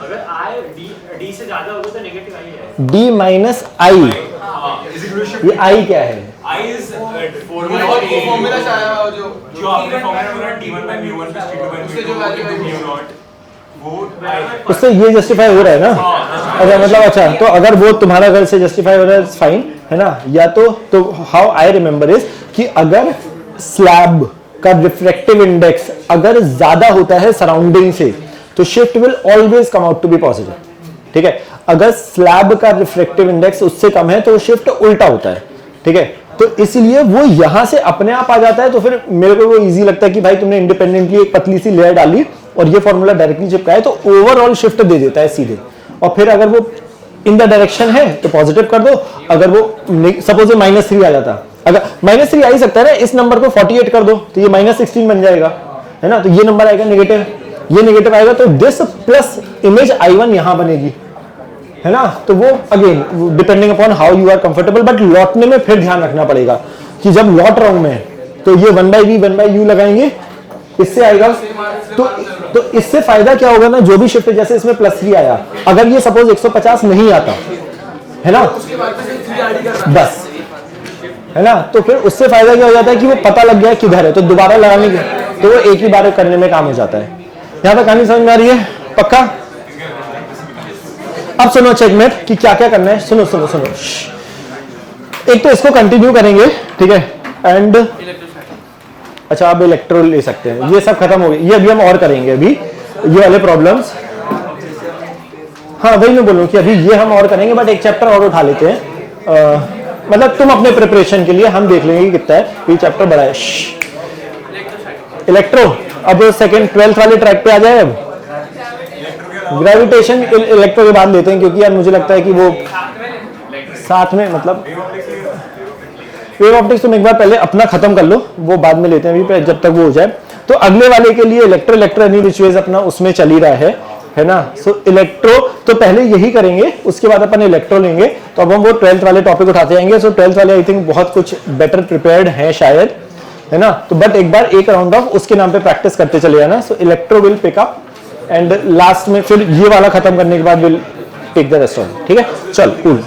अगर I D से ज्यादा होगा तो नेगेटिव I है। D माइनस I, ये I क्या है? I is फॉर्मूला से आया जो आपने फॉर्मूला बोला T1/μ1 प्लस T2/μ2 उससे ये जस्टिफाई हो रहा है ना। अच्छा, मतलब अच्छा, तो अगर वो तुम्हारा घर से जस्टिफाई हो रहा है फाइन है ना। या तो हाउ आई रिमेंबर इज कि अगर स्लैब का रिफ्रैक्टिव इंडेक्स अगर ज्यादा होता है सराउंडिंग से तो shift will always come out to be positive, ठीक है। अगर स्लैब का रिफ्रैक्टिव इंडेक्स उससे कम है तो शिफ्ट उल्टा होता है, ठीक है। तो इसलिए वो यहां से अपने आप आ जाता है। तो फिर मेरे को वो इजी लगता है कि भाई तुमने इंडिपेंडेंटली एक पतली सी लेयर डाली और ये फॉर्मूला डायरेक्टली चिपकाया तो ओवरऑल शिफ्ट दे देता है सीधे। और फिर अगर वो इन द डायरेक्शन है तो पॉजिटिव कर दो, अगर वो सपोज -3 आ जाता, अगर -3 आ ही सकता है ना, इस नंबर को 48 कर दो तो ये -16 बन जाएगा, है ना। तो ये नंबर आएगा नेगेटिव, ये नेगेटिव आएगा तो दिस प्लस इमेज I1 यहां बनेगी, है ना। तो वो again depending upon how you are comfortable, but लौटने में फिर ध्यान रखना पड़ेगा कि जब लौट रहा हूं मैं तो ये 1/v 1/u लगाएंगे, इससे आएगा। तो इससे फायदा क्या होगा ना, जो भी शिफ्ट, जैसे इसमें +3 आया, अगर ये सपोज 150 नहीं आता, है ना, बस, है ना, तो फिर उससे फायदा क्या हो जाता है कि वो पता लग गया किधर है, तो दोबारा लगाने के तो वो एक ही बार करने में काम हो जाता है। यहां तक कहानी समझ में आ रही है? पक्का? अब सुनो चेकमेट कि क्या क्या करना है। सुनो सुनो सुनो, एक तो इसको कंटिन्यू करेंगे, ठीक है, एंड अच्छा अब इलेक्ट्रो ले सकते हैं, ये सब खत्म हो गया, ये अभी हम और करेंगे, अभी ये वाले प्रॉब्लम्स, हाँ वही मैं बोलूँ कि अभी ये हम और करेंगे, बट एक चैप्टर और उठा लेते हैं, मतलब तुम अपने प्रिपरेशन के लिए, हम देख लेंगे कितना है, ये चैप्टर बड़ा है। इलेक्ट्रो अब सेकंड 12th वाले ट्रैक पे आ जाए। अब ग्रेविटेशन इलेक्ट्रो के बाद लेते हैं, क्योंकि यार मुझे लगता है कि वो साथ में, मतलब वेव ऑप्टिक्स तुम एक बार पहले अपना खत्म कर लो, वो बाद में लेते हैं अभी, जब तक वो हो जाए। तो अगले वाले के लिए इलेक्ट्रो एनी विच वेज अपना उसमें चल ही रहा है ना। सो इलेक्ट्रो तो पहले यही करेंगे, उसके बाद अपन इलेक्ट्रो लेंगे। तो अब हम वो 12th वाले टॉपिक उठाते जाएंगे। सो 12th वाले आई थिंक बहुत कुछ बेटर प्रिपेयर्ड है शायद, है ना। तो बट एक बार एक राउंड ऑफ उसके नाम पे प्रैक्टिस करते चले जाना। So electro will pick up and last में फिर ये वाला खत्म करने के बाद will take the rest on, ठीक है। चल कूल।